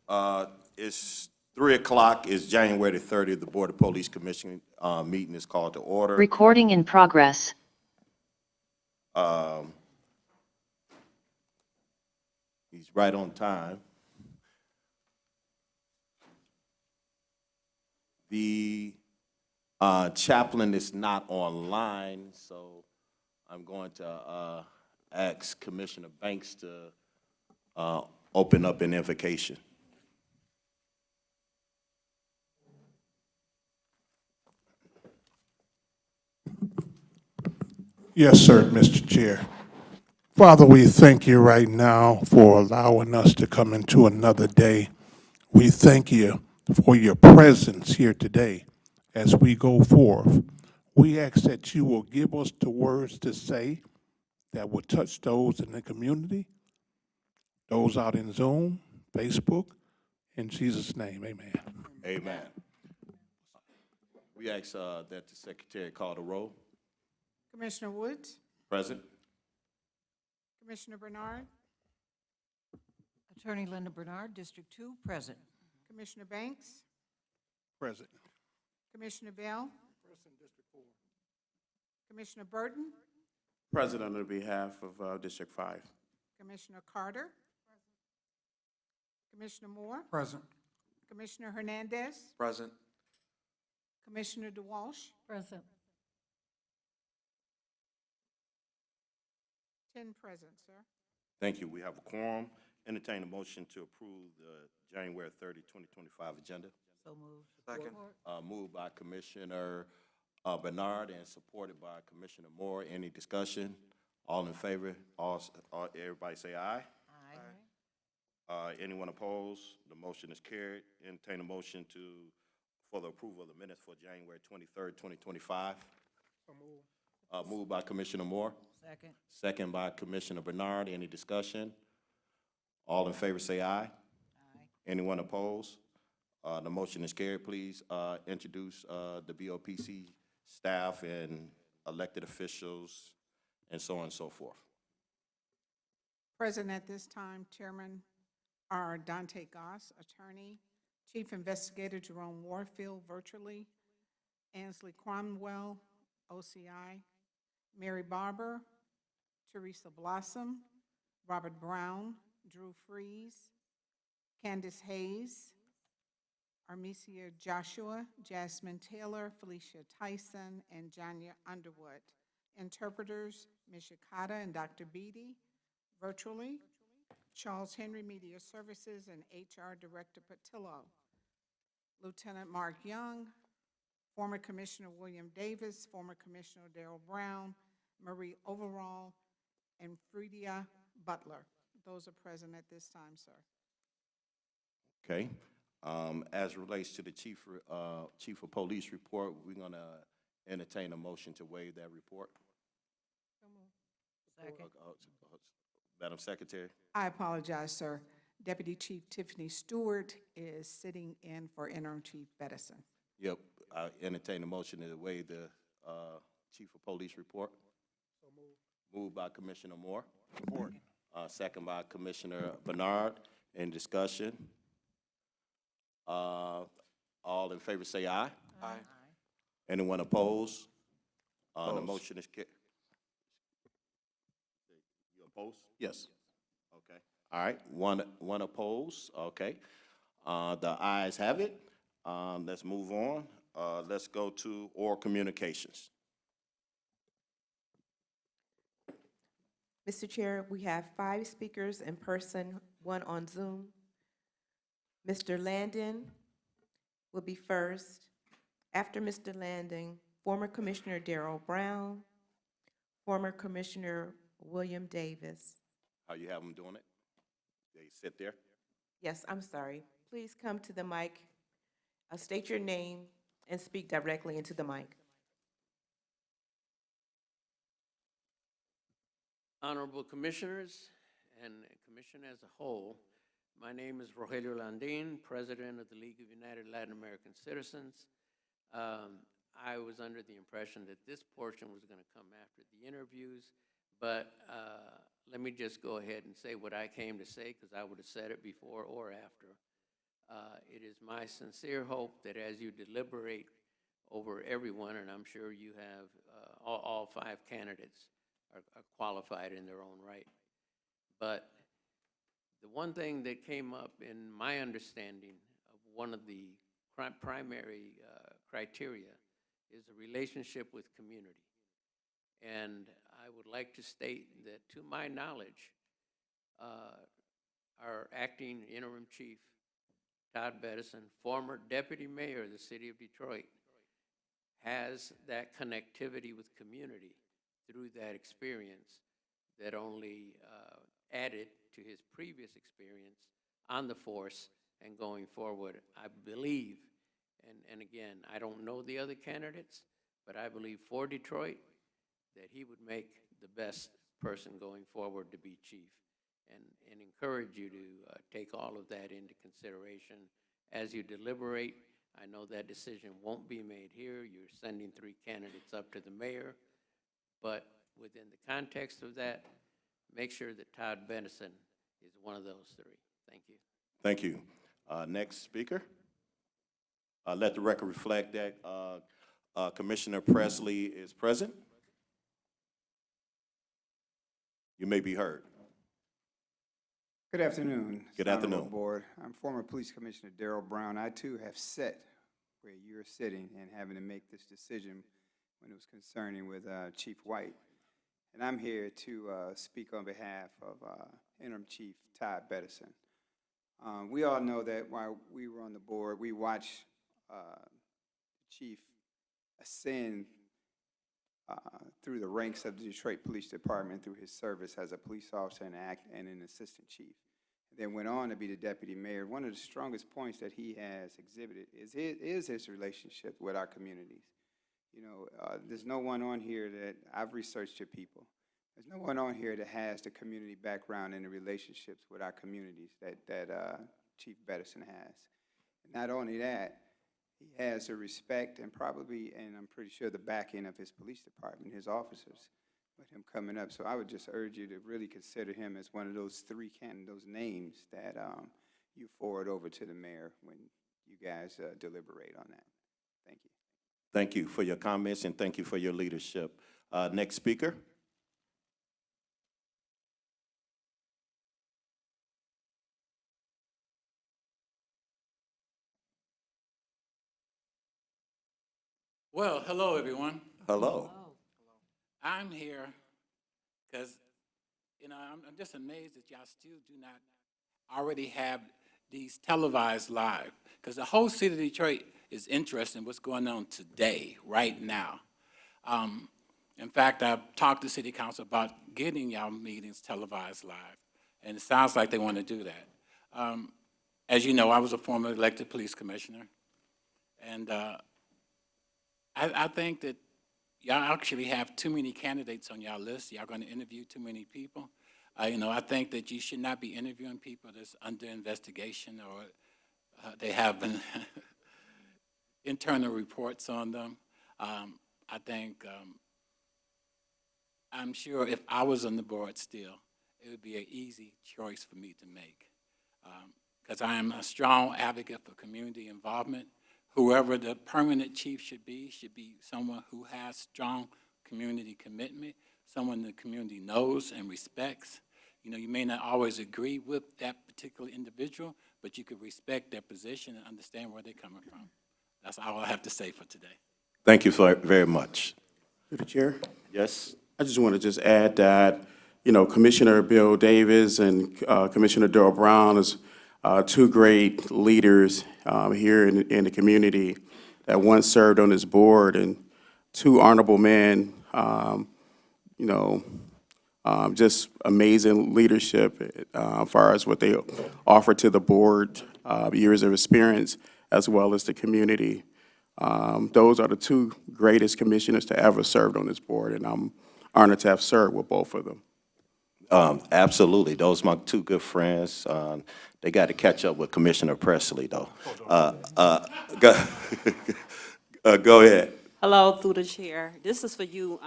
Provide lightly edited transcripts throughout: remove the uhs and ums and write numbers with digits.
It's 3 o'clock. It's January the 30th. The Board of Police Commission meeting is called to order. Recording in progress. He's right on time. The chaplain is not online, so I'm going to ask Commissioner Banks to open up an invocation. Yes, sir, Mr. Chair. Father, we thank you right now for allowing us to come into another day. We thank you for your presence here today as we go forth. We ask that you will give us the words to say that will touch those in the community, those out in Zoom, Facebook. In Jesus' name, amen. Amen. We ask that the Secretary call the roll. Commissioner Woods, Present. Commissioner Bernard, Attorney Linda Bernard, District 2, present. Commissioner Banks, Present. Commissioner Bell, Commissioner Burton, Present on behalf of District 5. Commissioner Carter, Commissioner Moore, Present. Commissioner Hernandez, Present. Commissioner DeWalsh, Present. 10 present, sir. Thank you. We have a quorum. Entertain a motion to approve the January 30, 2025 agenda. So moved. Second. Moved by Commissioner Bernard and supported by Commissioner Moore. Any discussion? All in favor? Everybody say aye. Aye. Anyone opposed? The motion is carried. Entertain a motion for the approval of the minutes for January 23rd, 2025. Moved by Commissioner Moore. Second. Second by Commissioner Bernard. Any discussion? All in favor say aye. Aye. Anyone opposed? The motion is carried. Please introduce the BOPC staff and elected officials and so on and so forth. Present at this time, Chairman are Dante Goss, attorney, Chief Investigator Jerome Warfield, virtually, Ansley Cromwell, OCI, Mary Barber, Teresa Blossom, Robert Brown, Drew Freeze, Candace Hayes, Armesia Joshua, Jasmine Taylor, Felicia Tyson, and Janya Underwood. Interpreters, Ms. Shikata and Dr. Beatty, virtually, Charles Henry Media Services and HR Director Patillo, Lieutenant Mark Young, former Commissioner William Davis, former Commissioner Darrell Brown, Marie Overall, and Fredia Butler. Those are present at this time, sir. Okay. As it relates to the chief of police report, we're going to entertain a motion to waive that report. Second. Madam Secretary. I apologize, sir. Deputy Chief Tiffany Stewart is sitting in for Interim Chief Bedison. Yep. I entertain a motion to waive the chief of police report. Moved by Commissioner Moore. Support. Second by Commissioner Bernard. In discussion? All in favor say aye. Aye. Anyone opposed? The Opposed. motion is carried. You opposed? Yes. Okay. All right. One opposed. Okay. The ayes have it. Let's move on. Let's go to oral communications. Mr. Chair, we have 5 speakers in person, 1 on Zoom. Mr. Landon will be first. After Mr. Landon, former Commissioner Darrell Brown, former Commissioner William Davis. How you have them doing it? They sit there? Yes, I'm sorry. Please come to the mic, state your name, and speak directly into the mic. Honorable Commissioners and Commission as a whole, my name is Rogelio Landin, President of the League of United Latin American Citizens. I was under the impression that this portion was going to come after the interviews, but let me just go ahead and say what I came to say, because I would have said it before or after. It is my sincere hope that as you deliberate over everyone, and I'm sure you have, all 5 candidates are qualified in their own right. But the one thing that came up in my understanding of one of the primary criteria is a relationship with community. And I would like to state that, to my knowledge, our acting interim chief, Todd Bettison, former deputy mayor of the city of Detroit, has that connectivity with community through that experience that only added to his previous experience on the force and going forward. I believe, and again, I don't know the other candidates, but I believe for Detroit that he would make the best person going forward to be chief, and encourage you to take all of that into consideration as you deliberate. I know that decision won't be made here. You're sending 3 candidates up to the mayor, but within the context of that, make sure that Todd Bettison is one of those 3. Thank you. Thank you. Next speaker. Let the record reflect that Commissioner Presley is present. You may be heard. Good afternoon. Good Honorable afternoon. Board. I'm former Police Commissioner Darrell Brown. I too have sat where you're sitting and having to make this decision when it was concerning with Chief White. And I'm here to speak on behalf of Interim Chief Todd Bettison. We all know that while we were on the board, we watched Chief ascend through the ranks of the Detroit Police Department through his service as a police officer and an assistant chief. Then went on to be the deputy mayor. One of the strongest points that he has exhibited is his relationship with our communities. You know, there's no one on here that, I've researched your people, there's no one on here that has the community background and the relationships with our communities that Chief Bettison has. Not only that, he has the respect and probably, and I'm pretty sure, the backing of his police department, his officers, with him coming up. So I would just urge you to really consider him as one of those 3 those names that you forward over to the mayor when you guys deliberate on that. Thank you. Thank you for your comments and thank you for your leadership. Next speaker. Well, hello, everyone. Hello. I'm here because, I'm just amazed that y'all still do not already have these televised live, because the whole city of Detroit is interested in what's going on today, right now. In fact, I've talked to City Council about getting y'all meetings televised live, and it sounds like they want to do that. As you know, I was a former elected police commissioner, and I think that y'all actually have too many candidates on y'all list. Y'all going to interview too many people. I think that you should not be interviewing people that's under investigation or they have internal reports on them. I think, I'm sure if I was on the board still, it would be an easy choice for me to make. Because I am a strong advocate for community involvement. Whoever the permanent chief should be someone who has strong community commitment, someone the community knows and respects. You may not always agree with that particular individual, but you could respect their position and understand where they're coming from. That's all I have to say for today. Thank you very much. Through the chair, Yes. I just want to just add that, Commissioner Bill Davis and Commissioner Darrell Brown is 2 great leaders here in the community that once served on this board, and 2 honorable men, just amazing leadership as far as what they offer to the board, years of experience, as well as the community. Those are the 2 greatest commissioners to ever serve on this board, and I'm honored to have served with both of them. Absolutely. Those are my 2 good friends. They got to catch up with Commissioner Presley, though. Go ahead. Hello, through the chair. This is for you,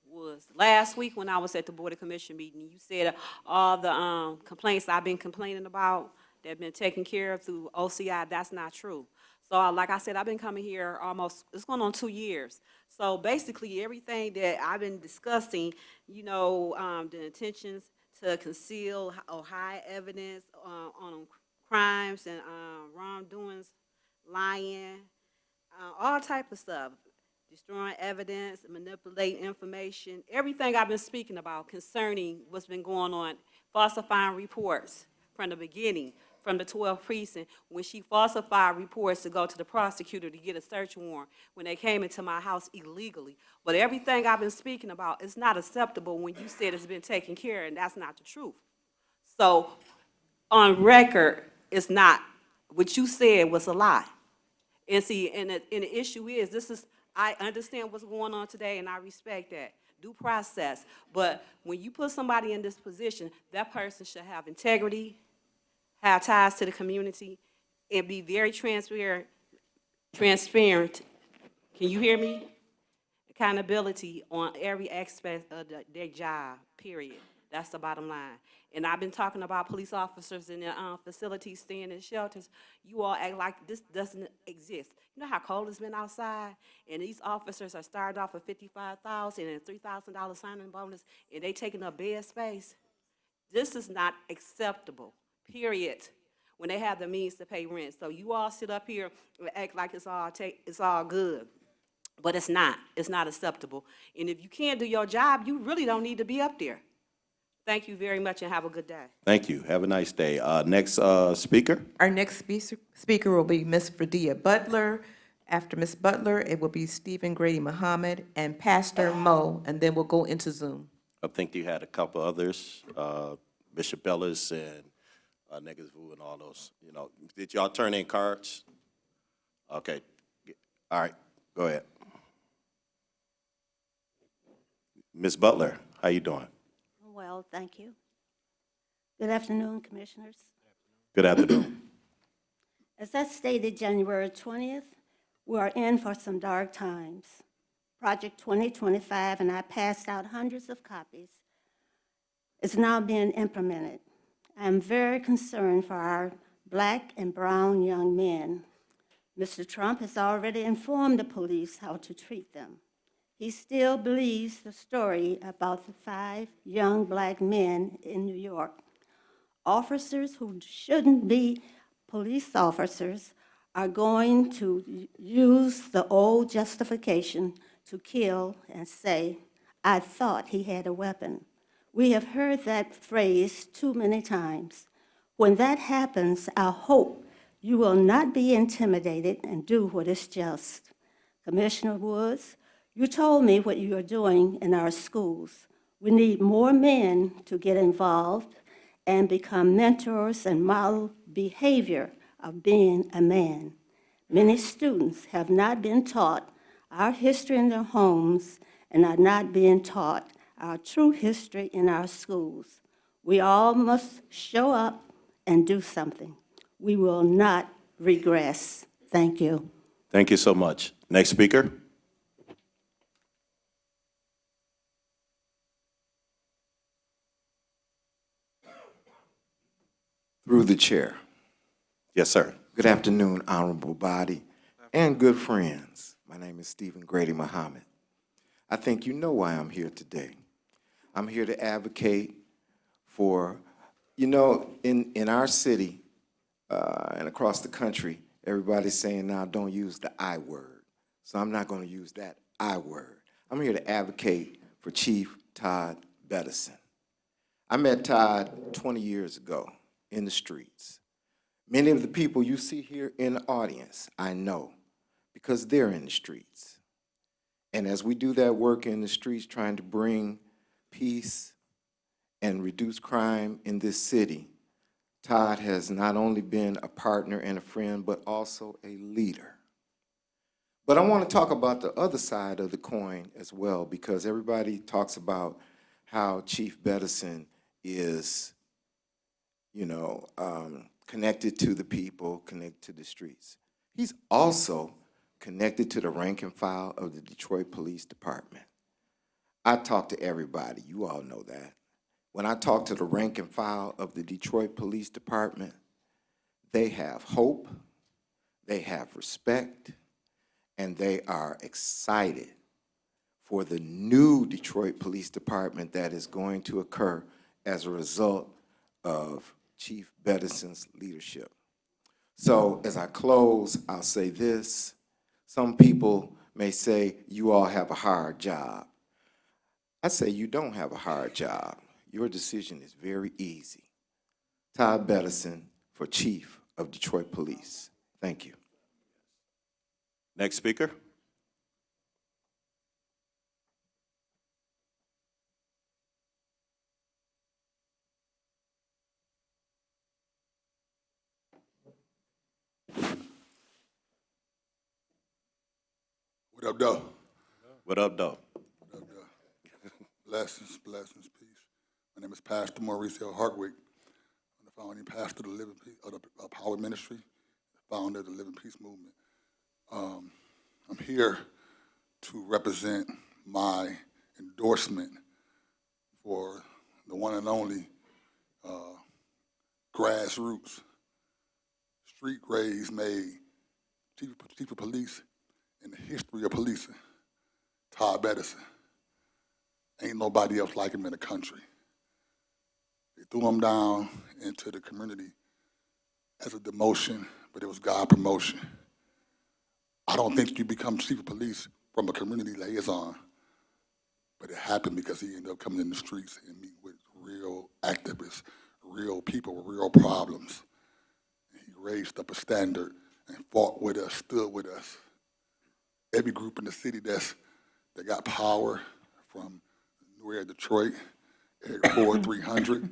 Woods. Last week when I was at the Board of Commission meeting, you said all the complaints I've been complaining about, that have been taken care of through OCI, that's not true. So like I said, I've been coming here almost, it's going on 2 years. So basically, everything that I've been discussing, you know, the intentions to conceal or hide evidence on crimes and wrongdoings, lying, all type of stuff, destroying evidence, manipulating information, everything I've been speaking about concerning what's been going on, falsifying reports from the beginning, from the 12th precinct, when she falsified reports to go to the prosecutor to get a search warrant when they came into my house illegally. But everything I've been speaking about is not acceptable when you said it's been taken care of, and that's not the truth. So on record, it's not, what you said was a lie. And see, and the issue is, I understand what's going on today, and I respect that, due process. But when you put somebody in this position, that person should have integrity, have ties to the community, and be very transparent. Can you hear me? Accountability on every aspect of their job, period. That's the bottom line. And I've been talking about police officers in their facilities, staying in shelters. You all act like this doesn't exist. You know how cold it's been outside? And these officers are started off with $55,000 and $3,000 signing bonus, and they taking up bed space. This is not acceptable, period, when they have the means to pay rent. So you all sit up here and act like it's all good. But it's not. It's not acceptable. And if you can't do your job, you really don't need to be up there. Thank you very much and have a good day. Thank you. Have a nice day. Next speaker. Our next speaker will be Ms. Fredia Butler. After Ms. Butler, it will be Stephen Grady Muhammad and Pastor Mo, and then we'll go into Zoom. I think you had a couple others, Bishop Ellis and Niggas Vu and all those. You know, did y'all turn in cards? Okay. All right. Go ahead. Ms. Butler, how you doing? Well, thank you. Good afternoon, Commissioners. Good afternoon. As I stated January 20th, we are in for some dark times. Project 2025, and I passed out hundreds of copies, is now being implemented. I am very concerned for our Black and brown young men. Mr. Trump has already informed the police how to treat them. He still believes the story about the 5 young Black men in New York. Officers who shouldn't be police officers are going to use the old justification to kill and say, "I thought he had a weapon." We have heard that phrase too many times. When that happens, I hope you will not be intimidated and do what is just. Commissioner Woods, you told me what you are doing in our schools. We need more men to get involved and become mentors and model behavior of being a man. Many students have not been taught our history in their homes and are not being taught our true history in our schools. We all must show up and do something. We will not regress. Thank you. Thank you so much. Next speaker. Through the chair. Yes, sir. Good afternoon, honorable body and good friends. My name is Stephen Grady Muhammad. I think you know why I'm here today. I'm here to advocate for, you know, in our city and across the country, everybody's saying now don't use the I word. So I'm not going to use that I word. I'm here to advocate for Chief Todd Bettison. I met Todd 20 years ago in the streets. Many of the people you see here in the audience, I know, because they're in the streets. And as we do that work in the streets trying to bring peace and reduce crime in this city, Todd has not only been a partner and a friend, but also a leader. But I want to talk about the other side of the coin as well, because everybody talks about how Chief Bettison is, you know, connected to the people, connected to the streets. He's also connected to the rank and file of the Detroit Police Department. I talk to everybody, you all know that. When I talk to the rank and file of the Detroit Police Department, They have hope, they have respect, and they are excited for the new Detroit Police Department that is going to occur as a result of Chief Bedison's leadership. So as I close, I'll say this. Some people may say, you all have a hard job. I say you don't have a hard job. Your decision is very easy. Todd Bedison for Chief of Detroit Police. Thank you. Next speaker. What up, though? What up, though? What up, though? Blessings, blessings, peace. My name is Pastor Maurice L. Hartwick. I'm the founding pastor of the Living Peace, of the Power Ministry, the founder of the Living Peace Movement. I'm here to represent my endorsement for the one and only grassroots, street-raised, made chief of police in the history of policing, Todd Bedison. Ain't nobody else like him in the country. They threw him down into the community as a demotion, but it was God promotion. I don't think you become chief of police from a community liaison, but it happened because he ended up coming in the streets and meet with real activists, real people with real problems. And he raised up a standard and fought with us, stood with us. Every group in the city that got power, from New Era Detroit, Eric Ford 300,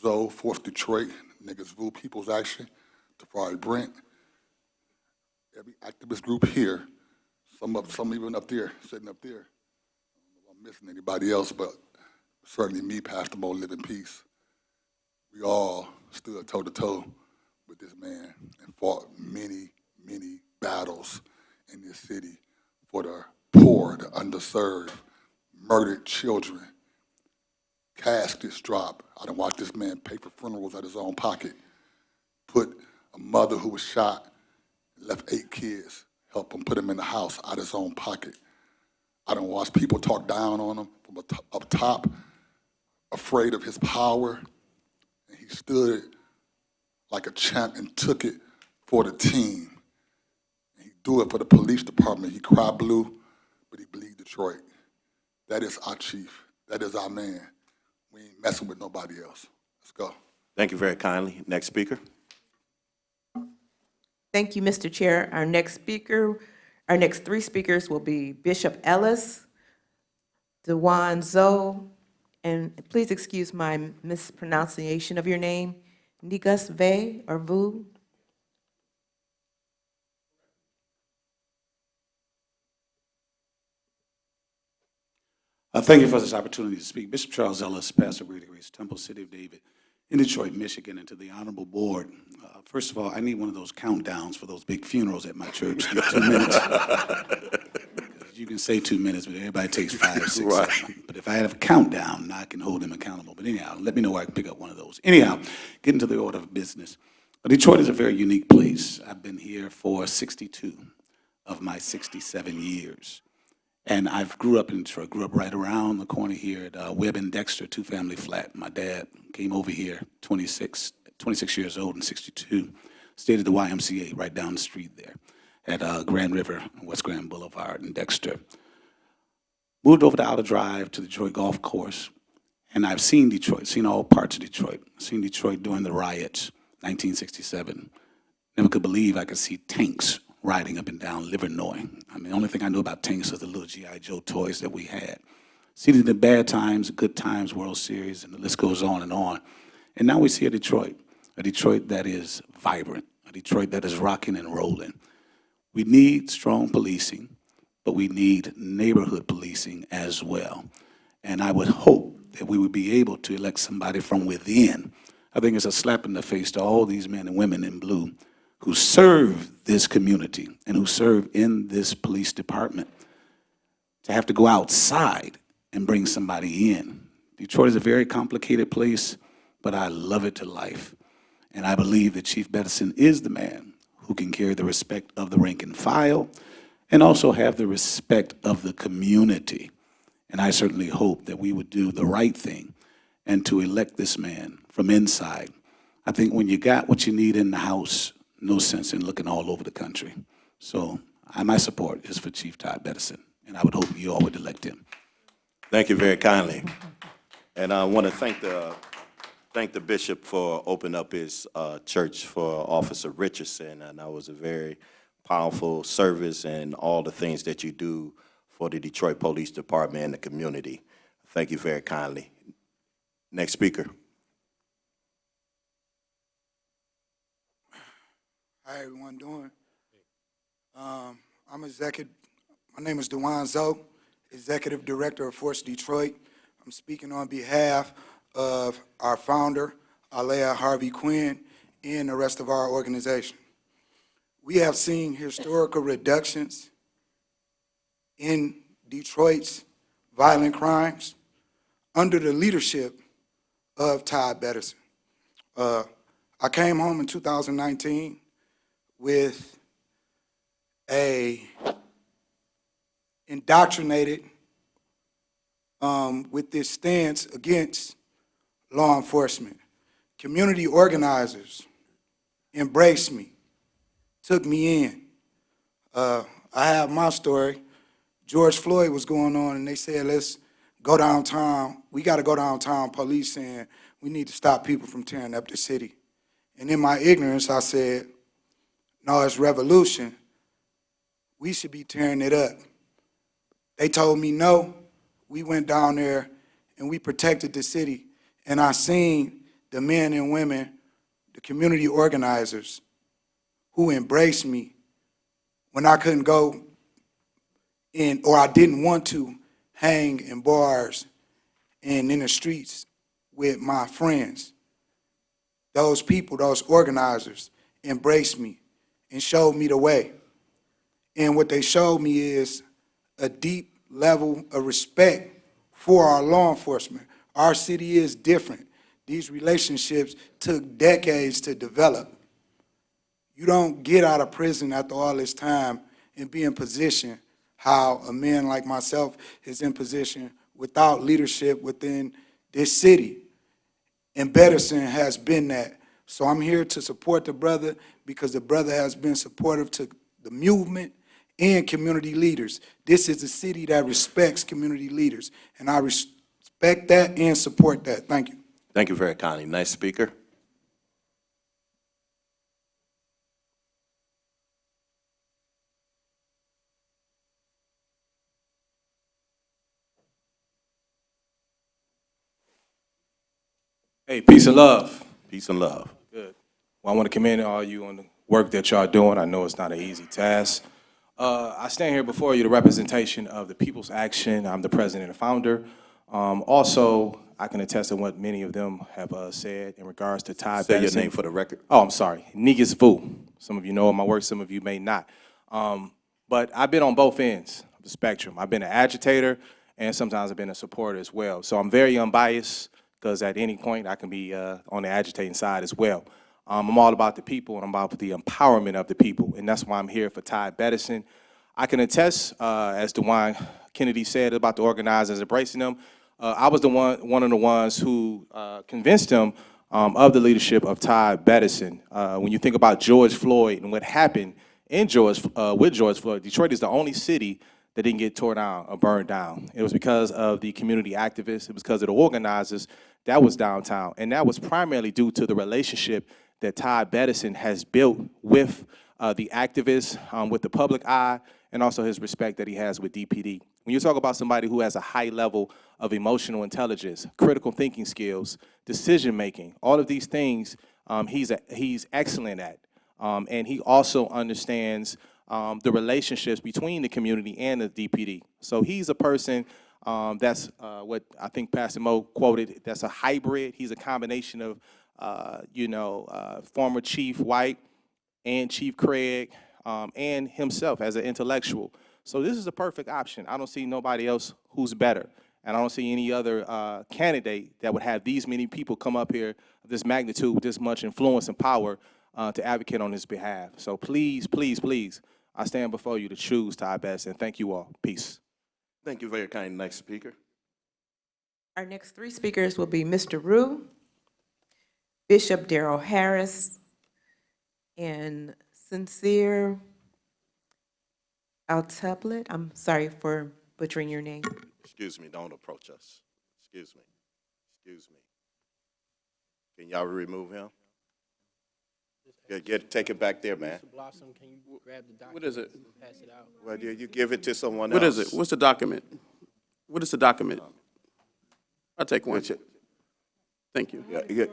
Zoe, Force Detroit, Niggas Vu People's Action, Tafari Brent, every activist group here, some even up there, sitting up there. I don't know if I'm missing anybody else, but certainly me, Pastor Mo, Live in Peace. We all stood toe-to-toe with this man and fought many, many battles in this city for the poor, the underserved, murdered children, caskets dropped. I done watched this man pay for funerals out of his own pocket, put a mother who was shot, left 8 kids, help him put him in the house out of his own pocket. I done watched people talk down on him from up top, afraid of his power, and he stood like a champ and took it for the team. Do it for the police department. He cried blue, but he bleed Detroit. That is our chief. That is our man. We ain't messing with nobody else. Let's go. Thank you very kindly. Next speaker. Thank you, Mr. Chair. Our next 3 speakers will be Bishop Ellis, Dewan Zoe, and please excuse my mispronunciation of your name, Nigas Ve or Vu. Thank you for this opportunity to speak. Bishop Charles Ellis, pastor of Greater Grace Temple, City of David, in Detroit, Michigan, and to the Honorable Board. First of all, I need one of those countdowns for those big funerals at my church. Give 2 minutes. You can say 2 minutes, but everybody takes 5, 6, Right. 7. But if I have a countdown, I can hold them accountable. But anyhow, let me know where I can pick up one of those. Anyhow, getting to the order of business. Detroit is a very unique place. I've been here for 62 of my 67 years. And I've grew up in Detroit, grew up right around the corner here at Webb and Dexter, 2-family flat. My dad came over here 26 years old in 62, stayed at the YMCA right down the street there at Grand River, West Grand Boulevard in Dexter. Moved over to Outer Drive to the Detroit Golf Course, and I've seen Detroit, seen all parts of Detroit. Seen Detroit during the riots, 1967. Never could believe I could see tanks riding up and down Livernois. I mean, the only thing I knew about tanks was the little G.I. Joe toys that we had. Seen it in the bad times, good times, World Series, and the list goes on and on. And now we see a Detroit that is vibrant, a Detroit that is rocking and rolling. We need strong policing, but we need neighborhood policing as well. And I would hope that we would be able to elect somebody from within. I think it's a slap in the face to all these men and women in blue who serve this community and who serve in this police department to have to go outside and bring somebody in. Detroit is a very complicated place, but I love it to life. And I believe that Chief Bedison is the man who can carry the respect of the rank and file and also have the respect of the community. And I certainly hope that we would do the right thing and to elect this man from inside. I think when you got what you need in the House, no sense in looking all over the country. So my support is for Chief Todd Bedison, and I would hope you all would elect him. Thank you very kindly. And I want to thank the bishop for opening up his church for Officer Richardson, and that was a very powerful service and all the things that you do for the Detroit Police Department and the community. Thank you very kindly. Next speaker. How everyone doing? My name is DeJuan Zoe, Executive Director of Force Detroit. I'm speaking on behalf of our founder, Alea Harvey Quinn, and the rest of our organization. We have seen historical reductions in Detroit's violent crimes under the leadership of Todd Bedison. I came home in 2019 with indoctrinated with this stance against law enforcement. Community organizers embraced me, took me in. I have my story. George Floyd was going on, and they said, let's go downtown. We got to go downtown, police saying we need to stop people from tearing up the city. And in my ignorance, I said, no, it's revolution. We should be tearing it up. They told me no. We went down there and we protected the city. And I seen the men and women, the community organizers who embraced me when I couldn't go in, or I didn't want to hang in bars and in the streets with my friends. Those people, those organizers embraced me and showed me the way. And what they showed me is a deep level of respect for our law enforcement. Our city is different. These relationships took decades to develop. You don't get out of prison after all this time and be in position how a man like myself is in position without leadership within this city. And Bedison has been that. So I'm here to support the brother because the brother has been supportive to the movement and community leaders. This is a city that respects community leaders, and I respect that and support that. Thank you. Thank you very kindly. Next speaker. Hey, peace and love. Peace and love. Good. Well, I want to commend all you on the work that y'all doing. I know it's not an easy task. I stand here before you, the representation of the People's Action. I'm the president and founder. Also, I can attest to what many of them have said in regards to Todd Say your Bedison. name for the record. Oh, I'm sorry. Negus Vu. Some of you know my work, some of you may not. But I've been on both ends of the spectrum. I've been an agitator, and sometimes I've been a supporter as well. So I'm very unbiased, because at any point I can be on the agitating side as well. I'm all about the people, and I'm about the empowerment of the people, and that's why I'm here for Todd Bedison. I can attest, as DeJuan Kennedy said about the organizers embracing them, I was one of the ones who convinced him of the leadership of Todd Bedison. When you think about George Floyd and what happened with George Floyd, Detroit is the only city that didn't get torn down or burned down. It was because of the community activists. It was because of the organizers that was downtown. And that was primarily due to the relationship that Todd Bedison has built with the activists, with the public eye, and also his respect that he has with DPD. When you talk about somebody who has a high level of emotional intelligence, critical thinking skills, decision-making, all of these things he's excellent at. And he also understands the relationships between the community and the DPD. So he's a person that's what I think Pastor Mo quoted, that's a hybrid. He's a combination of, former Chief White and Chief Craig and himself as an intellectual. So this is a perfect option. I don't see nobody else who's better. And I don't see any other candidate that would have these many people come up here of this magnitude, with this much influence and power to advocate on his behalf. So please, please, please, I stand before you to choose Ty Best, and thank you all. Peace. Thank you very kind. Next speaker. Our next three speakers will be Mr. Rue, Bishop Darrell Harris, and Sincere Altablet. I'm sorry for butchering your name. Excuse me, don't approach us. Excuse me. Excuse me. Can y'all remove him? Take it back there, man. Blossom, can you grab the document? What is it? and pass it out? Well, you give it to someone What else. is it? What's the document? What is the document? I'll take one. Which- Thank you. Yeah, you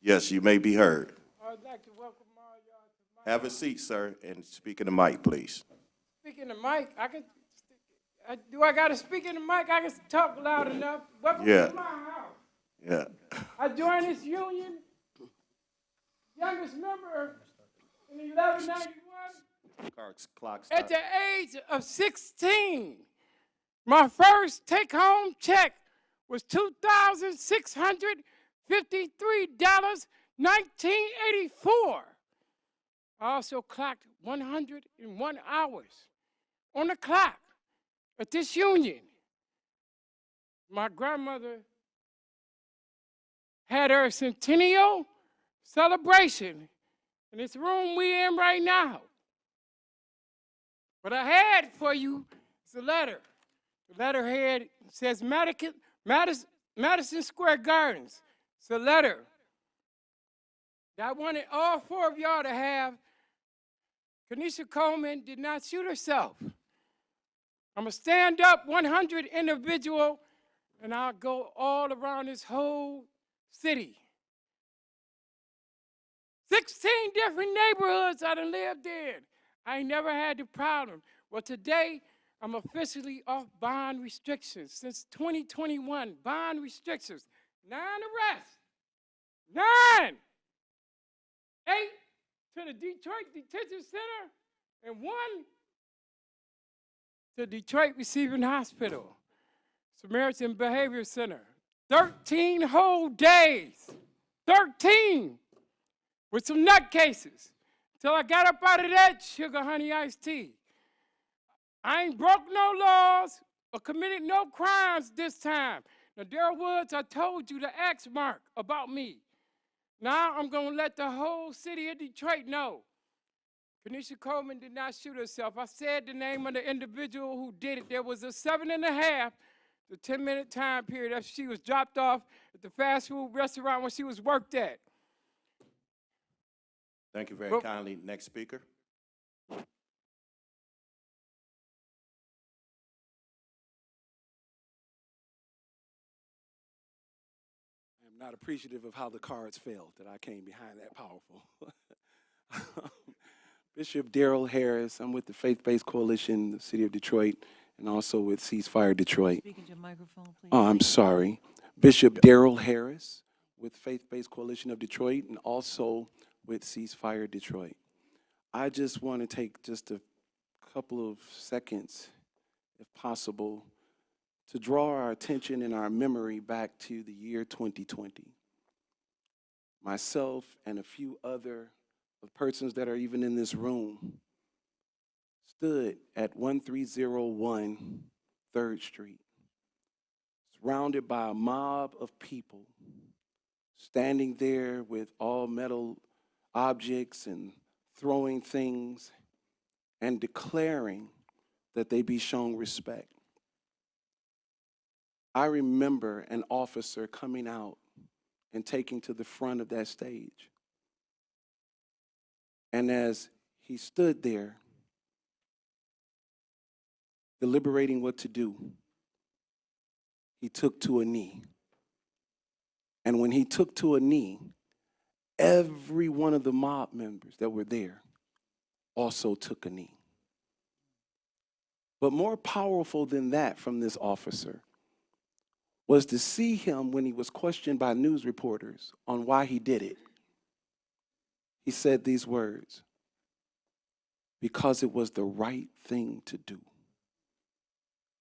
Yes, you may be heard. I'd like to welcome all y'all to my. Have a seat, sir, and speak in the mic, please. Speak in the mic, do I gotta speak in the mic? I can talk loud enough. Welcome Yeah. to my house. Yeah. I joined this union, youngest member in 1191 Clock at stop. the age of 16. My first take-home check was $2,653.1984. I also clocked 101 hours on the clock at this union. My grandmother had her centennial celebration in this room we in right now. What I had for you is a letter. The letterhead says Madison Square Gardens. It's a letter that I wanted all four of y'all to have. Kanisha Coleman did not shoot herself. I'm a stand-up 100 individual, and I'll go all around this whole city. 16 different neighborhoods I done lived in. I ain't never had the problem. Well, today, I'm officially off bond restrictions since 2021. Bond restrictions. 9 arrests. 9! 8 to the Detroit Detention Center and 1 to Detroit Receiving Hospital, Samaritan Behavior Center. 13 whole days. 13! With some nutcases. Till I got up out of that sugar honey iced tea. I ain't broke no laws or committed no crimes this time. Now, Darrell Woods, I told you the X mark about me. Now I'm gonna let the whole city of Detroit know. Kanisha Coleman did not shoot herself. I said the name of the individual who did it. There was a 7.5 to 10-minute time period after she was dropped off at the fast food restaurant where she was worked at. Thank you very kindly. Next speaker. I'm not appreciative of how the cards fell that I came behind that powerful. Bishop Darrell Harris, I'm with the Faith-Based Coalition, the City of Detroit, and also with Ceasefire Detroit. Speak into your microphone, please. Oh, I'm sorry. Bishop Darrell Harris with Faith-Based Coalition of Detroit and also with Ceasefire Detroit. I just want to take just a couple of seconds, if possible, to draw our attention and our memory back to the year 2020. Myself and a few other persons that are even in this room stood at 1301 3rd Street, surrounded by a mob of people, standing there with all metal objects and throwing things and declaring that they be shown respect. I remember an officer coming out and taking to the front of that stage. And as he stood there, deliberating what to do, he took to a knee. And when he took to a knee, every one of the mob members that were there also took a knee. But more powerful than that from this officer was to see him when he was questioned by news reporters on why he did it. He said these words: because it was the right thing to do.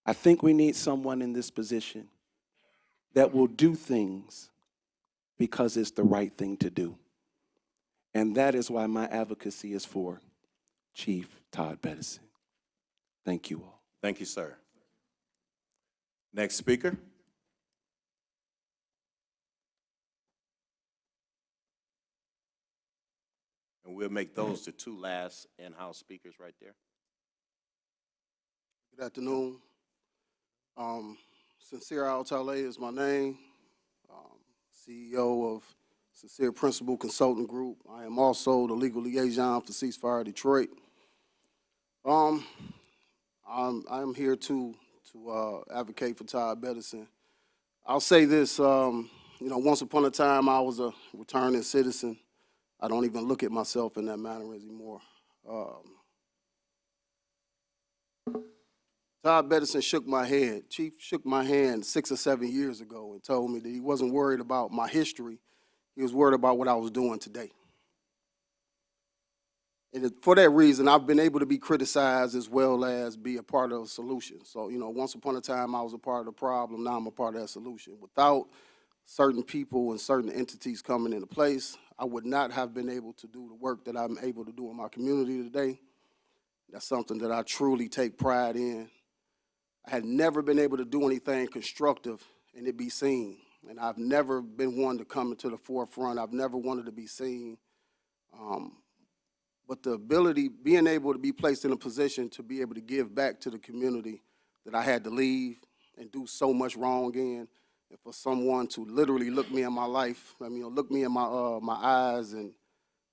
I think we need someone in this position that will do things because it's the right thing to do. And that is why my advocacy is for Chief Todd Bedison. Thank you all. Thank you, sir. Next speaker. And we'll make those the two last in-house speakers right there. Good afternoon. Sincere Altale is my name, CEO of Sincere Principal Consulting Group. I am also the legal liaison for Ceasefire Detroit. I'm here to advocate for Todd Bedison. I'll say this, once upon a time I was a returning citizen. I don't even look at myself in that manner anymore. Todd Bedison shook my hand. Chief shook my hand 6 or 7 years ago and told me that he wasn't worried about my history. He was worried about what I was doing today. And for that reason, I've been able to be criticized as well as be a part of a solution. So, once upon a time I was a part of the problem, now I'm a part of that solution. Without certain people and certain entities coming into place, I would not have been able to do the work that I'm able to do in my community today. That's something that I truly take pride in. I had never been able to do anything constructive and it be seen. And I've never been one to come into the forefront. I've never wanted to be seen. But the ability, being able to be placed in a position to be able to give back to the community that I had to leave and do so much wrong in, and for someone to literally look me in my life, look me in my eyes and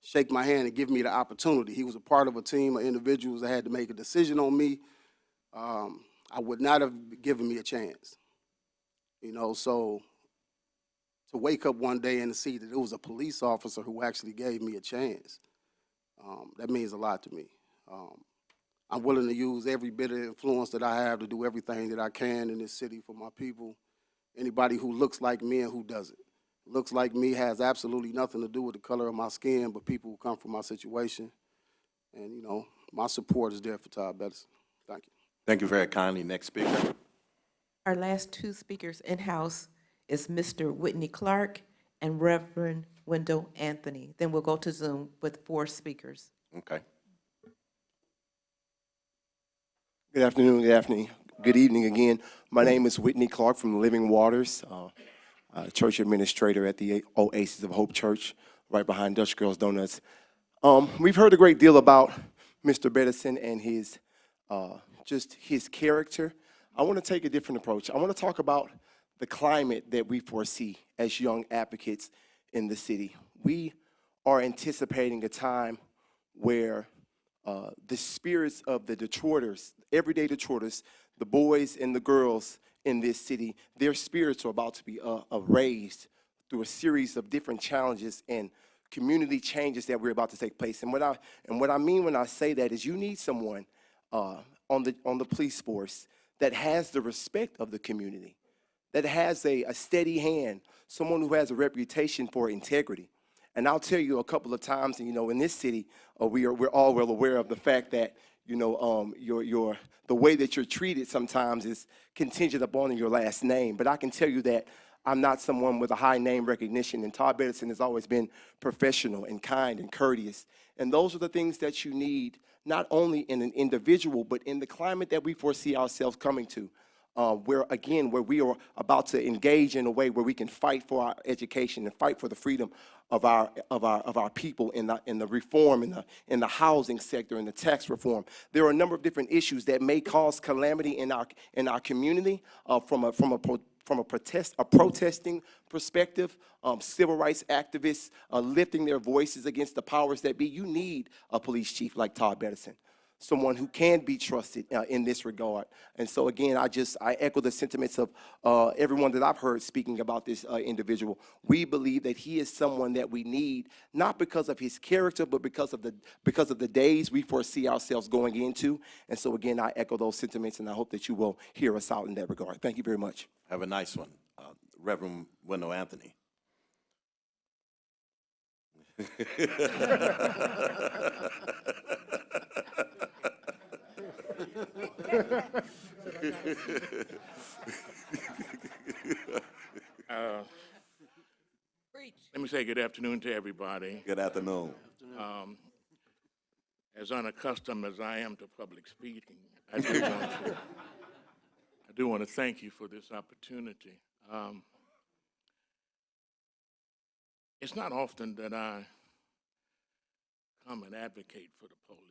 shake my hand and give me the opportunity. He was a part of a team of individuals that had to make a decision on me. I would not have given me a chance. So to wake up one day and to see that it was a police officer who actually gave me a chance, that means a lot to me. I'm willing to use every bit of influence that I have to do everything that I can in this city for my people. Anybody who looks like me and who doesn't. Looks like me has absolutely nothing to do with the color of my skin, but people who come from my situation. And, my support is there for Todd Bedison. Thank you. Thank you very kindly. Next speaker. Our last two speakers in-house is Mr. Whitney Clark and Reverend Wendell Anthony. Then we'll go to Zoom with 4 speakers. Okay. Good afternoon, good evening again. My name is Whitney Clark from Living Waters, church administrator at the Oasis of Hope Church, right behind Dutch Girls Donuts. We've heard a great deal about Mr. Bedison and his character. I want to take a different approach. I want to talk about the climate that we foresee as young advocates in the city. We are anticipating a time where the spirits of the Detroiters, everyday Detroiters, the boys and the girls in this city, their spirits are about to be raised through a series of different challenges and community changes that we're about to take place. And what I mean when I say that is you need someone on the police force that has the respect of the community, that has a steady hand, someone who has a reputation for integrity. And I'll tell you a couple of times, in this city, we're all well aware of the fact that, the way that you're treated sometimes is contingent upon your last name. But I can tell you that I'm not someone with a high name recognition, and Todd Bedison has always been professional and kind and courteous. And those are the things that you need, not only in an individual, but in the climate that we foresee ourselves coming to. Where we are about to engage in a way where we can fight for our education and fight for the freedom of our people in the reform, in the housing sector, in the tax reform. There are a number of different issues that may cause calamity in our community from a protesting perspective, civil rights activists lifting their voices against the powers that be. You need a police chief like Todd Bedison, someone who can be trusted in this regard. And so again, I echo the sentiments of everyone that I've heard speaking about this individual. We believe that he is someone that we need, not because of his character, but because of the days we foresee ourselves going into. And so again, I echo those sentiments, and I hope that you will hear us out in that regard. Thank you very much. Have a nice one. Reverend Wendell Anthony. Let me say good afternoon to everybody. Good afternoon. As unaccustomed as I am to public speaking, I do want to thank you for this opportunity. It's not often that I come and advocate for the police.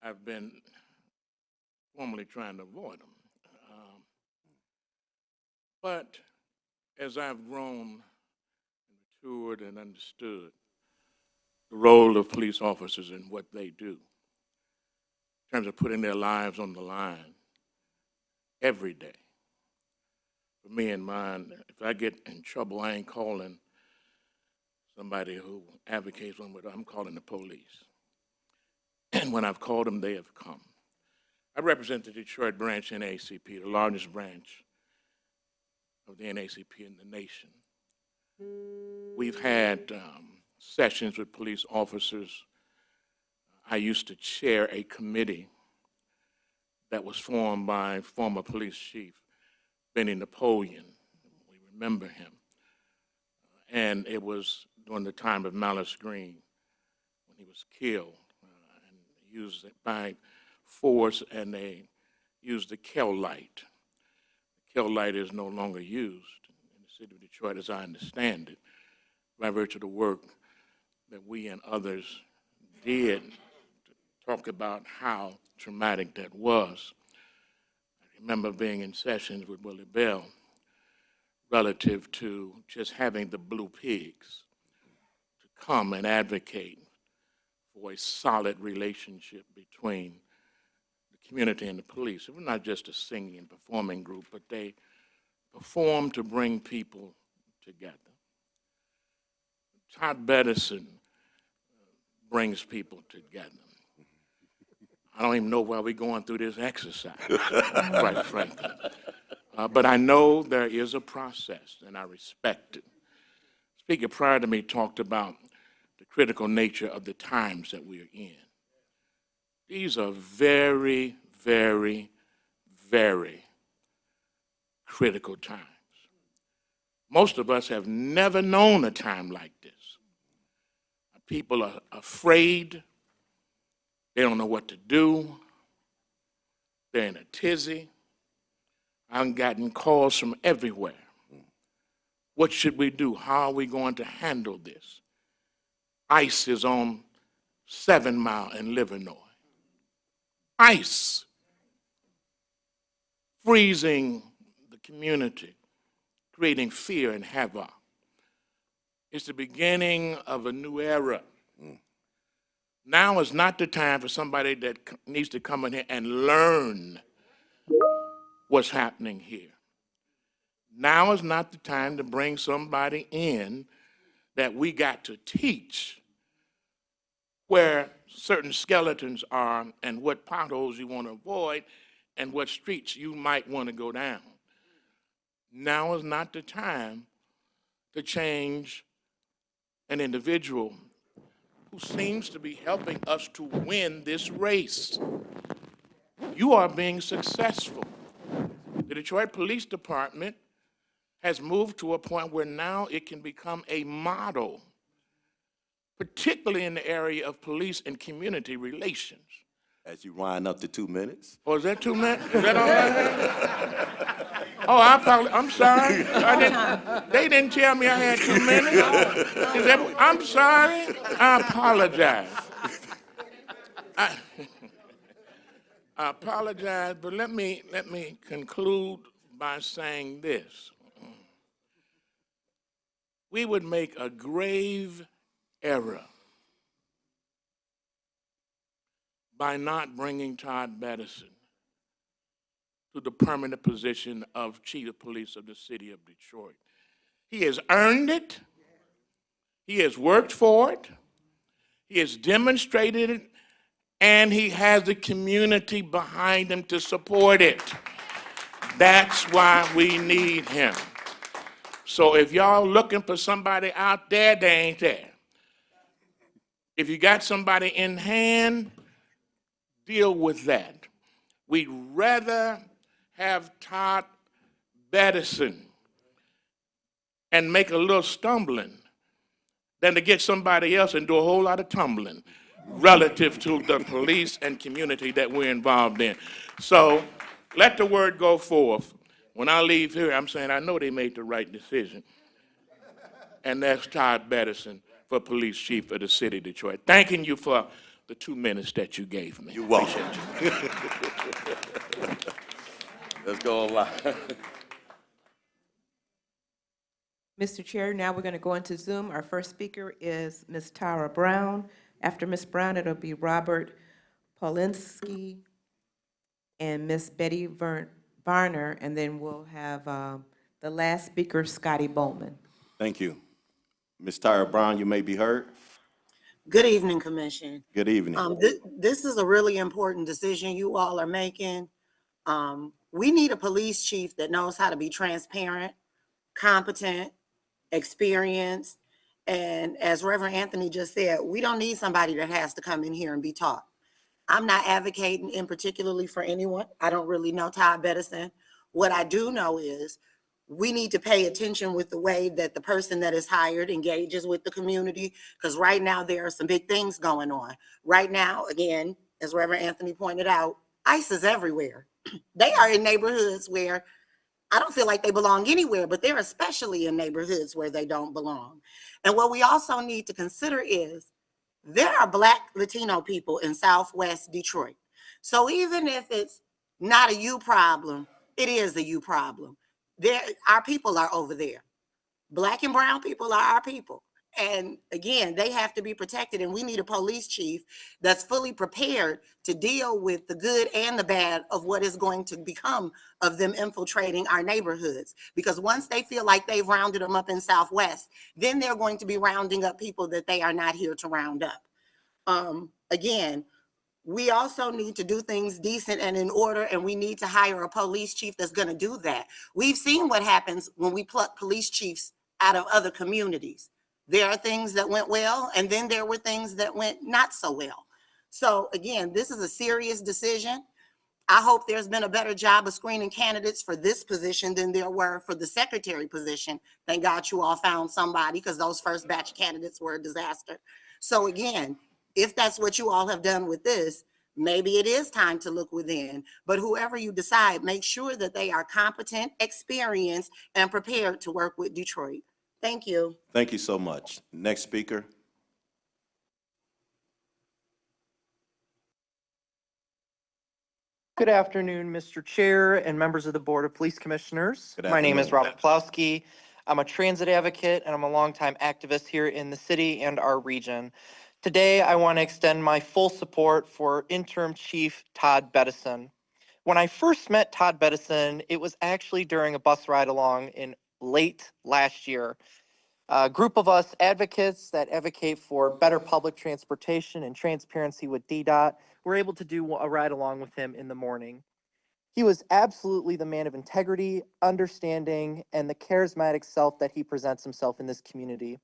I've been formally trying to avoid them. But as I've grown and matured and understood the role of police officers and what they do in terms of putting their lives on the line every day, for me and mine, if I get in trouble, I ain't calling somebody who advocates one, but I'm calling the police. And when I've called them, they have come. I represent the Detroit branch NAACP, the largest branch of the NAACP in the nation. We've had sessions with police officers. I used to chair a committee that was formed by former police chief Benny Napoleon. We remember him. And it was during the time of Malice Green when he was killed and used by force, and they used the Kell light. The Kell light is no longer used in the city of Detroit, as I understand it, by virtue of the work that we and others did to talk about how traumatic that was. I remember being in sessions with Willie Bell relative to just having the Blue Pigs to come and advocate for a solid relationship between the community and the police. It was not just a singing and performing group, but they performed to bring people together. Todd Bedison brings people together. I don't even know why we're going through this exercise, quite frankly. But I know there is a process, and I respect it. Speaker prior to me talked about the critical nature of the times that we are in. These are very, very, very critical times. Most of us have never known a time like this. People are afraid. They don't know what to do. They're in a tizzy. I've gotten calls from everywhere. What should we do? How are we going to handle this? ICE is on 7 Mile in Livernois. ICE freezing the community, creating fear and havoc. It's the beginning of a new era. Now is not the time for somebody that needs to come in here and learn what's happening here. Now is not the time to bring somebody in that we got to teach where certain skeletons are and what potholes you want to avoid and what streets you might want to go down. Now is not the time to change an individual who seems to be helping us to win this race. You are being successful. The Detroit Police Department has moved to a point where now it can become a model, particularly in the area of police and community relations. As you wind up to 2 minutes. Oh, is that 2 minutes? Is that all right? Oh, I apologize. I'm sorry. They didn't tell me I had 2 minutes. I'm sorry. I apologize. I apologize, but let me conclude by saying this. We would make a grave error by not bringing Todd Bedison to the permanent position of Chief of Police of the city of Detroit. He has earned it. He has worked for it. He has demonstrated it. And he has the community behind him to support it. That's why we need him. So if y'all looking for somebody out there, they ain't there. If you got somebody in hand, deal with that. We'd rather have Todd Bettison and make a little stumbling than to get somebody else and do a whole lot of tumbling relative to the police and community that we're involved in. So let the word go forth. When I leave here, I'm saying I know they made the right decision. And that's Todd Bettison for police chief of the city of Detroit. Thanking you for the 2 minutes that you gave me. You're welcome. Let's go online. Mr. Chair, now we're going to go into Zoom. Our first speaker is Ms. Tara Brown. After Ms. Brown, it'll be Robert Polinsky and Ms. Betty Varner, and then we'll have the last speaker, Scotty Bowman. Thank you. Ms. Tyra Brown, you may be heard. Good evening, Commission. Good evening. This is a really important decision you all are making. We need a police chief that knows how to be transparent, competent, experienced, and as Reverend Anthony just said, we don't need somebody that has to come in here and be taught. I'm not advocating in particularly for anyone. I don't really know Todd Bettison. What I do know is we need to pay attention with the way that the person that is hired engages with the community, because right now there are some big things going on. Right now, again, as Reverend Anthony pointed out, ICE is everywhere. They are in neighborhoods where I don't feel like they belong anywhere, but they're especially in neighborhoods where they don't belong. And what we also need to consider is there are Black Latino people in Southwest Detroit. So even if it's not a you problem, it is a you problem. Our people are over there. Black and brown people are our people. And again, they have to be protected, and we need a police chief that's fully prepared to deal with the good and the bad of what is going to become of them infiltrating our neighborhoods. Because once they feel like they've rounded them up in Southwest, then they're going to be rounding up people that they are not here to round up. Again, we also need to do things decent and in order, and we need to hire a police chief that's going to do that. We've seen what happens when we pluck police chiefs out of other communities. There are things that went well, and then there were things that went not so well. So again, this is a serious decision. I hope there's been a better job of screening candidates for this position than there were for the secretary position. Thank God you all found somebody, because those first batch of candidates were a disaster. So again, if that's what you all have done with this, maybe it is time to look within. But whoever you decide, make sure that they are competent, experienced, and prepared to work with Detroit. Thank you. Thank you so much. Next speaker. Good afternoon, Mr. Chair and members of the Board of Police Commissioners. Good My name is afternoon. Rob Plowski. I'm a transit advocate and I'm a longtime activist here in the city and our region. Today, I want to extend my full support for Interim Chief Todd Bettison. When I first met Todd Bettison, it was actually during a bus ride along in late last year. A group of us advocates that advocate for better public transportation and transparency with DDOT were able to do a ride along with him in the morning. He was absolutely the man of integrity, understanding, and the charismatic self that he presents himself in this community.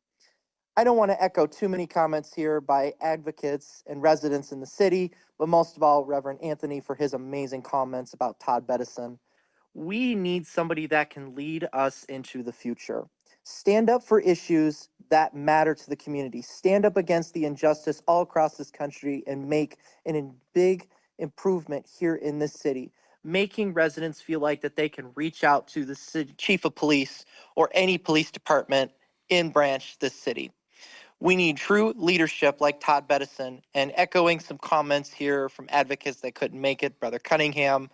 I don't want to echo too many comments here by advocates and residents in the city, but most of all, Reverend Anthony for his amazing comments about Todd Bettison. We need somebody that can lead us into the future. Stand up for issues that matter to the community. Stand up against the injustice all across this country and make a big improvement here in this city, making residents feel like that they can reach out to the city chief of police or any police department in branch this city. We need true leadership like Todd Bettison, and echoing some comments here from advocates that couldn't make it, Brother Cunningham,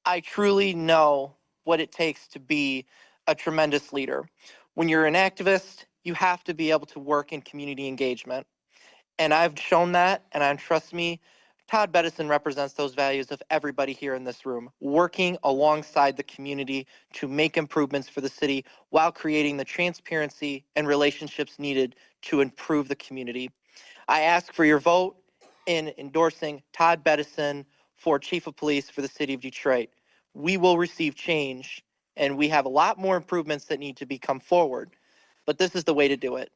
I truly know what it takes to be a tremendous leader. When you're an activist, you have to be able to work in community engagement. And I've shown that, and trust me, Todd Bettison represents those values of everybody here in this room, working alongside the community to make improvements for the city while creating the transparency and relationships needed to improve the community. I ask for your vote in endorsing Todd Bettison for Chief of Police for the city of Detroit. We will receive change, and we have a lot more improvements that need to come forward, but this is the way to do it.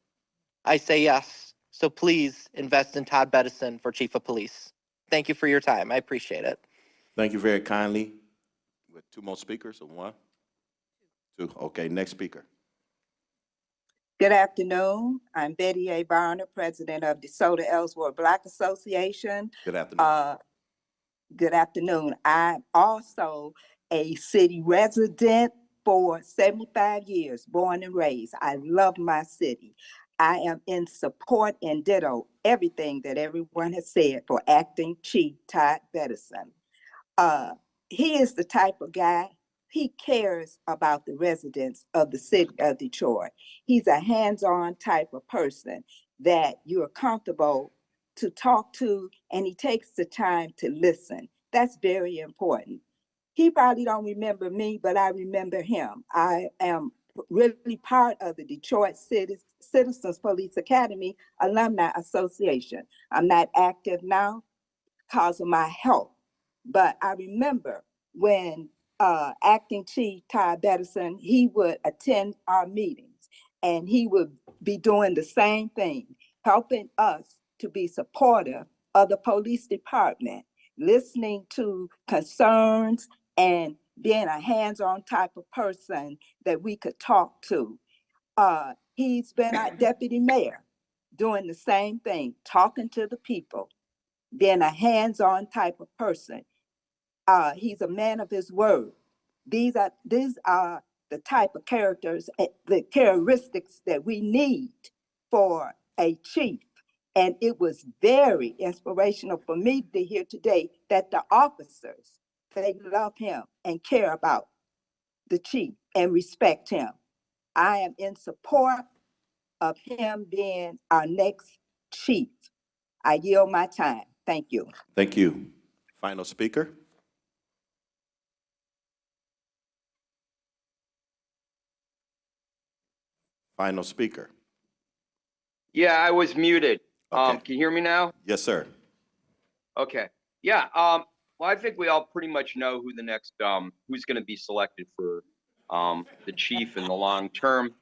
I say yes, so please invest in Todd Bettison for Chief of Police. Thank you for your time. I appreciate it. Thank you very kindly. With two more speakers or one? Two. Okay, next speaker. Good afternoon. I'm Betty A. Barner, president of the Soda Ellsworth Black Association. Good afternoon. Good afternoon. I'm also a city resident for 75 years, born and raised. I love my city. I am in support and ditto everything that everyone has said for Acting Chief Todd Bettison. He is the type of guy, he cares about the residents of the city of Detroit. He's a hands-on type of person that you are comfortable to talk to, and he takes the time to listen. That's very important. He probably don't remember me, but I remember him. I am really part of the Detroit Citizens Police Academy Alumni Association. I'm not active now because of my health, but I remember when Acting Chief Todd Bettison, he would attend our meetings and he would be doing the same thing, helping us to be supportive of the police department, listening to concerns and being a hands-on type of person that we could talk to. He's been our deputy mayor, doing the same thing, talking to the people, being a hands-on type of person. He's a man of his word. These are the type of characters, the characteristics that we need for a chief. And it was very inspirational for me to hear today that the officers, they love him and care about the chief and respect him. I am in support of him being our next chief. I yield my time. Thank you. Thank you. Final speaker. Final speaker. Yeah, I was muted. Okay. Can you hear me now? Yes, sir. Okay. Yeah. Well, I think we all pretty much know who the next who's going to be selected for the chief in the long term.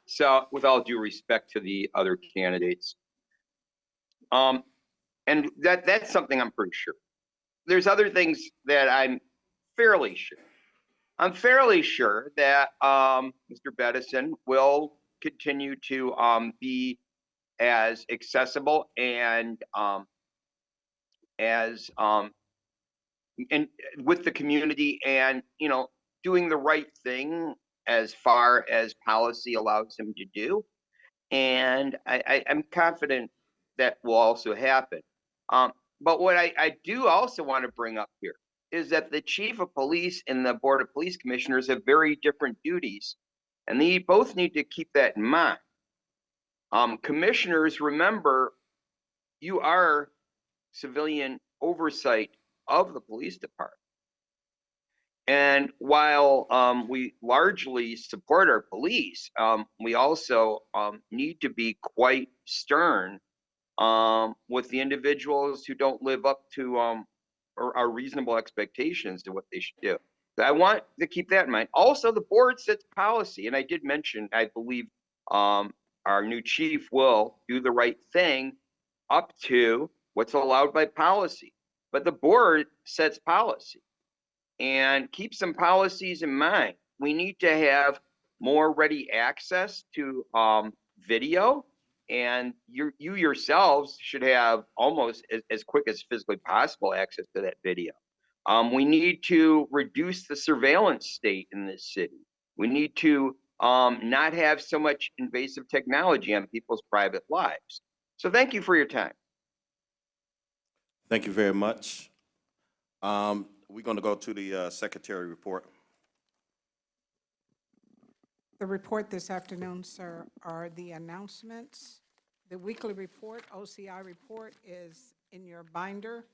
So, with all due respect to the other candidates, and that's something I'm pretty sure. There's other things that I'm fairly sure. I'm fairly sure that Mr. Bettison will continue to be as accessible and as and with the community, and doing the right thing as far as policy allows him to do. And I'm confident that will also happen. But what I do also want to bring up here is that the chief of police and the board of police commissioners have very different duties, and they both need to keep that in mind. Commissioners, remember, you are civilian oversight of the police department. And while we largely support our police, we also need to be quite stern with the individuals who don't live up to or our reasonable expectations to what they should do. I want to keep that in mind. Also, the board sets policy, and I did mention, I believe our new chief will do the right thing up to what's allowed by policy. But the board sets policy. And keep some policies in mind. We need to have more ready access to video, and you yourselves should have almost as quick as physically possible access to that video. We need to reduce the surveillance state in this city. We need to not have so much invasive technology on people's private lives. So thank you for your time. Thank you very much. We're going to go to the secretary report. The report this afternoon, sir, are the announcements. The weekly report, OCI report, is in your binder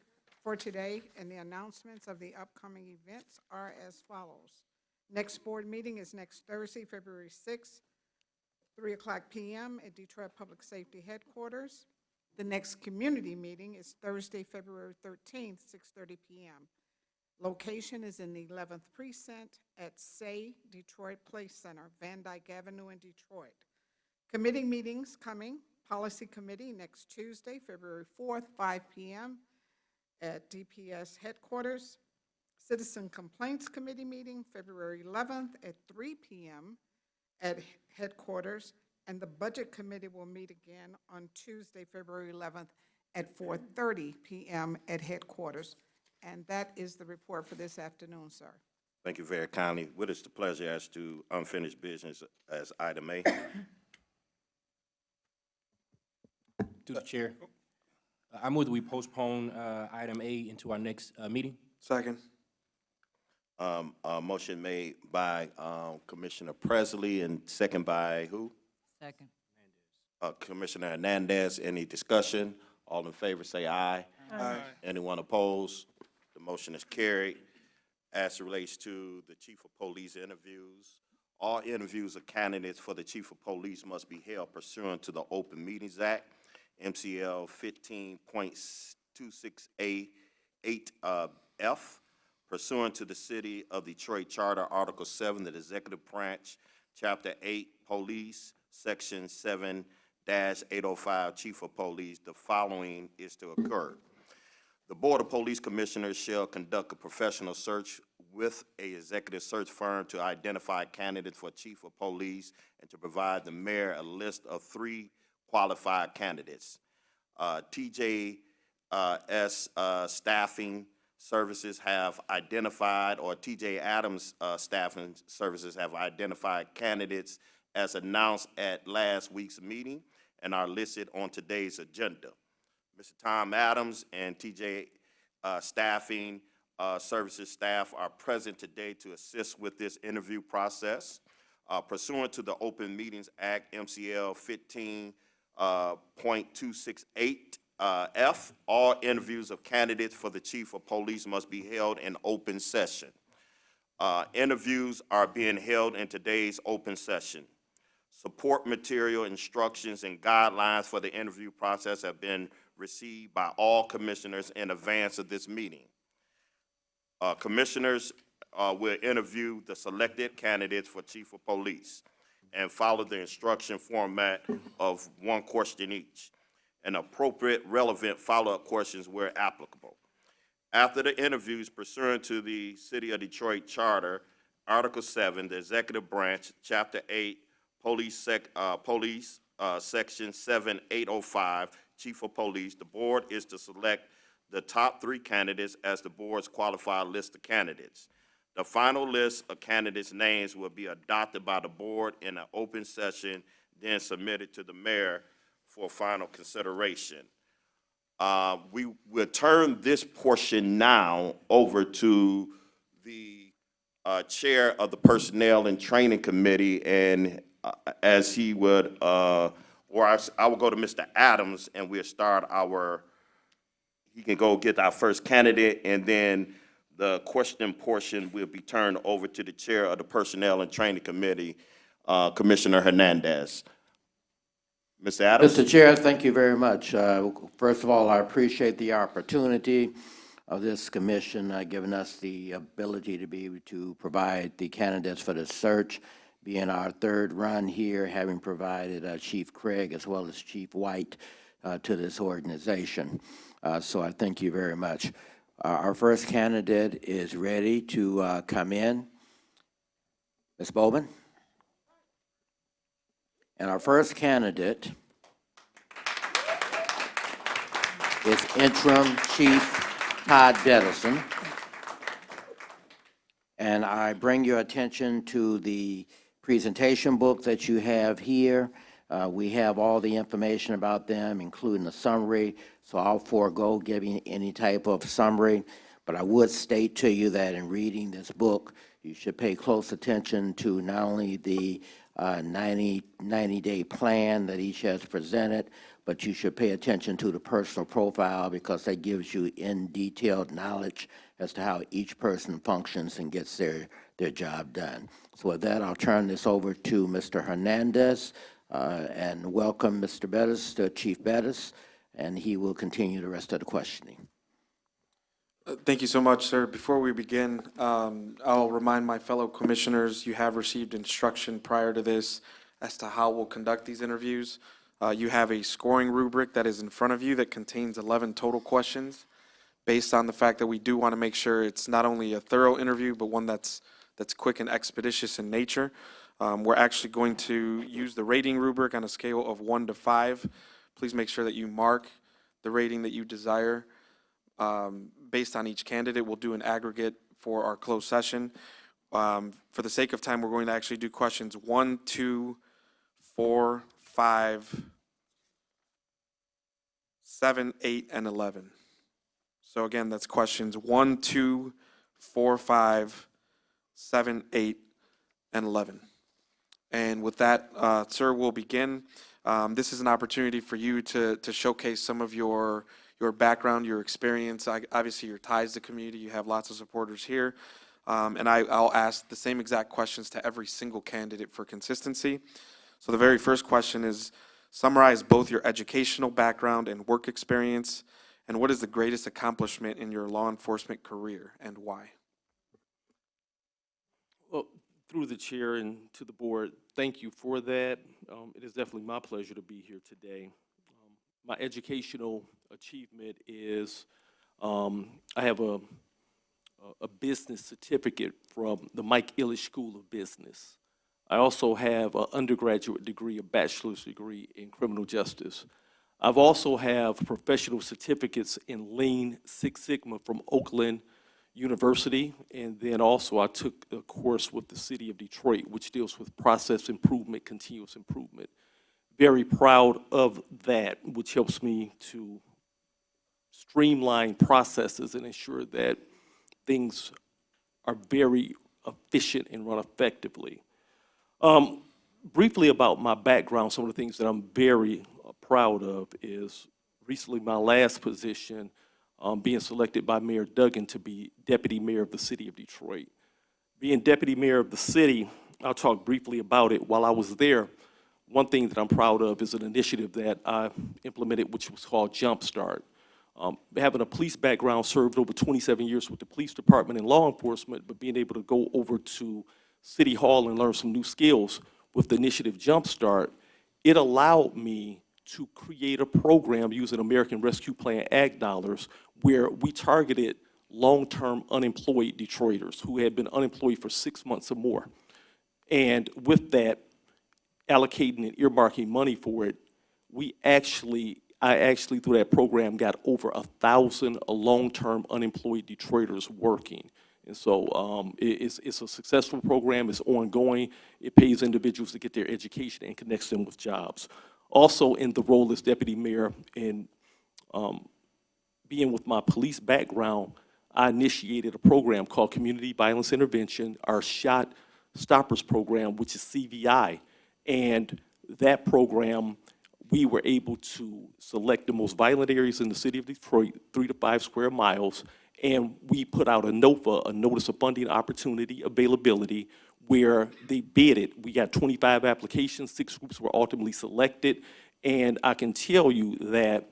for today, and the announcements of the upcoming events are as follows. Next board meeting is next Thursday, February 6th, 3:00 p.m. at Detroit Public Safety Headquarters. The next community meeting is Thursday, February 13th, 6:30 p.m. Location is in the 11th Precinct at Say Detroit Place Center, Van Dyke Avenue in Detroit. Committee meetings coming. Policy Committee next Tuesday, February 4th, 5 p.m. at DPS headquarters. Citizen Complaints Committee meeting, February 11th at 3 p.m. at headquarters. And the Budget Committee will meet again on Tuesday, February 11th at 4:30 p.m. at headquarters. And that is the report for this afternoon, sir. Thank you very kindly. What is the pleasure as to unfinished business as item A? To the chair. I move that we postpone item A into our next meeting. Second. Motion made by Commissioner Presley and second by who? Second. Commissioner Hernandez. Any discussion? All in favor say aye. Aye. Anyone opposed? The motion is carried. As it relates to the Chief of Police interviews, all interviews of candidates for the Chief of Police must be held pursuant to the Open Meetings Act, MCL 15.26A8F, pursuant to the City of Detroit Charter, Article 7, the Executive Branch, Chapter 8, Police, Section 7-805, Chief of Police. The following is to occur. The Board of Police Commissioners shall conduct a professional search with an executive search firm to identify candidates for Chief of Police and to provide the mayor a list of 3 qualified candidates. TJS Staffing Services have identified, or TJ Adams Staffing Services have identified candidates as announced at last week's meeting and are listed on today's agenda. Mr. Tom Adams and TJ Staffing Services staff are present today to assist with this interview process. Pursuant to the Open Meetings Act, MCL 15.268F, all interviews of candidates for the Chief of Police must be held in open session. Interviews are being held in today's open session. Support material, instructions, and guidelines for the interview process have been received by all commissioners in advance of this meeting. Commissioners will interview the selected candidates for Chief of Police and follow the instruction format of 1 question each, and appropriate relevant follow-up questions where applicable. After the interviews, pursuant to the City of Detroit Charter, Article 7, the Executive Branch, Chapter 8, Police, Section 7-805, Chief of Police, the board is to select the top 3 candidates as the board's qualified list of candidates. The final list of candidates' names will be adopted by the board in an open session, then submitted to the mayor for final consideration. We will turn this portion now over to the chair of the Personnel and Training Committee, and as he would, I will go to Mr. Adams, and we'll start he can go get our first candidate, and then the question portion will be turned over to the chair of the Personnel and Training Committee, Commissioner Hernandez. Mr. Adams? Mr. Chair, thank you very much. First of all, I appreciate the opportunity of this commission giving us the ability to be able to provide the candidates for the search, being our 3rd run here, having provided Chief Craig as well as Chief White to this organization. So I thank you very much. Our first candidate is ready to come in. Ms. Bowman? And our first candidate is Interim Chief Todd Bettison. And I bring your attention to the presentation book that you have here. We have all the information about them, including a summary, so I'll forego giving any type of summary. But I would state to you that in reading this book, you should pay close attention to not only the 90-day plan that each has presented, but you should pay attention to the personal profile, because that gives you in detailed knowledge as to how each person functions and gets their job done. So with that, I'll turn this over to Mr. Hernandez, and welcome Mr. Bettis, Chief Bettis, and he will continue the rest of the questioning. Thank you so much, sir. Before we begin, I'll remind my fellow commissioners you have received instruction prior to this as to how we'll conduct these interviews. You have a scoring rubric that is in front of you that contains 11 total questions. based on the fact that we do want to make sure it's not only a thorough interview, but one that's quick and expeditious in nature. We're actually going to use the rating rubric on a scale of 1 to 5. Please make sure that you mark the rating that you desire. Based on each candidate, we'll do an aggregate for our closed session. For the sake of time, we're going to actually do questions 1, 2, 4, 5, 7, 8, and 11. So again, that's questions 1, 2, 4, 5, 7, 8, and 11. And with that, sir, we'll begin. This is an opportunity for you to showcase some of your background, your experience, obviously your ties to community. You have lots of supporters here. And I'll ask the same exact questions to every single candidate for consistency. So the very first question is, summarize both your educational background and work experience, and what is the greatest accomplishment in your law enforcement career, and why? Well, through the chair and to the board, thank you for that. It is definitely my pleasure to be here today. My educational achievement is I have a business certificate from the Mike Illich School of Business. I also have an undergraduate degree, a bachelor's degree in criminal justice. I've also have professional certificates in Lean Six Sigma from Oakland University, and then also I took a course with the city of Detroit, which deals with process improvement, continuous improvement. Very proud of that, which helps me to streamline processes and ensure that things are very efficient and run effectively. Briefly about my background, some of the things that I'm very proud of is recently my last position, being selected by Mayor Duggan to be Deputy Mayor of the City of Detroit. Being Deputy Mayor of the city, I'll talk briefly about it. While I was there, one thing that I'm proud of is an initiative that I implemented, which was called Jumpstart. Having a police background, served over 27 years with the police department and law enforcement, but being able to go over to City Hall and learn some new skills with the initiative Jumpstart, it allowed me to create a program using American Rescue Plan Act dollars where we targeted long-term unemployed Detroiters who had been unemployed for 6 months or more. And with that, allocating and earmarking money for it, I actually, through that program, got over 1,000 long-term unemployed Detroiters working. And so it's a successful program. It's ongoing. It pays individuals to get their education and connects them with jobs. Also, in the role as deputy mayor and being with my police background, I initiated a program called Community Violence Intervention, our Shot Stoppers program, which is CVI. And that program, we were able to select the most violent areas in the city of Detroit, 3 to 5 square miles, and we put out a NOFA, a Notice of Funding Opportunity Availability, where they bid it. We got 25 applications, 6 groups were ultimately selected, and I can tell you that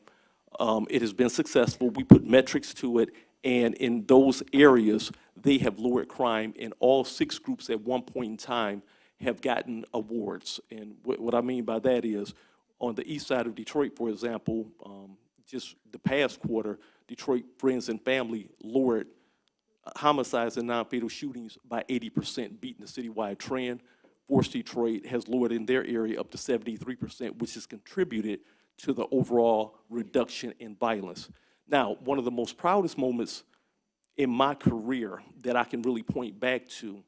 it has been successful. We put metrics to it, and in those areas, they have lowered crime, and all 6 groups at one point in time have gotten awards. And what I mean by that is, on the east side of Detroit, for example, just the past quarter, Detroit Friends and Family lowered homicides and non-fatal shootings by 80%, beating the citywide trend. Force Detroit has lowered in their area up to 73%, which has contributed to the overall reduction in violence. Now, one of the most proudest moments in my career that I can really point back to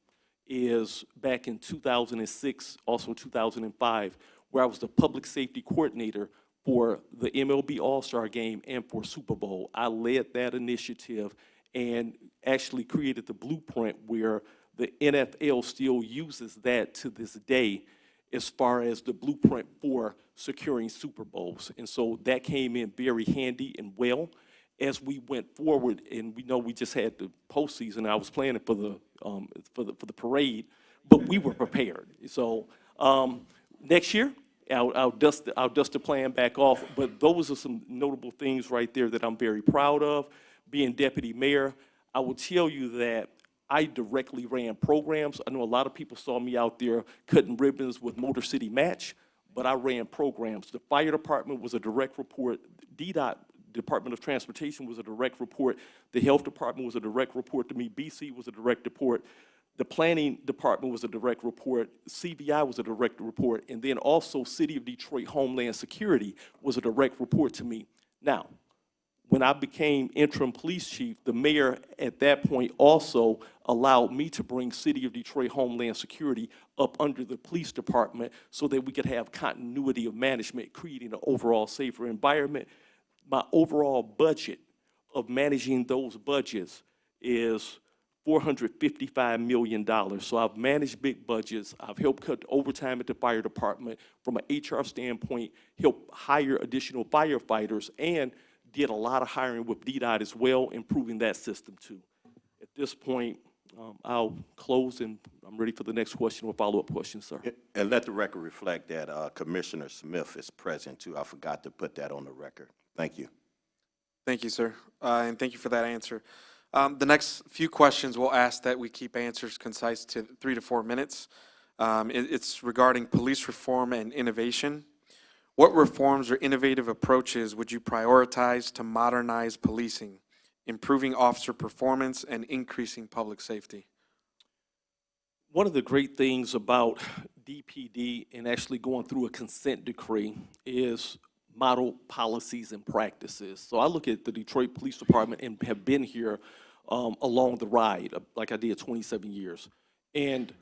is back in 2006, also 2005, where I was the public safety coordinator for the MLB All-Star Game and for Super Bowl. I led that initiative and actually created the blueprint where the NFL still uses that to this day as far as the blueprint for securing Super Bowls. And so that came in very handy and well as we went forward. And we know we just had the postseason. I was planning for the parade, but we were prepared. So next year, I'll dust the plan back off, but those are some notable things right there that I'm very proud of. Being deputy mayor, I will tell you that I directly ran programs. I know a lot of people saw me out there cutting ribbons with Motor City Match, but I ran programs. The fire department was a direct report. DDOT Department of Transportation was a direct report. The Health Department was a direct report to me. BC was a direct report. The Planning Department was a direct report. CVI was a direct report. And then also City of Detroit Homeland Security was a direct report to me. Now, when I became interim police chief, the mayor at that point also allowed me to bring City of Detroit Homeland Security up under the police department so that we could have continuity of management, creating an overall safer environment. My overall budget of managing those budgets is $455 million. So I've managed big budgets. I've helped cut overtime at the fire department from an HR standpoint, helped hire additional firefighters, and did a lot of hiring with DDOT as well, improving that system too. At this point, I'll close, and I'm ready for the next question or follow-up question, sir. And let the record reflect that Commissioner Smith is present too. I forgot to put that on the record. Thank you. Thank you, sir, and thank you for that answer. The next few questions we'll ask that we keep answers concise to 3 to 4 minutes. It's regarding police reform and innovation. What reforms or innovative approaches would you prioritize to modernize policing, improving officer performance, and increasing public safety? One of the great things about DPD and actually going through a consent decree is model policies and practices. So I look at the Detroit Police Department and have been here along the ride, like I did 27 years. And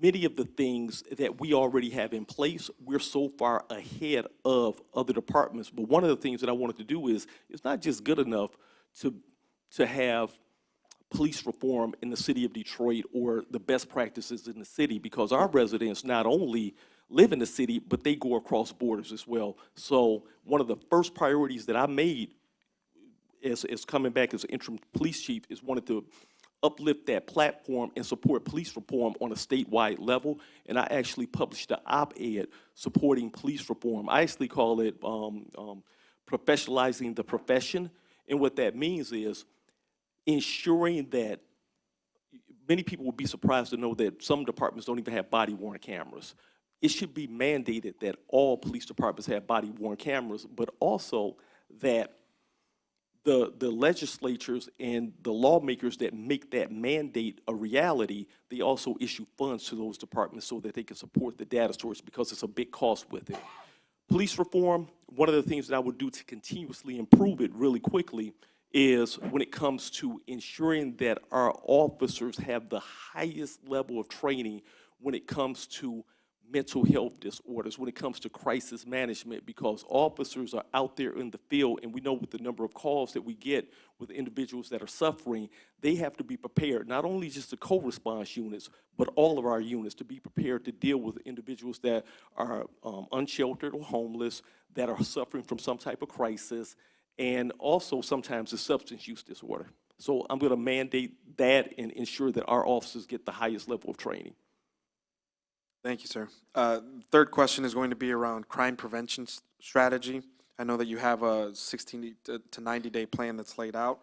many of the things that we already have in place, we're so far ahead of other departments. But one of the things that I wanted to do is, it's not just good enough to have police reform in the city of Detroit or the best practices in the city, because our residents not only live in the city, but they go across borders as well. So one of the first priorities that I made as coming back as interim police chief is wanted to uplift that platform and support police reform on a statewide level. And I actually published an op-ed supporting police reform. I actually call it professionalizing the profession. And what that means is ensuring that many people will be surprised to know that some departments don't even have body-worn cameras. It should be mandated that all police departments have body-worn cameras, but also that the legislatures and the lawmakers that make that mandate a reality, they also issue funds to those departments so that they can support the data storage, because it's a big cost with it. Police reform, one of the things that I would do to continuously improve it really quickly is when it comes to ensuring that our officers have the highest level of training when it comes to mental health disorders, when it comes to crisis management, because officers are out there in the field, and we know with the number of calls that we get with individuals that are suffering, they have to be prepared, not only just the co-response units, but all of our units, to be prepared to deal with individuals that are unsheltered or homeless, that are suffering from some type of crisis, and also sometimes a substance use disorder. So I'm going to mandate that and ensure that our officers get the highest level of training. Thank you, sir. Third question is going to be around crime prevention strategy. I know that you have a 16 to 90-day plan that's laid out.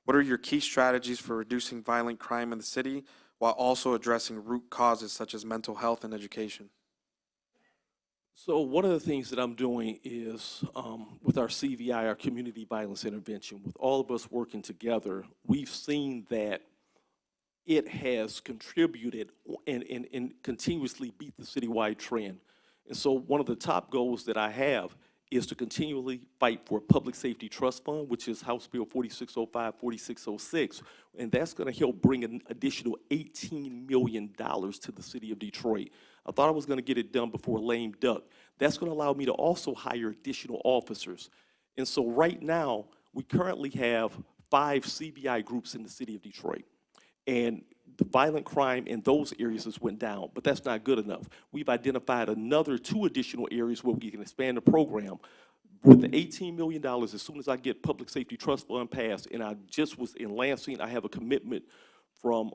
What are your key strategies for reducing violent crime in the city while also addressing root causes such as mental health and education? So one of the things that I'm doing is with our CVI, our Community Violence Intervention, with all of us working together, we've seen that it has contributed and continuously beat the citywide trend. And so one of the top goals that I have is to continually fight for a public safety trust fund, which is House Bill 4605, 4606, and that's going to help bring an additional $18 million to the city of Detroit. I thought I was going to get it done before lame duck. That's going to allow me to also hire additional officers. And so right now, we currently have 5 CVI groups in the city of Detroit. And the violent crime in those areas has went down, but that's not good enough. We've identified another 2 additional areas where we can expand the program. With the $18 million, as soon as I get Public Safety Trust Fund passed, and I just was in Lansing, I have a commitment from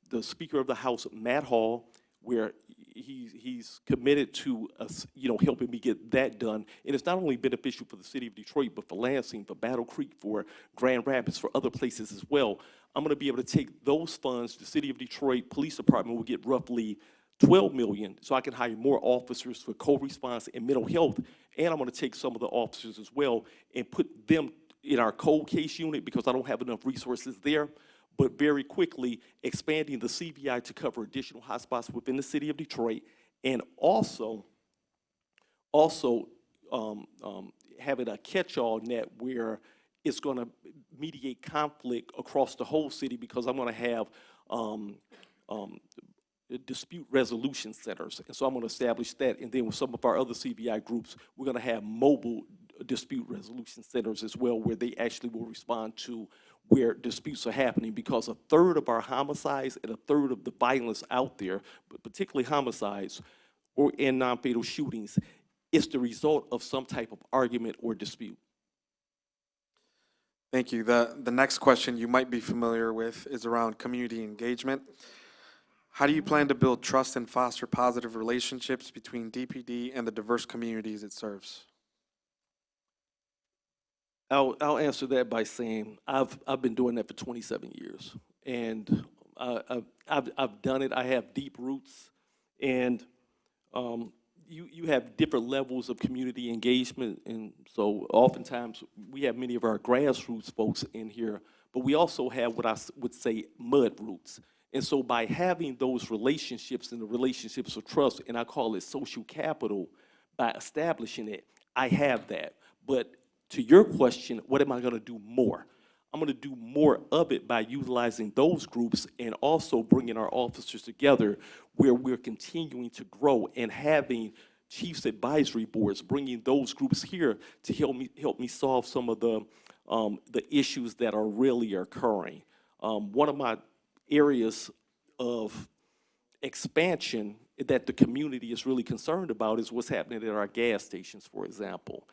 the Speaker of the House, Matt Hall, where he's committed to us, helping me get that done. And it's not only beneficial for the city of Detroit, but for Lansing, for Battle Creek, for Grand Rapids, for other places as well. I'm going to be able to take those funds. The city of Detroit Police Department will get roughly $12 million so I can hire more officers for co-response and mental health. And I'm going to take some of the officers as well and put them in our cold case unit because I don't have enough resources there. But very quickly expanding the CVI to cover additional hotspots within the city of Detroit, and also having a catch-all net where it's going to mediate conflict across the whole city because I'm going to have dispute resolution centers. And so I'm going to establish that. And then with some of our other CVI groups, we're going to have mobile dispute resolution centers as well, where they actually will respond to where disputes are happening, because 1/3 of our homicides and 1/3 of the violence out there, but particularly homicides or in non-fatal shootings, is the result of some type of argument or dispute. Thank you. The next question you might be familiar with is around community engagement. How do you plan to build trust and foster positive relationships between DPD and the diverse communities it serves? I'll answer that by saying I've been doing that for 27 years, and I've done it. I have deep roots, and you have different levels of community engagement, and so oftentimes we have many of our grassroots folks in here, but we also have what I would say mud roots. And so by having those relationships and the relationships of trust, and I call it social capital, by establishing it, I have that. But to your question, what am I going to do more? I'm going to do more of it by utilizing those groups and also bringing our officers together where we're continuing to grow and having chiefs advisory boards, bringing those groups here to help me solve some of the issues that are really occurring. One of my areas of expansion that the community is really concerned about is what's happening at our gas stations, for example.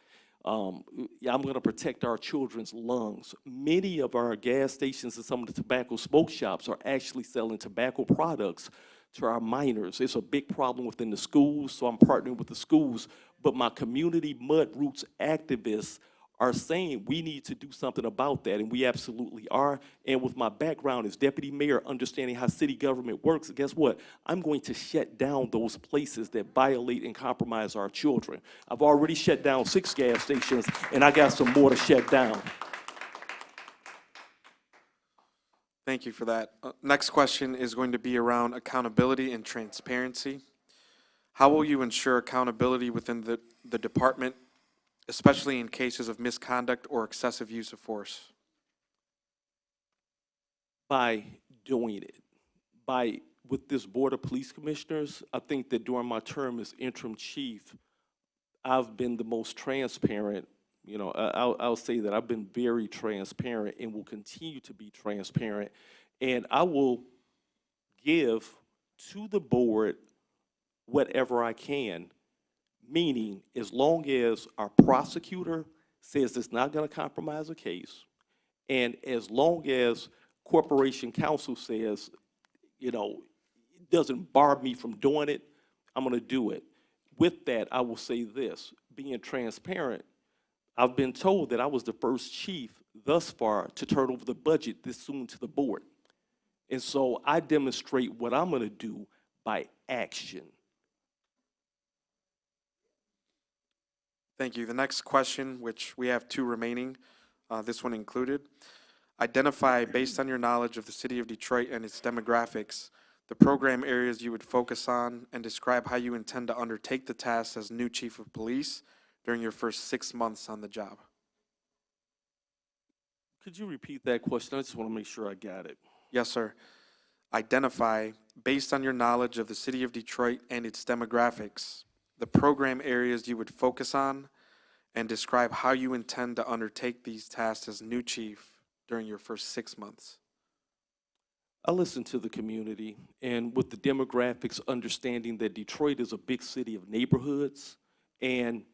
I'm going to protect our children's lungs. Many of our gas stations and some of the tobacco smoke shops are actually selling tobacco products to our minors. It's a big problem within the schools, so I'm partnering with the schools. But my community mud roots activists are saying we need to do something about that, and we absolutely are. And with my background as deputy mayor, understanding how city government works, guess what? I'm going to shut down those places that violate and compromise our children. I've already shut down 6 gas stations, and I got some more to shut down. Thank you for that. Next question is going to be around accountability and transparency. How will you ensure accountability within the department, especially in cases of misconduct or excessive use of force? By doing it. With this board of police commissioners, I think that during my term as interim chief, I've been the most transparent. You know, I'll say that I've been very transparent and will continue to be transparent. And I will give to the board whatever I can, meaning as long as our prosecutor says it's not going to compromise a case, and as long as corporation counsel says, you know, it doesn't bar me from doing it, I'm going to do it. With that, I will say this, being transparent, I've been told that I was the first chief thus far to turn over the budget this soon to the board. And so I demonstrate what I'm going to do by action. Thank you. The next question, which we have 2 remaining, this one included. Identify, based on your knowledge of the city of Detroit and its demographics, the program areas you would focus on, and describe how you intend to undertake the task as new chief of police during your first 6 months on the job. Could you repeat that question? I just want to make sure I got it. Yes, sir. Identify, based on your knowledge of the city of Detroit and its demographics, the program areas you would focus on, and describe how you intend to undertake these tasks as new chief during your first 6 months. I listen to the community, and with the demographics, understanding that Detroit is a big city of neighborhoods, and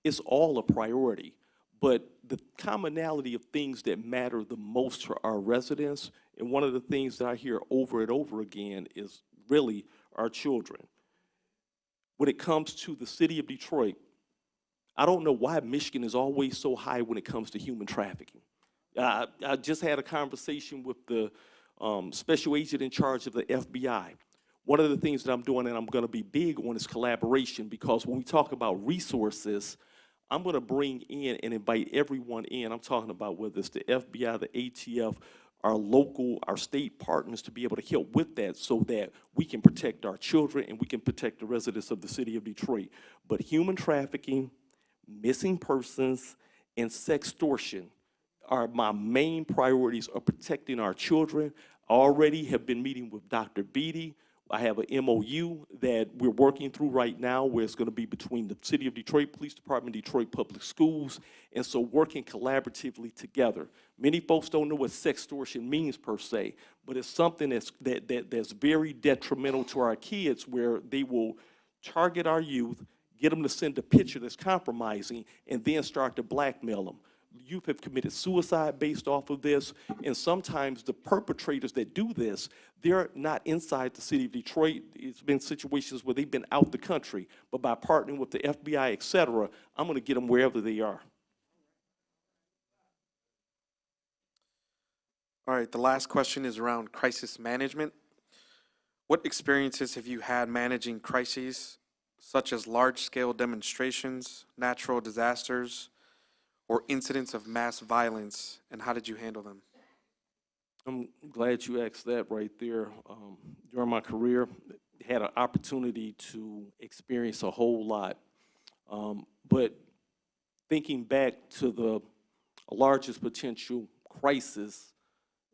it's all a priority. But the commonality of things that matter the most to our residents, and one of the things that I hear over and over again is really our children. When it comes to the city of Detroit, I don't know why Michigan is always so high when it comes to human trafficking. I just had a conversation with the special agent in charge of the FBI. One of the things that I'm doing and I'm going to be big on is collaboration, because when we talk about resources, I'm going to bring in and invite everyone in. I'm talking about whether it's the FBI, the ATF, our local, our state partners, to be able to help with that so that we can protect our children and we can protect the residents of the city of Detroit. But human trafficking, missing persons, and sextortion are my main priorities of protecting our children. I already have been meeting with Dr. Beatty. I have an MOU that we're working through right now where it's going to be between the City of Detroit Police Department, Detroit Public Schools, and so working collaboratively together. Many folks don't know what sextortion means per se, but it's something that's very detrimental to our kids, where they will target our youth, get them to send a picture that's compromising, and then start to blackmail them. Youth have committed suicide based off of this, and sometimes the perpetrators that do this, they're not inside the city of Detroit. It's been situations where they've been out the country, but by partnering with the FBI, et cetera, I'm gonna get them wherever they are. All right, the last question is around crisis management. What experiences have you had managing crises, such as large-scale demonstrations, natural disasters, or incidents of mass violence, and how did you handle them? I'm glad you asked that right there. During my career, had an opportunity to experience a whole lot. But thinking back to the largest potential crisis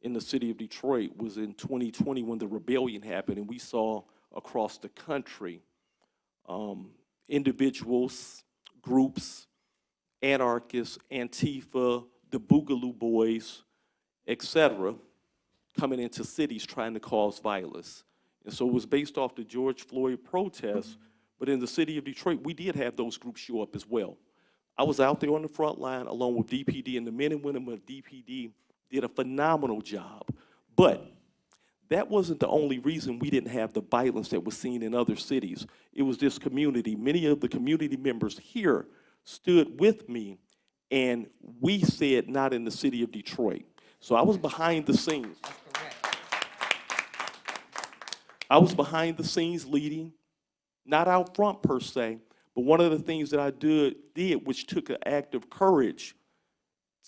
in the city of Detroit was in 2020 when the rebellion happened, and we saw across the country individuals, groups, anarchists, Antifa, the Boogaloo Boys, etc., coming into cities trying to cause violence. And so it was based off the George Floyd protests, but in the city of Detroit, we did have those groups show up as well. I was out there on the front line along with DPD, and the men and women of DPD did a phenomenal job. But that wasn't the only reason we didn't have the violence that was seen in other cities. It was this community. Many of the community members here stood with me, and we said, not in the city of Detroit. So I was behind the scenes. I was behind the scenes leading, not out front per se, but one of the things that I did, which took an act of courage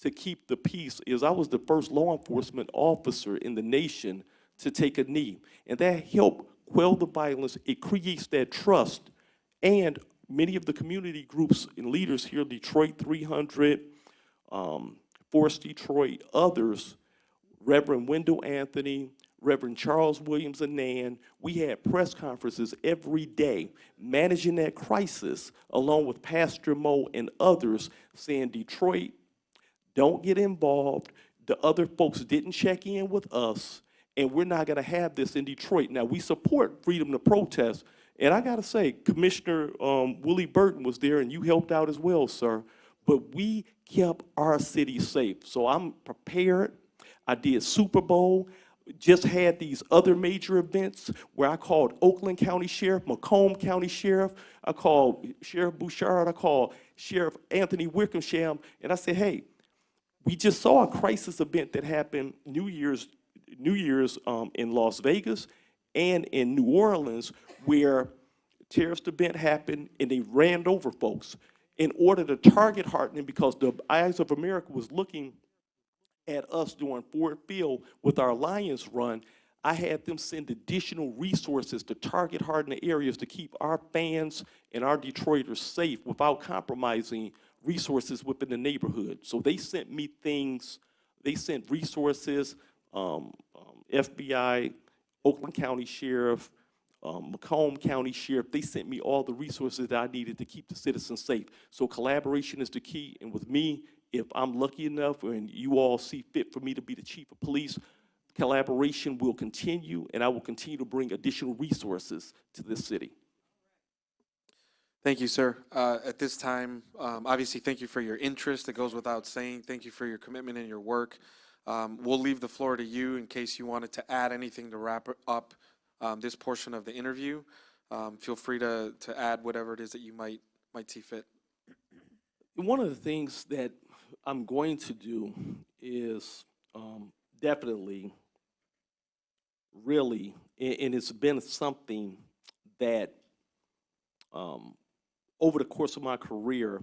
to keep the peace, is I was the first law enforcement officer in the nation to take a knee. And that helped quell the violence. It creates that trust. And many of the community groups and leaders here, Detroit 300, Force Detroit, others, Reverend Wendell Anthony, Reverend Charles Williams Anand, we had press conferences every day managing that crisis, along with Pastor Mo and others, saying, Detroit, don't get involved. The other folks didn't check in with us, and we're not gonna have this in Detroit. Now, we support freedom to protest, and I gotta say, Commissioner Willie Burton was there, and you helped out as well, sir, but we kept our city safe. So I'm prepared. I did Super Bowl, just had these other major events where I called Oakland County Sheriff, Macomb County Sheriff, I called Sheriff Bouchard, I called Sheriff Anthony Wickham, and I said, hey, we just saw a crisis event that happened New Year's in Las Vegas and in New Orleans, where terrorist event happened and they ran over folks in order to target Hartman, because the eyes of America was looking at us during Ford Field with our Lions run. I had them send additional resources to target hardened areas to keep our fans and our Detroiters safe without compromising resources within the neighborhood. So they sent me things, they sent resources, FBI, Oakland County Sheriff, Macomb County Sheriff, they sent me all the resources that I needed to keep the citizens safe. So collaboration is the key, and with me, if I'm lucky enough and you all see fit for me to be the chief of police, collaboration will continue, and I will continue to bring additional resources to this city. Thank you, sir. At this time, obviously, thank you for your interest. It goes without saying. Thank you for your commitment and your work. We'll leave the floor to you in case you wanted to add anything to wrap up this portion of the interview. Feel free to add whatever it is that you might see fit. One of the things that I'm going to do is definitely really and it's been something that over the course of my career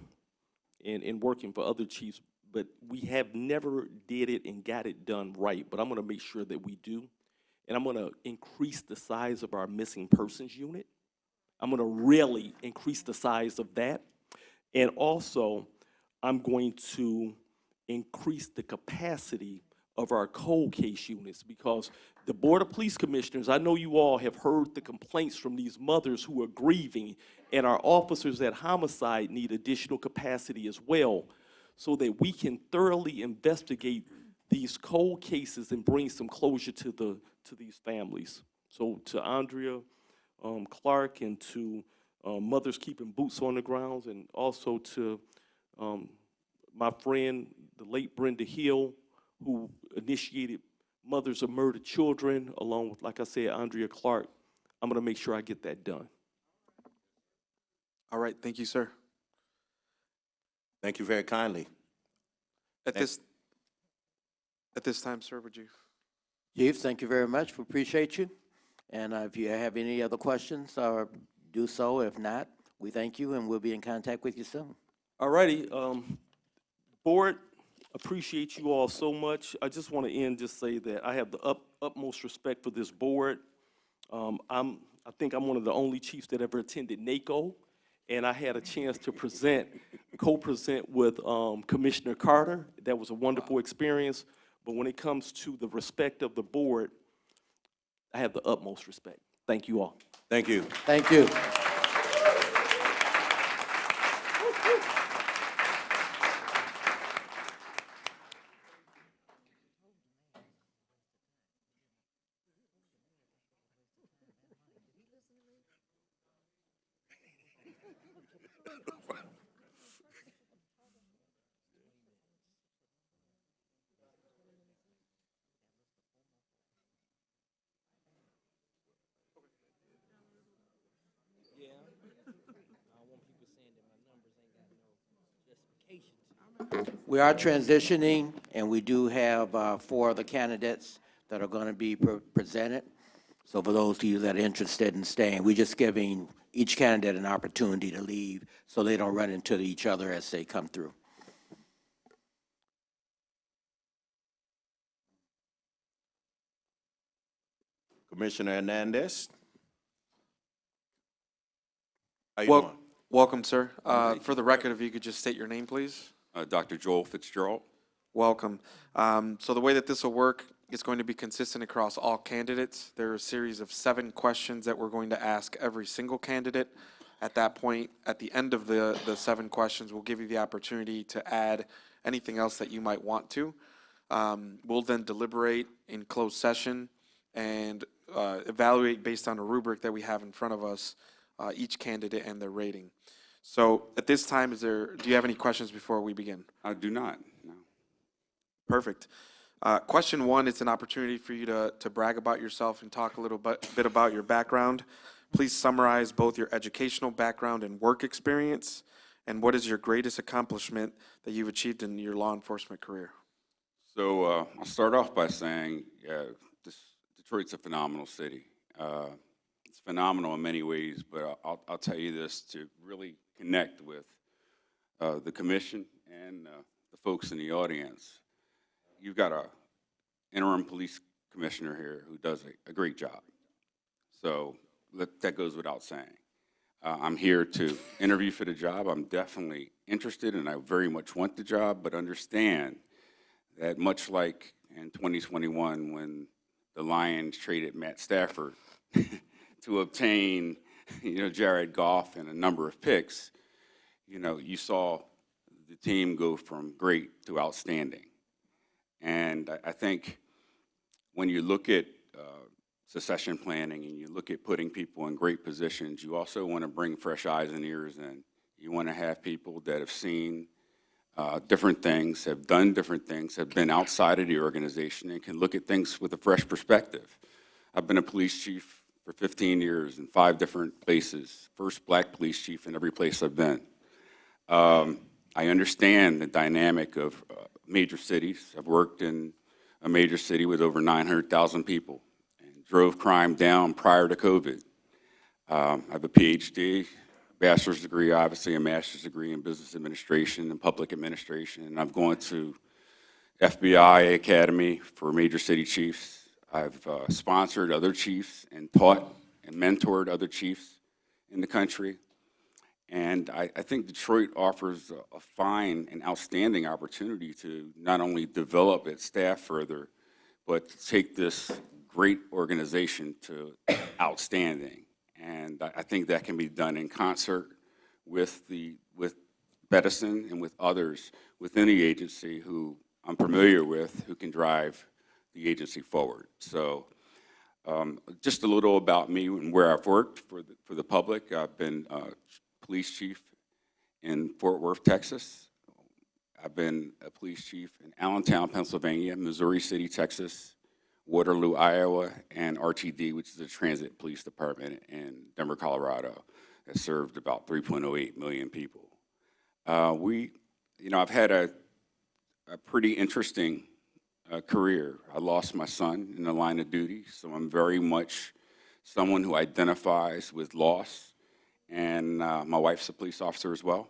in working for other chiefs, but we have never did it and got it done right, but I'm gonna make sure that we do. And I'm gonna increase the size of our missing persons unit. I'm gonna really increase the size of that. And also, I'm going to increase the capacity of our cold case units, because the Board of Police Commissioners, I know you all have heard the complaints from these mothers who are grieving, and our officers at homicide need additional capacity as well, so that we can thoroughly investigate these cold cases and bring some closure to these families. So to Andrea Clark, and to Mothers Keeping Boots on the Grounds, and also to my friend, the late Brenda Hill, who initiated Mothers of Murdered Children, along with, like I said, Andrea Clark. I'm gonna make sure I get that done. All right, thank you, sir. Thank you very kindly. At this time, sir, would you? Chief, thank you very much. We appreciate you. And if you have any other questions, do so. If not, we thank you, and we'll be in contact with you soon. All righty, board, appreciate you all so much. I just want to just say that I have the utmost respect for this board. I think I'm one of the only chiefs that ever attended NACO, and I had a chance to co-present with Commissioner Carter. That was a wonderful experience. But when it comes to the respect of the board, I have the utmost respect. Thank you all. Thank you. Thank you. We are transitioning, and we do have 4 other candidates that are going to be presented. So for those of you that are interested in staying, we're just giving each candidate an opportunity to leave so they don't run into each other as they come through. Commissioner Hernandez. How you Well, doing? welcome, sir. For the record, if you could just state your name, please. Dr. Joel Fitzgerald. Welcome. So the way that this will work is going to be consistent across all candidates. There are a series of 7 questions that we're going to ask every single candidate. At that point, at the end of the 7 questions, we'll give you the opportunity to add anything else that you might want to. We'll then deliberate in closed session and evaluate based on a rubric that we have in front of us, each candidate and their rating. So at this time, do you have any questions before we begin? I do not, no. Perfect. Question 1, it's an opportunity for you to brag about yourself and talk a little bit about your background. Please summarize both your educational background and work experience, and what is your greatest accomplishment that you've achieved in your law enforcement career? So I'll start off by saying Detroit's a phenomenal city. It's phenomenal in many ways, but I'll tell you this to really connect with the commission and the folks in the audience. You've got an interim police commissioner here who does a great job. So that goes without saying. I'm here to interview for the job. I'm definitely interested, and I very much want the job, but understand that much like in 2021 when the Lions traded Matt Stafford to obtain, Jared Goff and a number of picks, you saw the team go from great to outstanding. And I think when you look at succession planning and you look at putting people in great positions, you also want to bring fresh eyes and ears in. You want to have people that have seen different things, have done different things, have been outside of the organization, and can look at things with a fresh perspective. I've been a police chief for 15 years in 5 different places, first black police chief in every place I've been. I understand the dynamic of major cities. I've worked in a major city with over 900,000 people. And drove crime down prior to COVID. I have a PhD, bachelor's degree, obviously a master's degree in business administration and public administration, and I've gone to FBI Academy for major city chiefs. I've sponsored other chiefs and taught and mentored other chiefs in the country. And I think Detroit offers a fine and outstanding opportunity to not only develop its staff further, but to take this great organization to outstanding. And I think that can be done in concert with Bettison and with others within the agency who I'm familiar with, who can drive the agency forward. So just a little about me and where I've worked for the public. I've been police chief in Fort Worth, Texas. I've been a police chief in Allentown, Pennsylvania, Missouri City, Texas, Waterloo, Iowa, and RTD, which is a transit police department in Denver, Colorado, that served about 3.08 million people. I've had a pretty interesting career. I lost my son in the line of duty, so I'm very much someone who identifies with loss. And my wife's a police officer as well.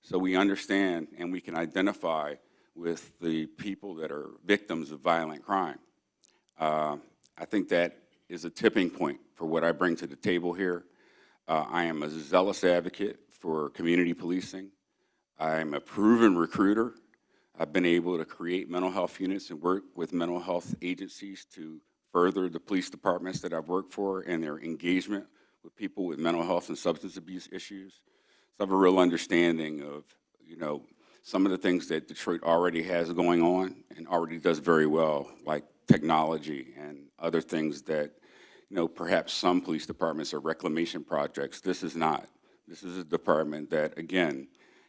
So we understand and we can identify with the people that are victims of violent crime. I think that is a tipping point for what I bring to the table here. I am a zealous advocate for community policing. I'm a proven recruiter. I've been able to create mental health units and work with mental health agencies to further the police departments that I've worked for and their engagement with people with mental health and substance abuse issues. So I have a real understanding of, some of the things that Detroit already has going on and already does very well, like technology and other things that, perhaps some police departments are reclamation projects. This is not. This is a department that, again,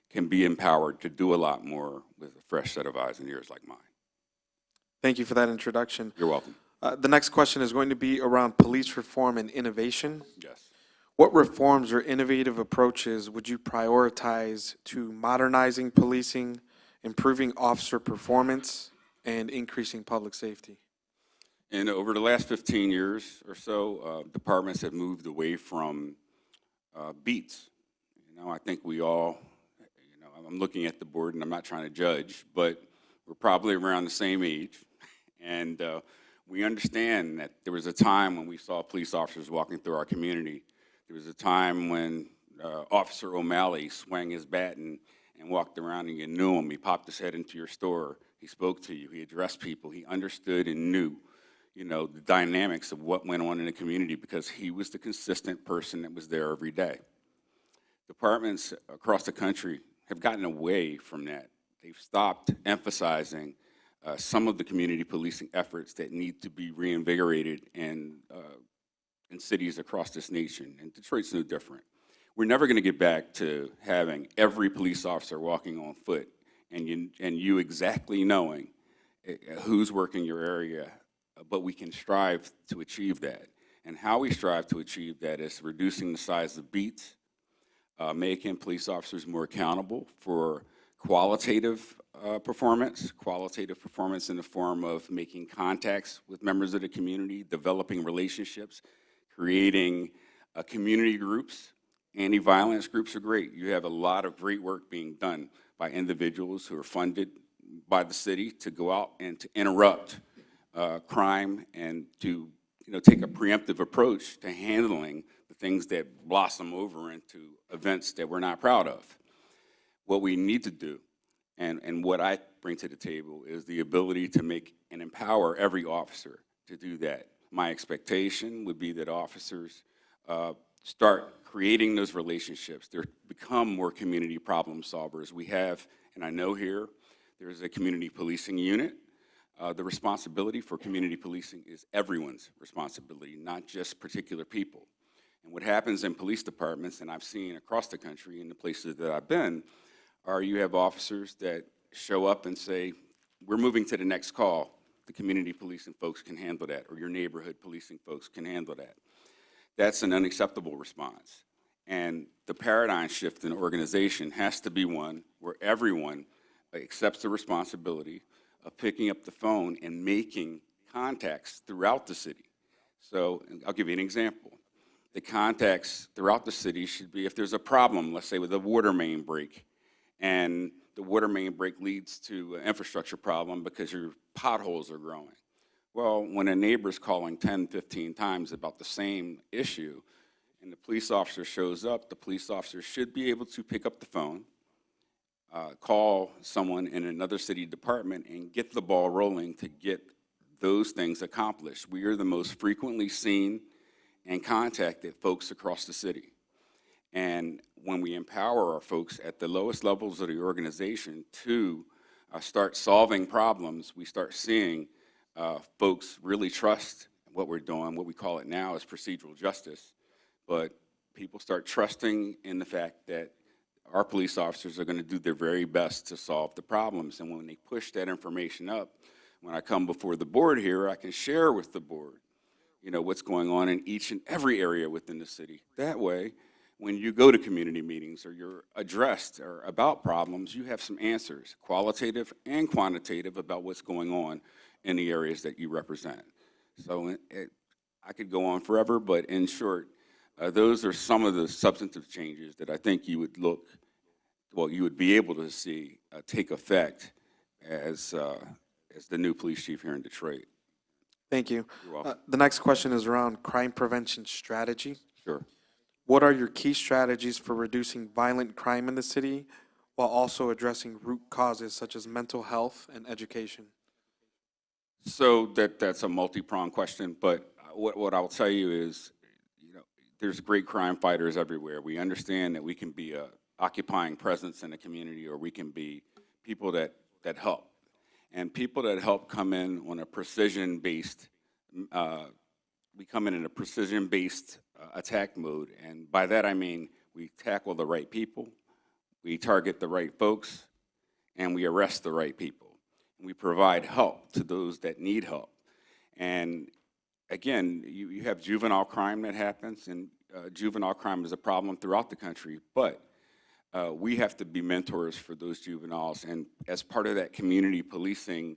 can be empowered to do a lot more with a fresh set of eyes and ears like mine. Thank you for that introduction. You're welcome. The next question is going to be around police reform and innovation. Yes. What reforms or innovative approaches would you prioritize to modernizing policing, improving officer performance, and increasing public safety? And over the last 15 years or so, departments have moved away from beats. I think we all, I'm looking at the board and I'm not trying to judge, but we're probably around the same age. And we understand that there was a time when we saw police officers walking through our community. There was a time when Officer O'Malley swung his bat and walked around and you knew him. He popped his head into your store. He spoke to you. He addressed people. He understood and knew, the dynamics of what went on in the community because he was the consistent person that was there every day. Departments across the country have gotten away from that. They've stopped emphasizing some of the community policing efforts that need to be reinvigorated in cities across this nation, and Detroit's no different. We're never going to get back to having every police officer walking on foot and you exactly knowing who's working your area, but we can strive to achieve that. And how we strive to achieve that is reducing the size of beats, making police officers more accountable for qualitative performance in the form of making contacts with members of the community, developing relationships, creating community groups. Anti-violence groups are great. You have a lot of great work being done by individuals who are funded by the city to go out and to interrupt crime and to take a preemptive approach to handling the things that blossom over into events that we're not proud of. What we need to do, and what I bring to the table, is the ability to make and empower every officer to do that. My expectation would be that officers start creating those relationships. They become more community problem solvers. We have, and I know here, there's a community policing unit. The responsibility for community policing is everyone's responsibility, not just particular people. And what happens in police departments, and I've seen across the country in the places that I've been, are you have officers that show up and say, we're moving to the next call. The community policing folks can handle that, or your neighborhood policing folks can handle that. That's an unacceptable response. And the paradigm shift in the organization has to be one where everyone accepts the responsibility of picking up the phone and making contacts throughout the city. So I'll give you an example. The contacts throughout the city should be, if there's a problem, let's say with a water main break, and the water main break leads to an infrastructure problem because your potholes are growing. Well, when a neighbor's calling 10, 15 times about the same issue, and the police officer shows up, the police officer should be able to pick up the phone, call someone in another city department, and get the ball rolling to get those things accomplished. We are the most frequently seen and contacted folks across the city. And when we empower our folks at the lowest levels of the organization to start solving problems, we start seeing folks really trust what we're doing. What we call it now is procedural justice. But people start trusting in the fact that our police officers are going to do their very best to solve the problems. And when they push that information up, when I come before the board here, I can share with the board, you know, what's going on in each and every area within the city. That way, when you go to community meetings or you're addressed or about problems, you have some answers, qualitative and quantitative, about what's going on in the areas that you represent. So I could go on forever, but in short, those are some of the substantive changes that I think you would you would be able to see take effect as the new police chief here in Detroit. Thank you. You're welcome. The next question is around crime prevention strategy. Sure. What are your key strategies for reducing violent crime in the city while also addressing root causes such as mental health and education? So that's a multi-pronged question, but what I'll tell you is, you know, there's great crime fighters everywhere. We understand that we can be a occupying presence in a community, or we can be people that help. And people that help come in on a precision-based, we come in a precision-based attack mode. And by that I mean we tackle the right people, we target the right folks, and we arrest the right people. And we provide help to those that need help. And again, you have juvenile crime that happens, and juvenile crime is a problem throughout the country, but we have to be mentors for those juveniles. And as part of that community policing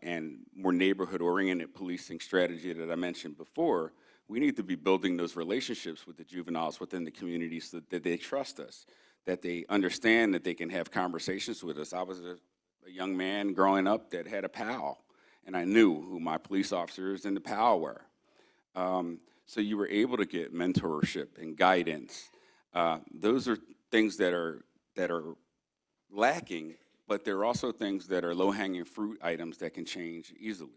and more neighborhood-oriented policing strategy that I mentioned before, we need to be building those relationships with the juveniles within the community so that they trust us, that they understand that they can have conversations with us. I was a young man growing up that had a pal, and I knew who my police officers and the pal were. So you were able to get mentorship and guidance. Those are things that are lacking, but there are also things that are low-hanging fruit items that can change easily.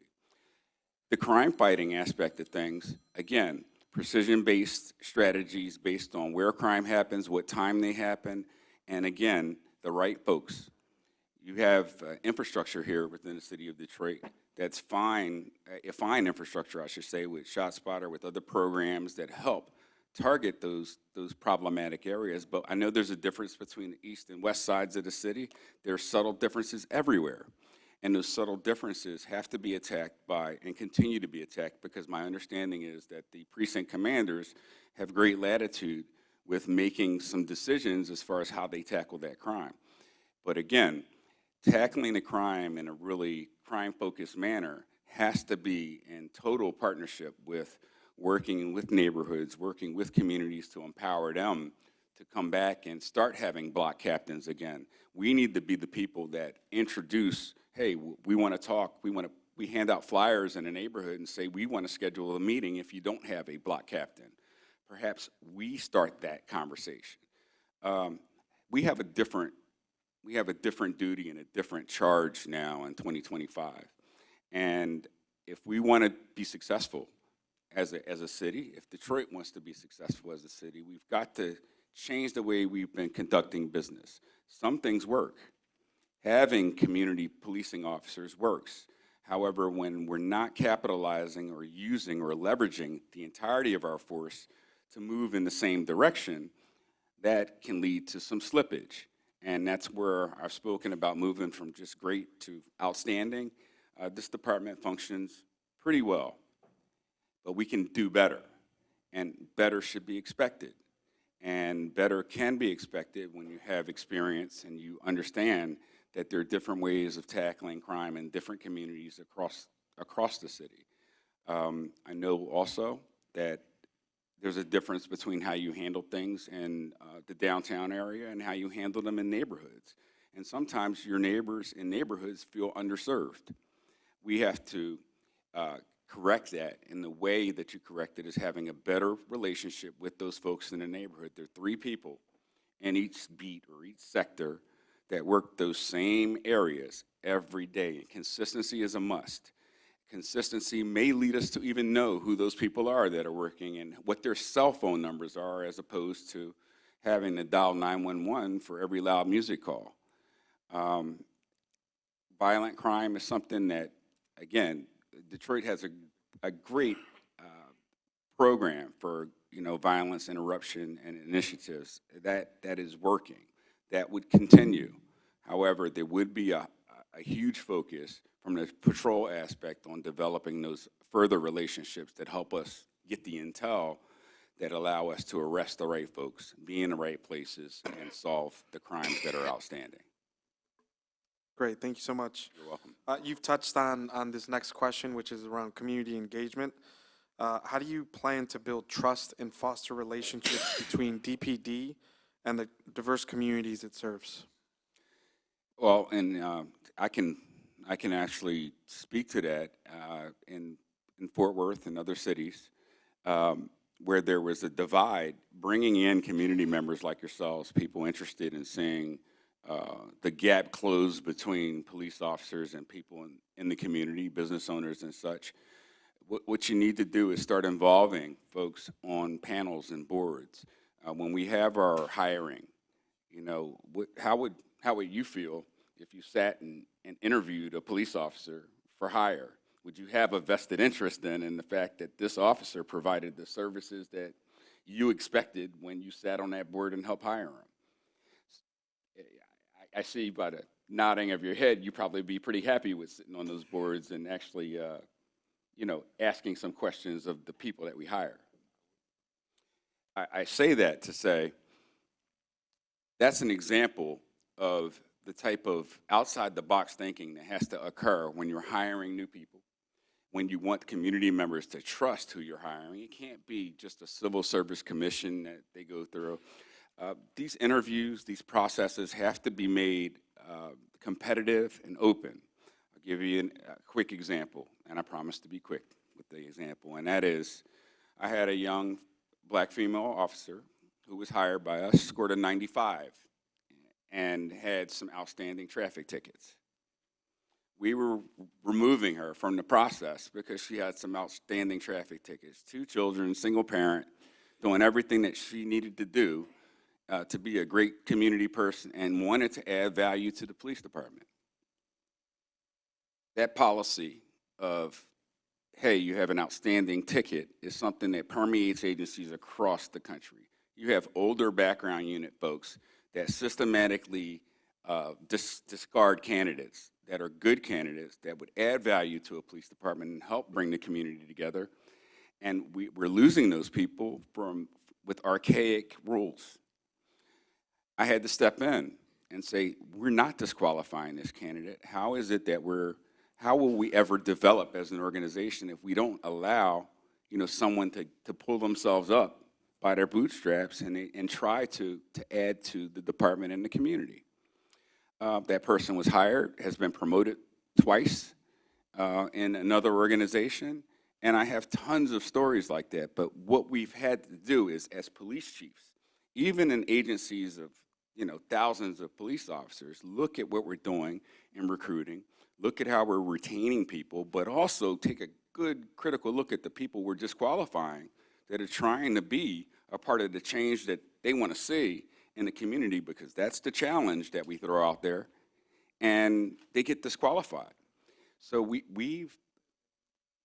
The crime fighting aspect of things, again, precision-based strategies based on where crime happens, what time they happen, and again, the right folks. You have infrastructure here within the city of Detroit that's fine infrastructure, I should say, with ShotSpotter, with other programs that help target those problematic areas. But I know there's a difference between the east and west sides of the city. There are subtle differences everywhere. And those subtle differences have to be attacked by, and continue to be attacked, because my understanding is that the precinct commanders have great latitude with making some decisions as far as how they tackle that crime. But again, tackling the crime in a really crime-focused manner has to be in total partnership with working with neighborhoods, working with communities to empower them to come back and start having block captains again. We need to be the people that introduce, hey, we want to talk, we hand out flyers in a neighborhood and say, we want to schedule a meeting if you don't have a block captain. Perhaps we start that conversation. We have a different duty and a different charge now in 2025. And if we want to be successful as a city, if Detroit wants to be successful as a city, we've got to change the way we've been conducting business. Some things work. Having community policing officers works. However, when we're not capitalizing or using or leveraging the entirety of our force to move in the same direction, that can lead to some slippage. And that's where I've spoken about moving from just great to outstanding. This department functions pretty well, but we can do better, and better should be expected. And better can be expected when you have experience and you understand that there are different ways of tackling crime in different communities across the city. I know also that there's a difference between how you handle things in the downtown area and how you handle them in neighborhoods. And sometimes your neighbors in neighborhoods feel underserved. We have to correct that, and the way that you correct it is having a better relationship with those folks in the neighborhood. There are 3 people in each beat or each sector that work those same areas every day. And consistency is a must. Consistency may lead us to even know who those people are that are working and what their cell phone numbers are, as opposed to having to dial 911 for every loud music call. Violent crime is something that, again, Detroit has a great program for violence interruption and initiatives that is working. That would continue. However, there would be a huge focus from the patrol aspect on developing those further relationships that help us get the intel that allow us to arrest the right folks, be in the right places, and solve the crimes that are outstanding. Great, thank you so much. You're welcome. You've touched on this next question, which is around community engagement. How do you plan to build trust and foster relationships between DPD and the diverse communities it serves? Well, and I can actually speak to that in Fort Worth and other cities where there was a divide, bringing in community members like yourselves, people interested in seeing the gap close between police officers and people in the community, business owners and such. What you need to do is start involving folks on panels and boards. When we have our hiring, how would you feel if you sat and interviewed a police officer for hire? Would you have a vested interest then in the fact that this officer provided the services that you expected when you sat on that board and helped hire him? I see by the nodding of your head, you probably be pretty happy with sitting on those boards and actually, asking some questions of the people that we hire. I say that to say that's an example of the type of outside-the-box thinking that has to occur when you're hiring new people, when you want community members to trust who you're hiring. It can't be just a civil service commission that they go through. These interviews, these processes have to be made competitive and open. I'll give you a quick example, and I promise to be quick with the example, and that is I had a young black female officer who was hired by us, scored a 95, and had some outstanding traffic tickets. We were removing her from the process because she had some outstanding traffic tickets. 2 children, single parent, doing everything that she needed to do to be a great community person and wanted to add value to the police department. That policy of, hey, you have an outstanding ticket is something that permeates agencies across the country. You have older background unit folks that systematically discard candidates that are good candidates that would add value to a police department and help bring the community together. And we're losing those people with archaic rules. I had to step in and say, we're not disqualifying this candidate. How is it that how will we ever develop as an organization if we don't allow, someone to pull themselves up by their bootstraps and try to add to the department and the community? That person was hired, has been promoted twice in another organization, and I have tons of stories like that. But what we've had to do is, as police chiefs, even in agencies of thousands of police officers, look at what we're doing in recruiting, look at how we're retaining people, but also take a good critical look at the people we're disqualifying that are trying to be a part of the change that they want to see in the community, because that's the challenge that we throw out there, and they get disqualified. So we've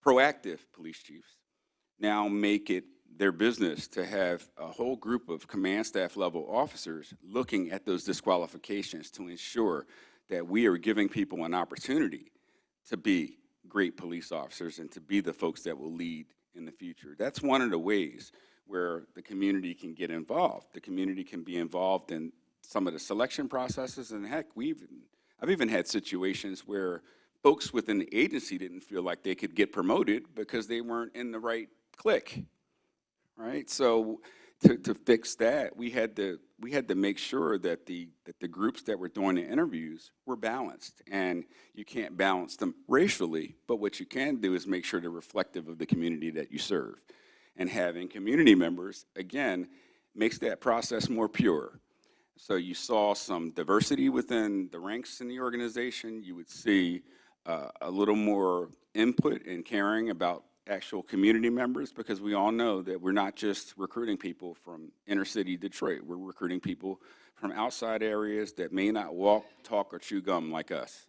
proactive police chiefs now make it their business to have a whole group of command staff level officers looking at those disqualifications to ensure that we are giving people an opportunity to be great police officers and to be the folks that will lead in the future. That's one of the ways where the community can get involved. The community can be involved in some of the selection processes, and heck, I've even had situations where folks within the agency didn't feel like they could get promoted because they weren't in the right clique, right? So to fix that, we had to make sure that the groups that were doing the interviews were balanced. And you can't balance them racially, but what you can do is make sure they're reflective of the community that you serve. And having community members, again, makes that process more pure. So you saw some diversity within the ranks in the organization. You would see a little more input and caring about actual community members, because we all know that we're not just recruiting people from inner city Detroit. We're recruiting people from outside areas that may not walk, talk, or chew gum like us.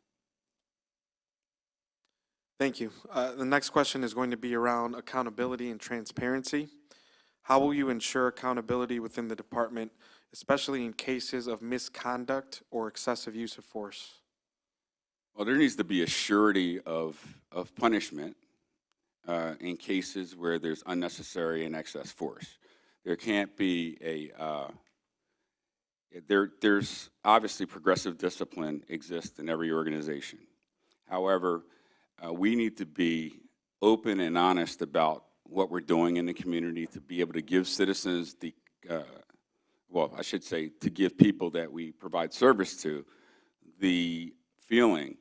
Thank you. The next question is going to be around accountability and transparency. How will you ensure accountability within the department, especially in cases of misconduct or excessive use of force? Well, there needs to be a surety of punishment in cases where there's unnecessary and excess force. There can't be there's obviously progressive discipline exists in every organization. However, we need to be open and honest about what we're doing in the community to be able to give citizens the, well, I should say, to give people that we provide service to the feeling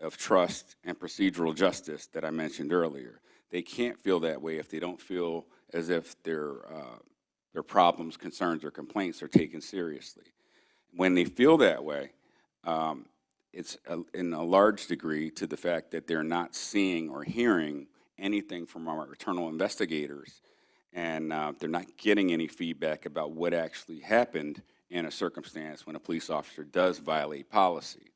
of trust and procedural justice that I mentioned earlier. They can't feel that way if they don't feel as if their problems, concerns, or complaints are taken seriously. When they feel that way, it's in a large degree to the fact that they're not seeing or hearing anything from our internal investigators, and they're not getting any feedback about what actually happened in a circumstance when a police officer does violate policy.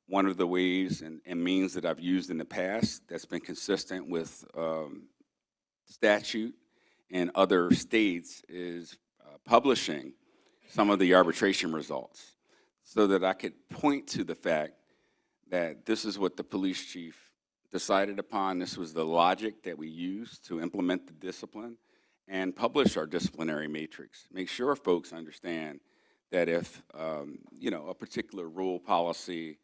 One of the ways and means that I've used in the past that's been consistent with statute in other states is publishing some of the arbitration results so that I could point to the fact that this is what the police chief decided upon, this was the logic that we used to implement the discipline, and publish our disciplinary matrix. Make sure folks understand that if a particular rule, policy,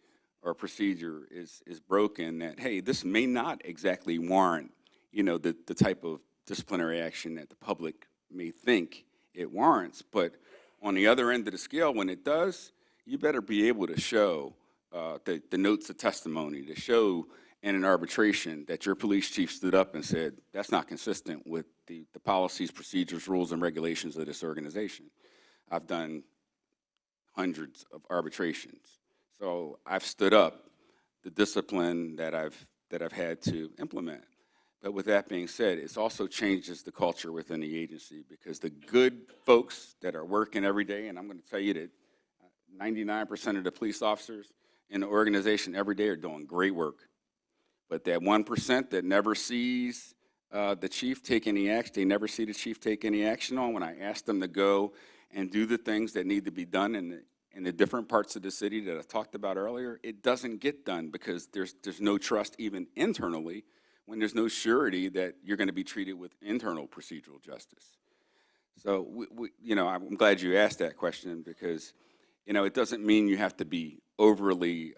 or procedure is broken, that, hey, this may not exactly warrant, the type of disciplinary action that the public may think it warrants. But on the other end of the scale, when it does, you better be able to show the notes of testimony, to show in an arbitration that your police chief stood up and said, that's not consistent with the policies, procedures, rules, and regulations of this organization. I've done hundreds of arbitrations. So I've stood up the discipline that I've had to implement. But with that being said, it also changes the culture within the agency, because the good folks that are working every day, and I'm going to tell you that 99% of the police officers in the organization every day are doing great work. But that 1% that never sees the chief take any action, they never see the chief take any action on, when I ask them to go and do the things that need to be done in the different parts of the city that I talked about earlier, it doesn't get done because there's no trust even internally, when there's no surety that you're going to be treated with internal procedural justice. So, I'm glad you asked that question, because, it doesn't mean you have to be overly,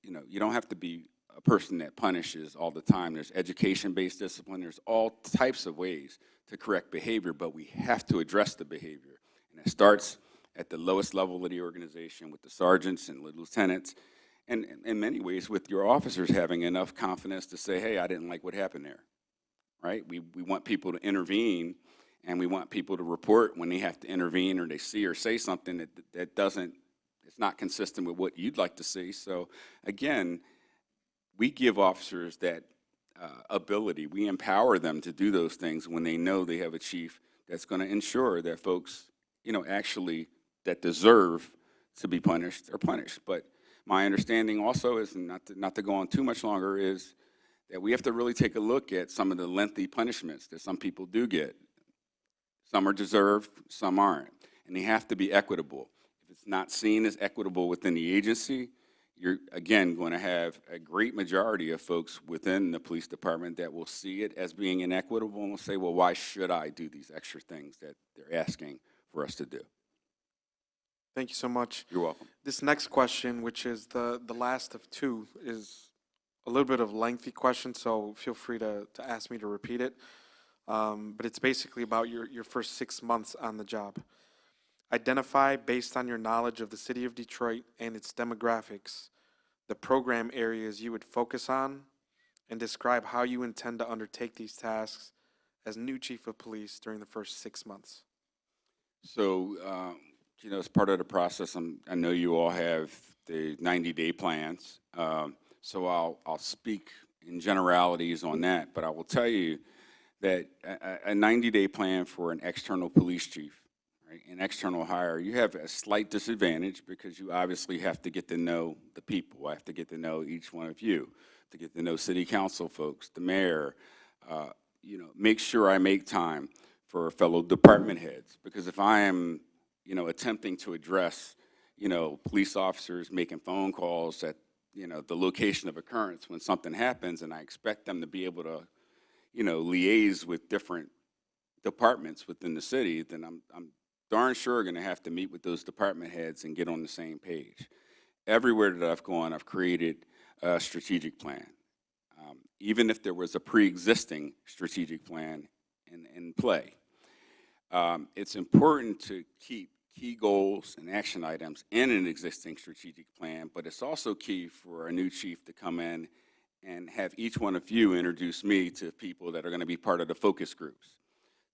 you don't have to be a person that punishes all the time. There's education-based discipline. There's all types of ways to correct behavior, but we have to address the behavior. And it starts at the lowest level of the organization with the sergeants and lieutenants, and in many ways with your officers having enough confidence to say, hey, I didn't like what happened there, right? We want people to intervene, and we want people to report when they have to intervene or they see or say something that doesn't, it's not consistent with what you'd like to see. So again, we give officers that ability. We empower them to do those things when they know they have a chief that's going to ensure that folks, actually that deserve to be punished are punished. But my understanding also is, and not to go on too much longer, is that we have to really take a look at some of the lengthy punishments that some people do get. Some are deserved, some aren't, and they have to be equitable. If it's not seen as equitable within the agency, you're, again, going to have a great majority of folks within the police department that will see it as being inequitable and will say, well, why should I do these extra things that they're asking for us to do? Thank you so much. You're welcome. This next question, which is the last of two, is a little bit of a lengthy question, so feel free to ask me to repeat it. But it's basically about your first 6 months on the job. Identify, based on your knowledge of the city of Detroit and its demographics, the program areas you would focus on, and describe how you intend to undertake these tasks as new chief of police during the first 6 months. So, as part of the process, I know you all have the 90-day plans. So I'll speak in generalities on that, but I will tell you that a 90-day plan for an external police chief, right, an external hire, you have a slight disadvantage because you obviously have to get to know the people. I have to get to know each one of you, to get to know city council folks, the mayor, make sure I make time for fellow department heads, because if I am, attempting to address, police officers making phone calls at, the location of occurrence when something happens, and I expect them to be able to, liaise with different departments within the city, then I'm darn sure going to have to meet with those department heads and get on the same page. Everywhere that I've gone, I've created a strategic plan. Even if there was a pre-existing strategic plan in play. It's important to keep key goals and action items in an existing strategic plan, but it's also key for a new chief to come in and have each one of you introduce me to people that are going to be part of the focus groups,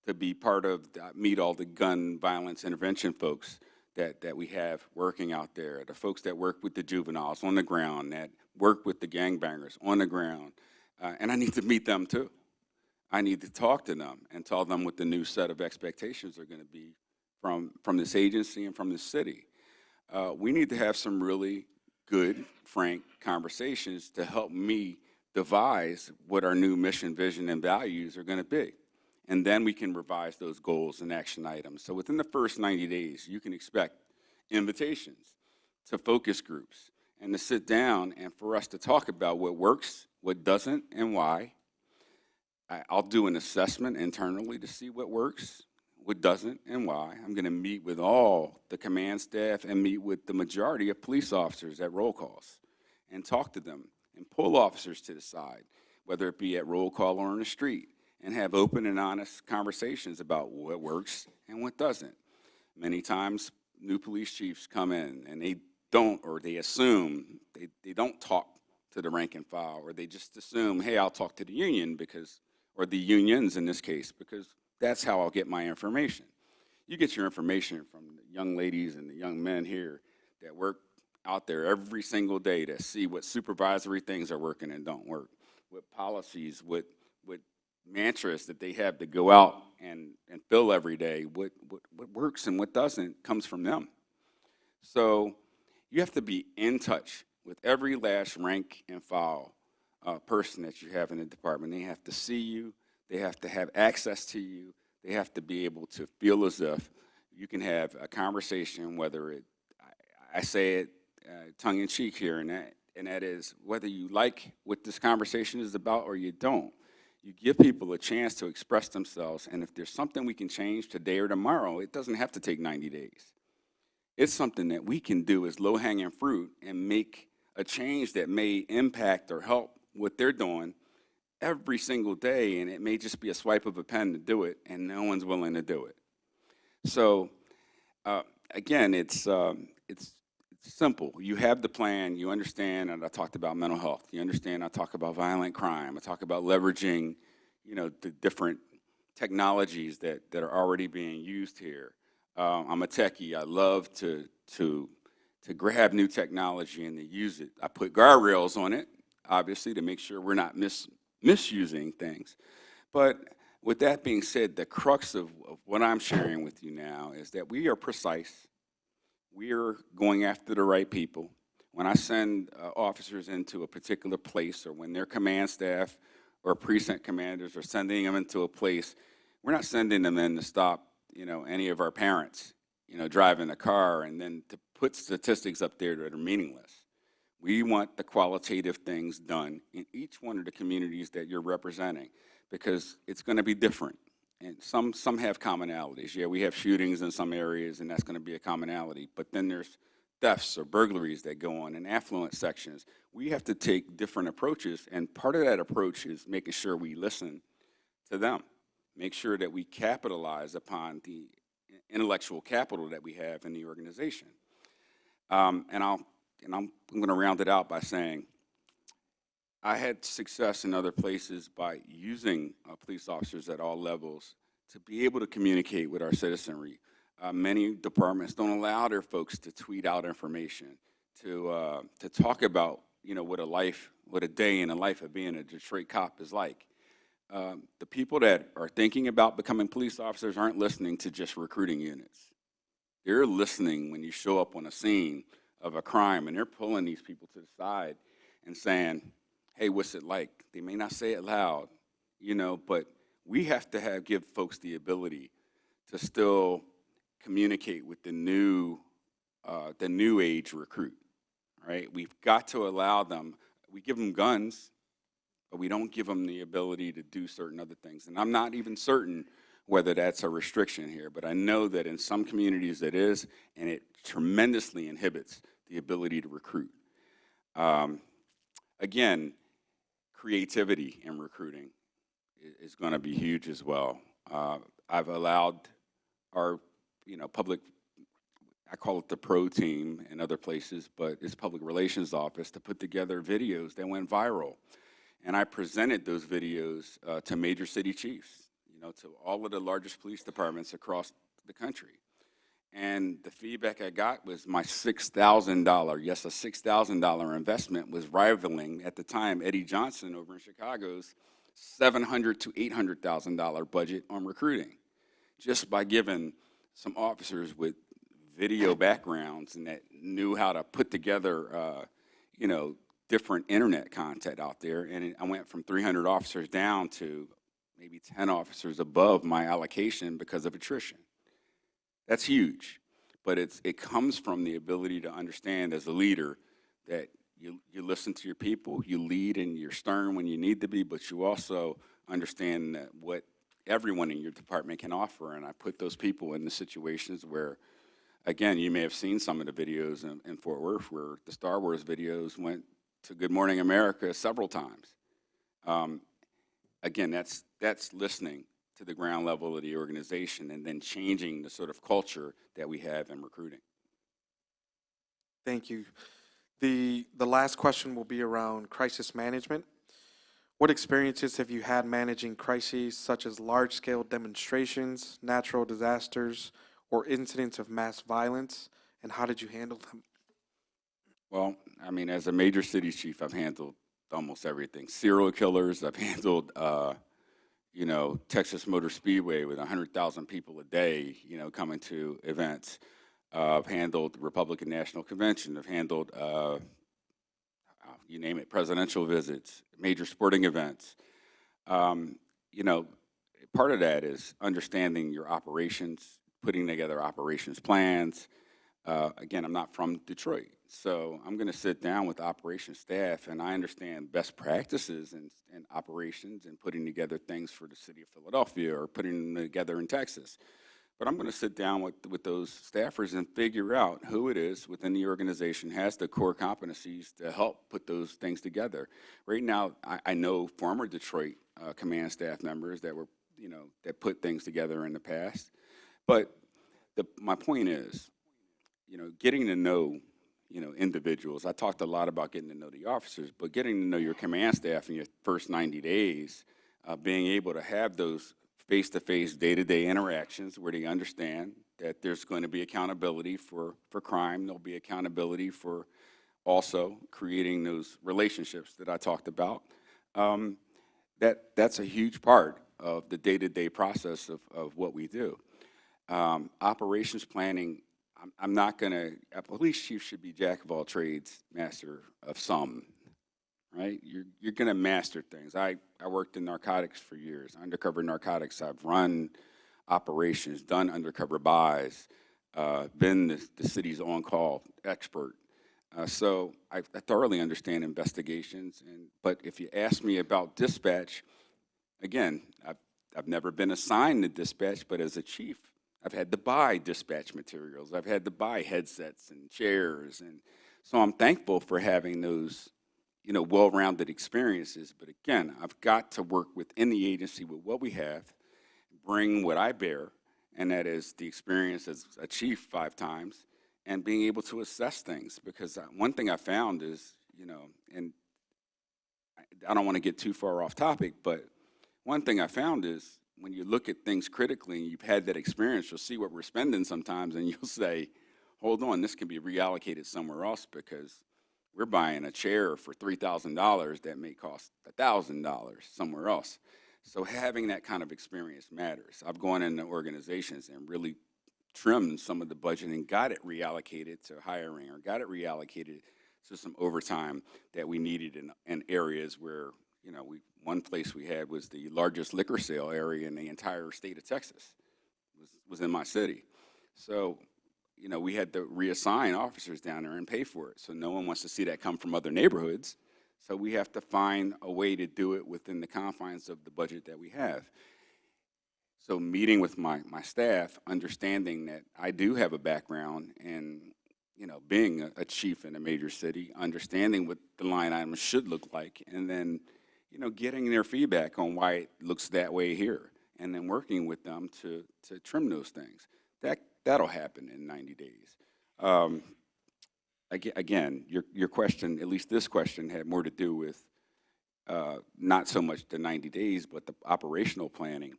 to be part of, meet all the gun violence intervention folks that we have working out there, the folks that work with the juveniles on the ground, that work with the gangbangers on the ground, and I need to meet them too. I need to talk to them and tell them what the new set of expectations are going to be from this agency and from this city. We need to have some really good, frank conversations to help me devise what our new mission, vision, and values are going to be. And then we can revise those goals and action items. So within the first 90 days, you can expect invitations to focus groups and to sit down and for us to talk about what works, what doesn't, and why. I'll do an assessment internally to see what works, what doesn't, and why. I'm going to meet with all the command staff and meet with the majority of police officers at roll calls and talk to them and pull officers to the side, whether it be at roll call or on the street, and have open and honest conversations about what works and what doesn't. Many times, new police chiefs come in and they don't, or they assume, they don't talk to the rank and file, or they just assume, hey, I'll talk to the union because, or the unions in this case, because that's how I'll get my information. You get your information from the young ladies and the young men here that work out there every single day to see what supervisory things are working and don't work, what policies, what mantras that they have to go out and fill every day, what works and what doesn't comes from them. So you have to be in touch with every last rank and file person that you have in the department. They have to see you. They have to have access to you. They have to be able to feel as if you can have a conversation, whether I say it tongue-in-cheek here, and that is whether you like what this conversation is about or you don't. You give people a chance to express themselves, and if there's something we can change today or tomorrow, it doesn't have to take 90 days. It's something that we can do as low-hanging fruit and make a change that may impact or help what they're doing every single day, and it may just be a swipe of a pen to do it, and no one's willing to do it. So, again, it's simple. You have the plan, you understand, and I talked about mental health. You understand, I talk about violent crime. I talk about leveraging, the different technologies that are already being used here. I'm a techie. I love to grab new technology and to use it. I put guardrails on it, obviously, to make sure we're not misusing things. But with that being said, the crux of what I'm sharing with you now is that we are precise. We are going after the right people. When I send officers into a particular place, or when their command staff or precinct commanders are sending them into a place, we're not sending them in to stop, any of our parents, driving a car and then to put statistics up there that are meaningless. We want the qualitative things done in each one of the communities that you're representing, because it's going to be different. and some have commonalities. Yeah, we have shootings in some areas, and that's going to be a commonality. But then there's thefts or burglaries that go on in affluent sections. We have to take different approaches, and part of that approach is making sure we listen to them, make sure that we capitalize upon the intellectual capital that we have in the organization. I'm going to round it out by saying I had success in other places by using police officers at all levels to be able to communicate with our citizenry. Many departments don't allow their folks to tweet out information, to talk about, you know, what a day in the life of being a Detroit cop is like. The people that are thinking about becoming police officers aren't listening to just recruiting units. They're listening when you show up on a scene of a crime, and they're pulling these people to the side and saying, hey, what's it like? They may not say it loud, you know, but we have to give folks the ability to still communicate with the new age recruit, right? We've got to allow them. We give them guns, but we don't give them the ability to do certain other things. And I'm not even certain whether that's a restriction here, but I know that in some communities it is, and it tremendously inhibits the ability to recruit. Again, creativity in recruiting is going to be huge as well. I've allowed our, you know, public, I call it the pro team in other places, but it's public relations office, to put together videos that went viral. And I presented those videos to major city chiefs, you know, to all of the largest police departments across the country. And the feedback I got was my $6,000, yes, a $6,000 investment was rivaling, at the time, Eddie Johnson over in Chicago's $700,000 to $800,000 budget on recruiting, just by giving some officers with video backgrounds and that knew how to put together, you know, different internet content out there. And I went from 300 officers down to maybe 10 officers above my allocation because of attrition. That's huge, but it comes from the ability to understand as a leader that you listen to your people, you lead and you're stern when you need to be, but you also understand that what everyone in your department can offer. And I put those people in the situations where, again, you may have seen some of the videos in Fort Worth where the Star Wars videos went to Good Morning America several times. Again, that's listening to the ground level of the organization and then changing the sort of culture that we have in recruiting. Thank you. The last question will be around crisis management. What experiences have you had managing crises such as large-scale demonstrations, natural disasters, or incidents of mass violence, and how did you handle them? Well, I mean, as a major city chief, I've handled almost everything. Serial killers, I've handled, you know, Texas Motor Speedway with 100,000 people a day, you know, coming to events. I've handled Republican National Convention. I've handled, you name it, presidential visits, major sporting events. You know, part of that is understanding your operations, putting together operations plans. Again, I'm not from Detroit, so I'm going to sit down with the operations staff, and I understand best practices and operations and putting together things for the city of Philadelphia or putting them together in Texas. But I'm going to sit down with those staffers and figure out who it is within the organization has the core competencies to help put those things together. Right now, I know former Detroit command staff members that were, you know, that put things together in the past. But my point is, you know, getting to know, you know, individuals. I talked a lot about getting to know the officers, but getting to know your command staff in your first 90 days, being able to have those face-to-face, day-to-day interactions where they understand that there's going to be accountability for crime. There'll be accountability for also creating those relationships that I talked about. That's a huge part of the day-to-day process of what we do. Operations planning, I'm not going to, a police chief should be jack of all trades, master of some, right? You're going to master things. I worked in narcotics for years, undercover narcotics. I've run operations, done undercover buys, been the city's on-call expert. So I thoroughly understand investigations. But if you ask me about dispatch, again, I've never been assigned to dispatch, but as a chief, I've had to buy dispatch materials. I've had to buy headsets and chairs. And so I'm thankful for having those, you know, well-rounded experiences. But again, I've got to work within the agency with what we have, bring what I bear, and that is the experience as a chief 5 times, and being able to assess things. Because one thing I found is, you know, and I don't want to get too far off topic, but one thing I found is when you look at things critically and you've had that experience, you'll see what we're spending sometimes and you'll say, hold on, this can be reallocated somewhere else because we're buying a chair for $3,000 that may cost $1,000 somewhere else. So having that kind of experience matters. I've gone into organizations and really trimmed some of the budget and got it reallocated to hiring or got it reallocated to some overtime that we needed in areas where, you know, one place we had was the largest liquor sale area in the entire state of Texas, was in my city. So, you know, we had to reassign officers down there and pay for it. So no one wants to see that come from other neighborhoods. So we have to find a way to do it within the confines of the budget that we have. So meeting with my staff, understanding that I do have a background in, you know, being a chief in a major city, understanding what the line items should look like, and then, you know, getting their feedback on why it looks that way here, and then working with them to trim those things. That'll happen in 90 days. Again, your question, at least this question, had more to do with not so much the 90 days, but the operational planning.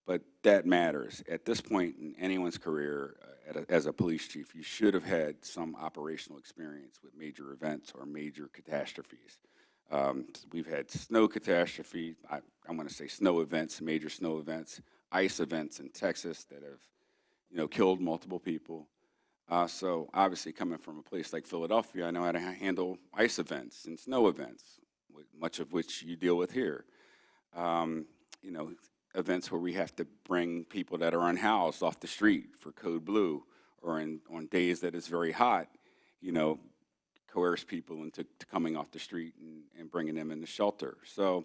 But that matters. At this point in anyone's career as a police chief, you should have had some operational experience with major events or major catastrophes. We've had snow catastrophe, I want to say snow events, major snow events, ice events in Texas that have, you know, killed multiple people. So obviously coming from a place like Philadelphia, I know how to handle ice events and snow events, much of which you deal with here. You know, events where we have to bring people that are unhoused off the street for code blue, or on days that it's very hot, you know, coerce people into coming off the street and bringing them into shelter. So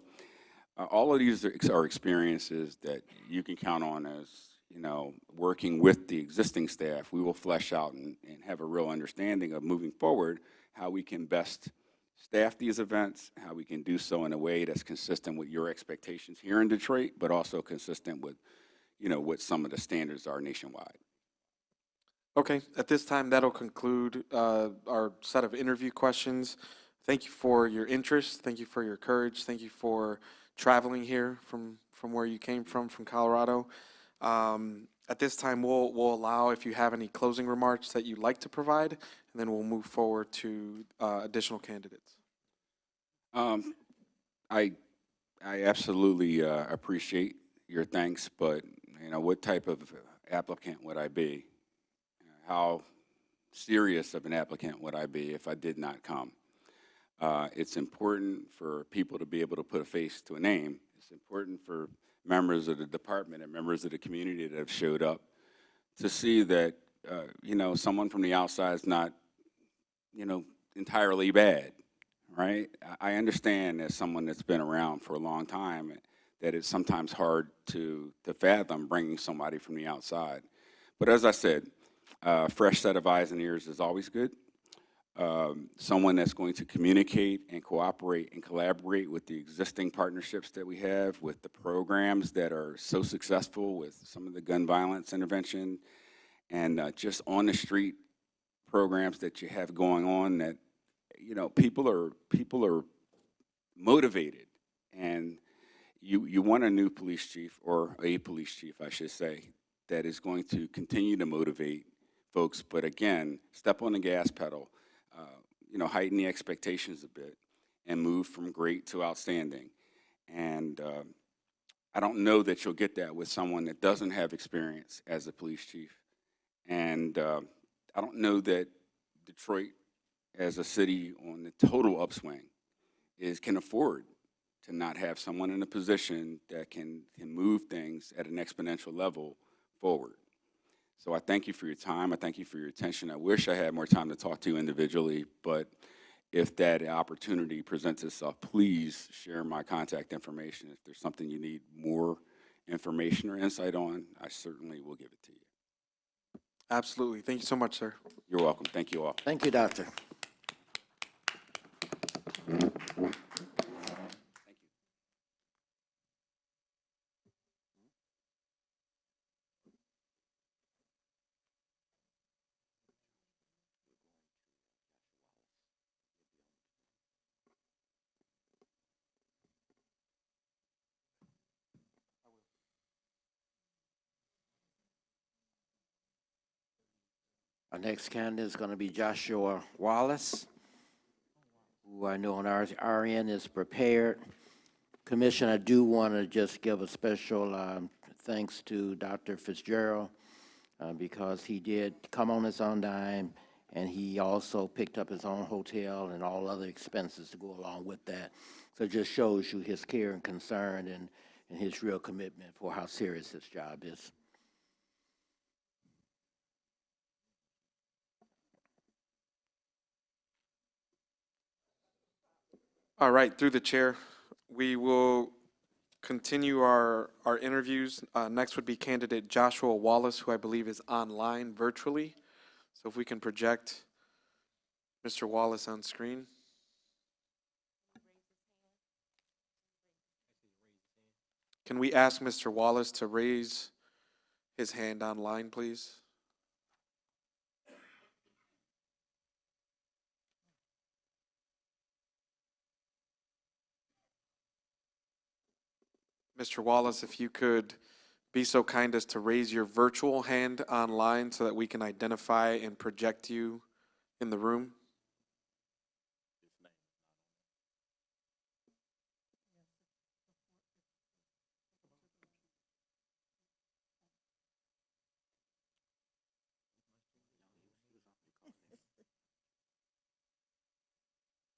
all of these are experiences that you can count on as, you know, working with the existing staff. We will flesh out and have a real understanding of moving forward how we can best staff these events, how we can do so in a way that's consistent with your expectations here in Detroit, but also consistent with, you know, what some of the standards are nationwide. Okay, at this time, that'll conclude our set of interview questions. Thank you for your interest. Thank you for your courage. Thank you for traveling here from where you came from Colorado. At this time, we'll allow if you have any closing remarks that you'd like to provide, and then we'll move forward to additional candidates. I absolutely appreciate your thanks, but, you know, what type of applicant would I be? How serious of an applicant would I be if I did not come? It's important for people to be able to put a face to a name. It's important for members of the department and members of the community that have showed up to see that, you know, someone from the outside is not, you know, entirely bad, right? I understand as someone that's been around for a long time that it's sometimes hard to fathom bringing somebody from the outside. But as I said, fresh set of eyes and ears is always good. Someone that's going to communicate and cooperate and collaborate with the existing partnerships that we have, with the programs that are so successful with some of the gun violence intervention and just on the street programs that you have going on that, you know, people are motivated, and you want a new police chief, or a police chief, I should say, that is going to continue to motivate folks, but again, step on the gas pedal, you know, heighten the expectations a bit, and move from great to outstanding. And I don't know that you'll get that with someone that doesn't have experience as a police chief. And I don't know that Detroit, as a city on the total upswing, can afford to not have someone in a position that can move things at an exponential level forward. So I thank you for your time. I thank you for your attention. I wish I had more time to talk to you individually, but if that opportunity presents itself, please share my contact information. If there's something you need more information or insight on, I certainly will give it to you. Absolutely. Thank you so much, sir. You're welcome. Thank you all. Thank you, Doctor. Our next candidate is going to be Joshua Wallace, who I know on our end is prepared. Commission, I do want to just give a special thanks to Dr. Fitzgerald because he did come on his own dime, and he also picked up his own hotel and all other expenses to go along with that. So it just shows you his care and concern and his real commitment for how serious his job is. All right, through the chair, we will continue our interviews. Next would be candidate Joshua Wallace, who I believe is online virtually. So if we can project Mr. Wallace on screen. Can we ask Mr. Wallace to raise his hand online, please? Mr. Wallace, if you could be so kind as to raise your virtual hand online so that we can identify and project you in the room.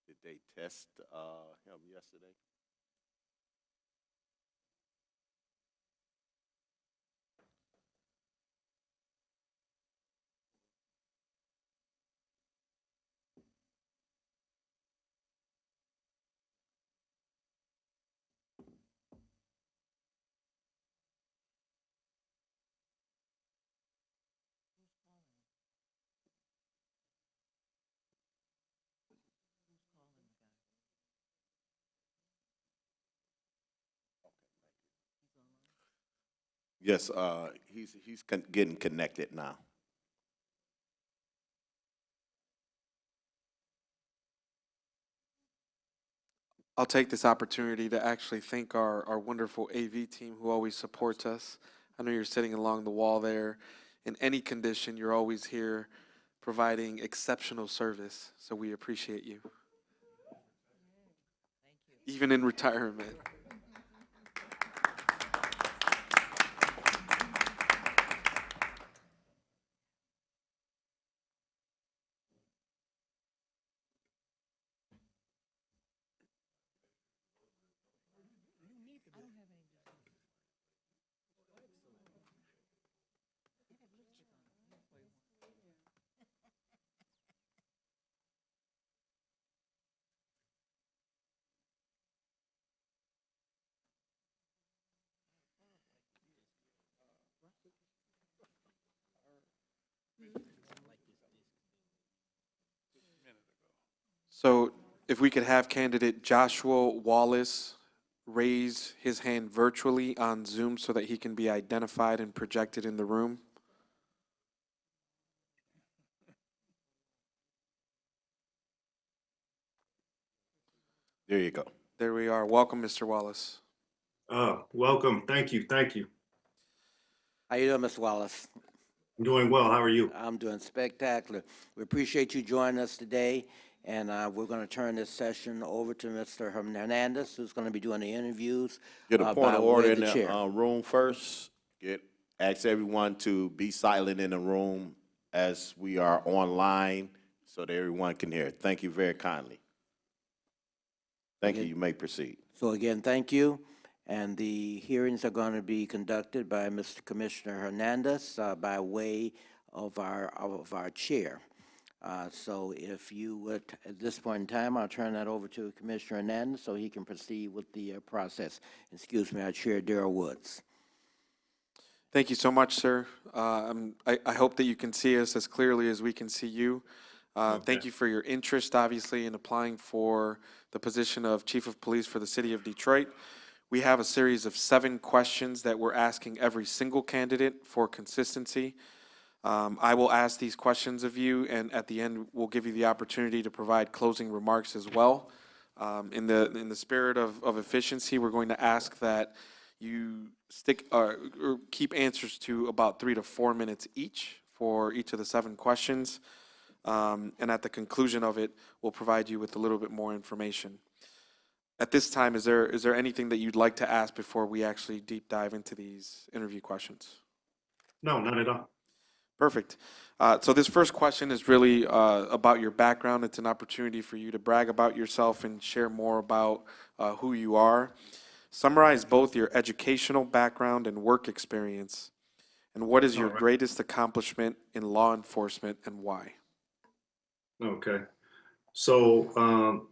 Did they test him yesterday? Yes, he's getting connected now. I'll take this opportunity to actually thank our wonderful AV team who always supports us. I know you're sitting along the wall there. In any condition, you're always here providing exceptional service, so we appreciate you. Even in retirement. So if we could have candidate Joshua Wallace raise his hand virtually on Zoom so that he can be identified and projected in the room. There you go. There we are. Welcome, Mr. Wallace. Welcome. Thank you. Thank you. How you doing, Mr. Wallace? I'm doing well. How are you? I'm doing spectacular. We appreciate you joining us today, and we're going to turn this session over to Mr. Hernandez, who's going to be doing the interviews. Get a point by of way order in the chair. the room first. Ask everyone to be silent in the room as we are online so that everyone can hear. Thank you very kindly. Thank you. You may proceed. So again, thank you. And the hearings are going to be conducted by Mr. Commissioner Hernandez by way of our chair. So if you would, at this point in time, I'll turn that over to Commissioner Hernandez so he can proceed with the process. Excuse me, our chair, Darrell Woods. Thank you so much, sir. I hope that you can see us as clearly as we can see you. Thank you for your interest, obviously, in applying for the position of Chief of Police for the City of Detroit. We have a series of 7 questions that we're asking every single candidate for consistency. I will ask these questions of you, and at the end, we'll give you the opportunity to provide closing remarks as well. In the spirit of efficiency, we're going to ask that you stick or keep answers to about 3 to 4 minutes each for each of the 7 questions. And at the conclusion of it, we'll provide you with a little bit more information. At this time, is there anything that you'd like to ask before we actually deep dive into these interview questions? No, not at all. Perfect. So this first question is really about your background. It's an opportunity for you to brag about yourself and share more about who you are. Summarize both your educational background and work experience. And what is your greatest accomplishment in law enforcement and why? Okay. So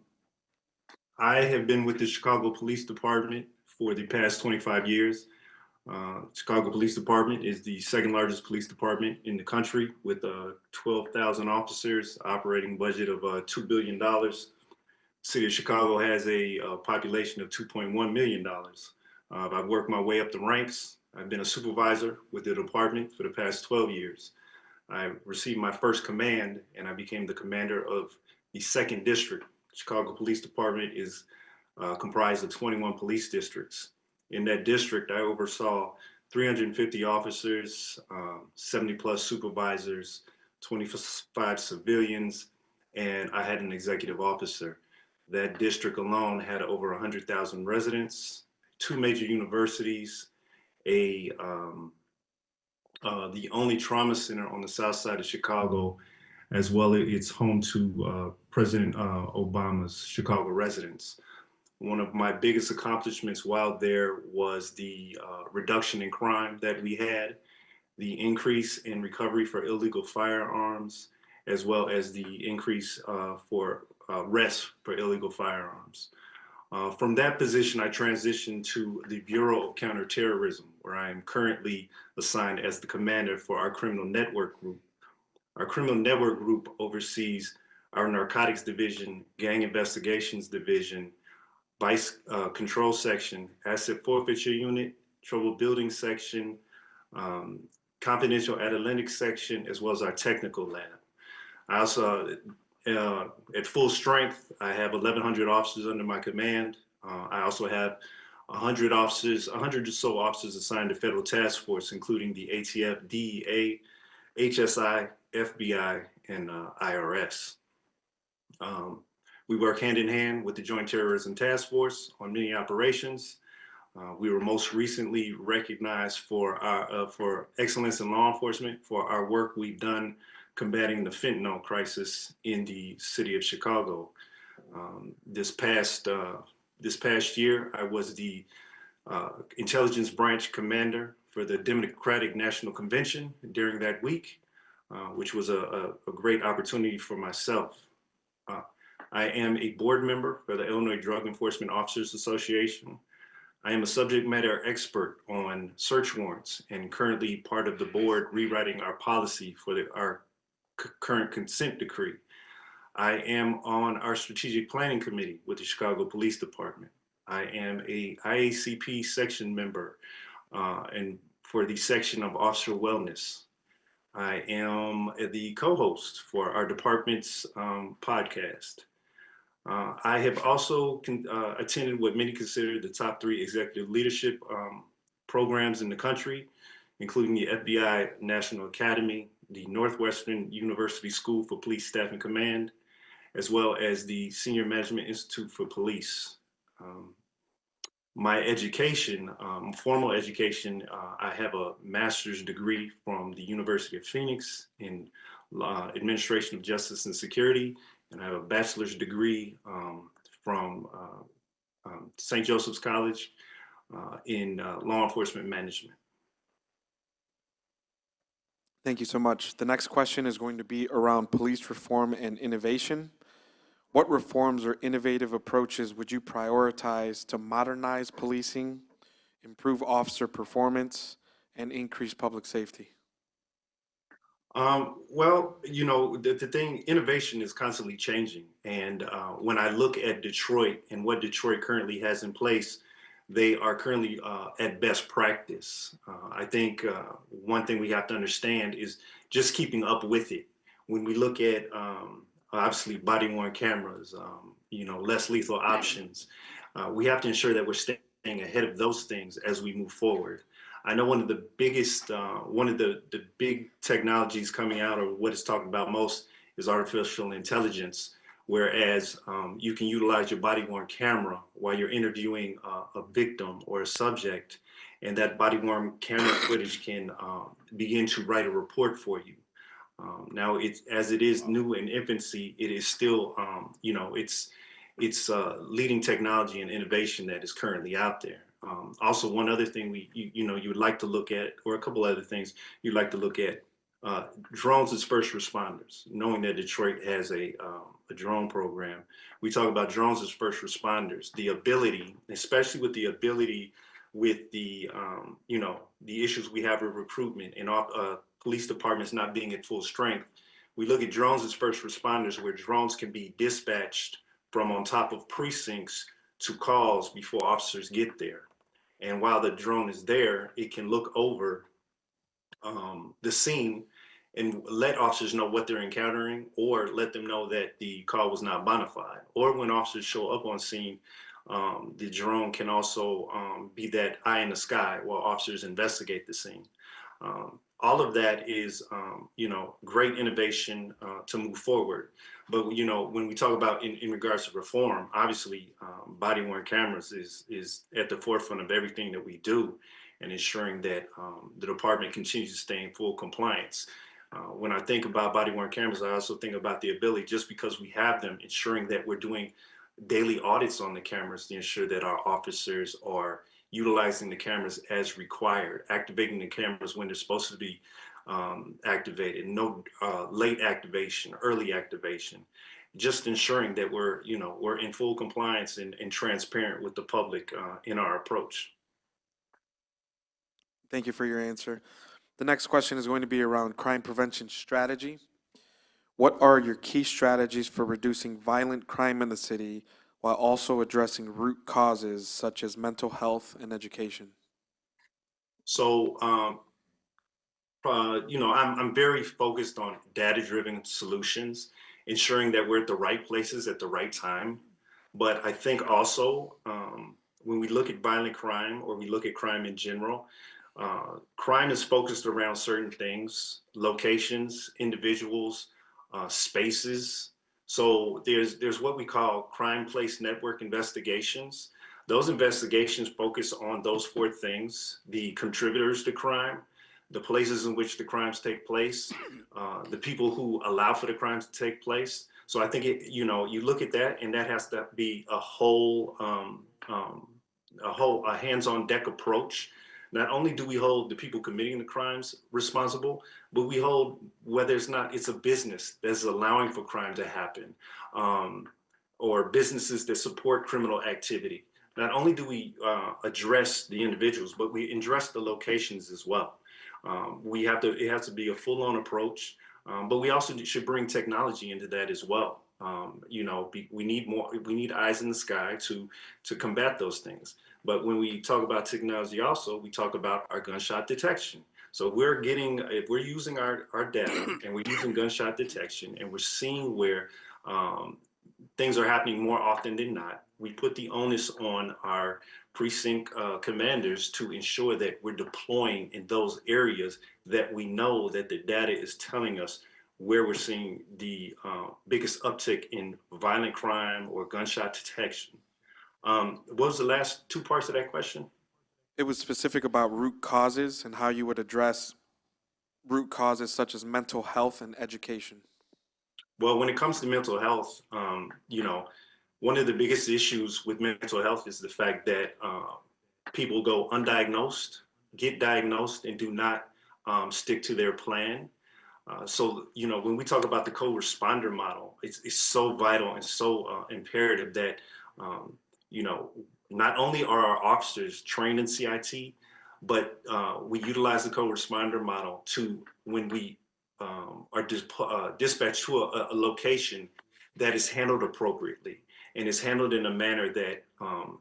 I have been with the Chicago Police Department for the past 25 years. Chicago Police Department is the second largest police department in the country with 12,000 officers, operating budget of $2 billion. City of Chicago has a population of $2.1 million. I've worked my way up the ranks. I've been a supervisor with the department for the past 12 years. I received my first command and I became the commander of the 2nd District. Chicago Police Department is comprised of 21 police districts. In that district, I oversaw 350 officers, 70 plus supervisors, 25 civilians, and I had an executive officer. That district alone had over 100,000 residents, 2 major universities, the only trauma center on the south side of Chicago, as well as it's home to President Obama's Chicago residence. One of my biggest accomplishments while there was the reduction in crime that we had, the increase in recovery for illegal firearms, as well as the increase for arrests for illegal firearms. From that position, I transitioned to the Bureau of Counterterrorism, where I am currently assigned as the commander for our criminal network group. Our criminal network group oversees our narcotics division, gang investigations division, vice control section, asset forfeiture unit, trouble building section, confidential analytics section, as well as our technical lab. I also, at full strength, I have 1,100 officers under my command. I also have 100 officers, 100 or so officers assigned to federal task force, including the ATF, DEA, HSI, FBI, and IRS. We work hand in hand with the Joint Terrorism Task Force on many operations. We were most recently recognized for excellence in law enforcement for our work we've done combating the fentanyl crisis in the city of Chicago. This past year, I was the intelligence branch commander for the Democratic National Convention during that week, which was a great opportunity for myself. I am a board member for the Illinois Drug Enforcement Officers Association. I am a subject matter expert on search warrants and currently part of the board rewriting our policy for our current consent decree. I am on our strategic planning committee with the Chicago Police Department. I am a IACP section member and for the section of officer wellness. I am the co-host for our department's podcast. I have also attended what many consider the top 3 executive leadership programs in the country, including the FBI National Academy, the Northwestern University School for Police Staff and Command, as well as the Senior Management Institute for Police. My education, formal education, I have a master's degree from the University of Phoenix in Administration of Justice and Security, and I have a bachelor's degree from St. Joseph's College in law enforcement management. Thank you so much. The next question is going to be around police reform and innovation. What reforms or innovative approaches would you prioritize to modernize policing, improve officer performance, and increase public safety? Well, the thing, innovation is constantly changing. And when I look at Detroit and what Detroit currently has in place, they are currently at best practice. I think one thing we have to understand is just keeping up with it. When we look at obviously body worn cameras, less lethal options, we have to ensure that we're staying ahead of those things as we move forward. I know one of the biggest, one of the big technologies coming out, or what is talked about most, is artificial intelligence, whereas you can utilize your body-worn camera while you're interviewing a victim or a subject, and that body-worn camera footage can begin to write a report for you. Now, as it is new in infancy, it is still, it's leading technology and innovation that is currently out there. Also, one other thing you would like to look at, or a couple other things you'd like to look at, drones as first responders. Knowing that Detroit has a drone program, we talk about drones as first responders. The ability, especially with the the issues we have with recruitment and police departments not being at full strength, we look at drones as first responders, where drones can be dispatched from on top of precincts to calls before officers get there. And while the drone is there, it can look over the scene and let officers know what they're encountering, or let them know that the call was not bona fide. Or when officers show up on scene, the drone can also be that eye in the sky while officers investigate the scene. All of that is, great innovation to move forward. But, when we talk about in regards to reform, obviously body-worn cameras is at the forefront of everything that we do, and ensuring that the department continues to stay in full compliance. When I think about body-worn cameras, I also think about the ability, just because we have them, ensuring that we're doing daily audits on the cameras to ensure that our officers are utilizing the cameras as required, activating the cameras when they're supposed to be activated, no late activation, early activation, just ensuring that we're in full compliance and transparent with the public in our approach. Thank you for your answer. The next question is going to be around crime prevention strategy. What are your key strategies for reducing violent crime in the city while also addressing root causes such as mental health and education? So, I'm very focused on data-driven solutions, ensuring that we're at the right places at the right time. But I think also when we look at violent crime, or we look at crime in general, crime is focused around certain things: locations, individuals, spaces. So there's what we call crime place network investigations. Those investigations focus on those four things: the contributors to crime, the places in which the crimes take place, the people who allow for the crimes to take place. So I think you look at that, and that has to be a hands-on deck approach. Not only do we hold the people committing the crimes responsible, but we hold whether it's a business that's allowing for crime to happen, or businesses that support criminal activity. Not only do we address the individuals, but we address the locations as well. It has to be a full-on approach, but we also should bring technology into that as well. We need eyes in the sky to combat those things. But when we talk about technology also, we talk about our gunshot detection. So if we're using our data and we're using gunshot detection, and we're seeing where things are happening more often than not, we put the onus on our precinct commanders to ensure that we're deploying in those areas that we know that the data is telling us where we're seeing the biggest uptick in violent crime or gunshot detection. What was the last two parts of that question? It was specific about root causes and how you would address root causes such as mental health and education. Well, when it comes to mental health, one of the biggest issues with mental health is the fact that people go undiagnosed, get diagnosed, and do not stick to their plan. So, when we talk about the co-responder model, it's so vital and so imperative that, not only are our officers trained in CIT, but we utilize the co-responder model to when we are dispatched to a location that is handled appropriately and is handled in a manner that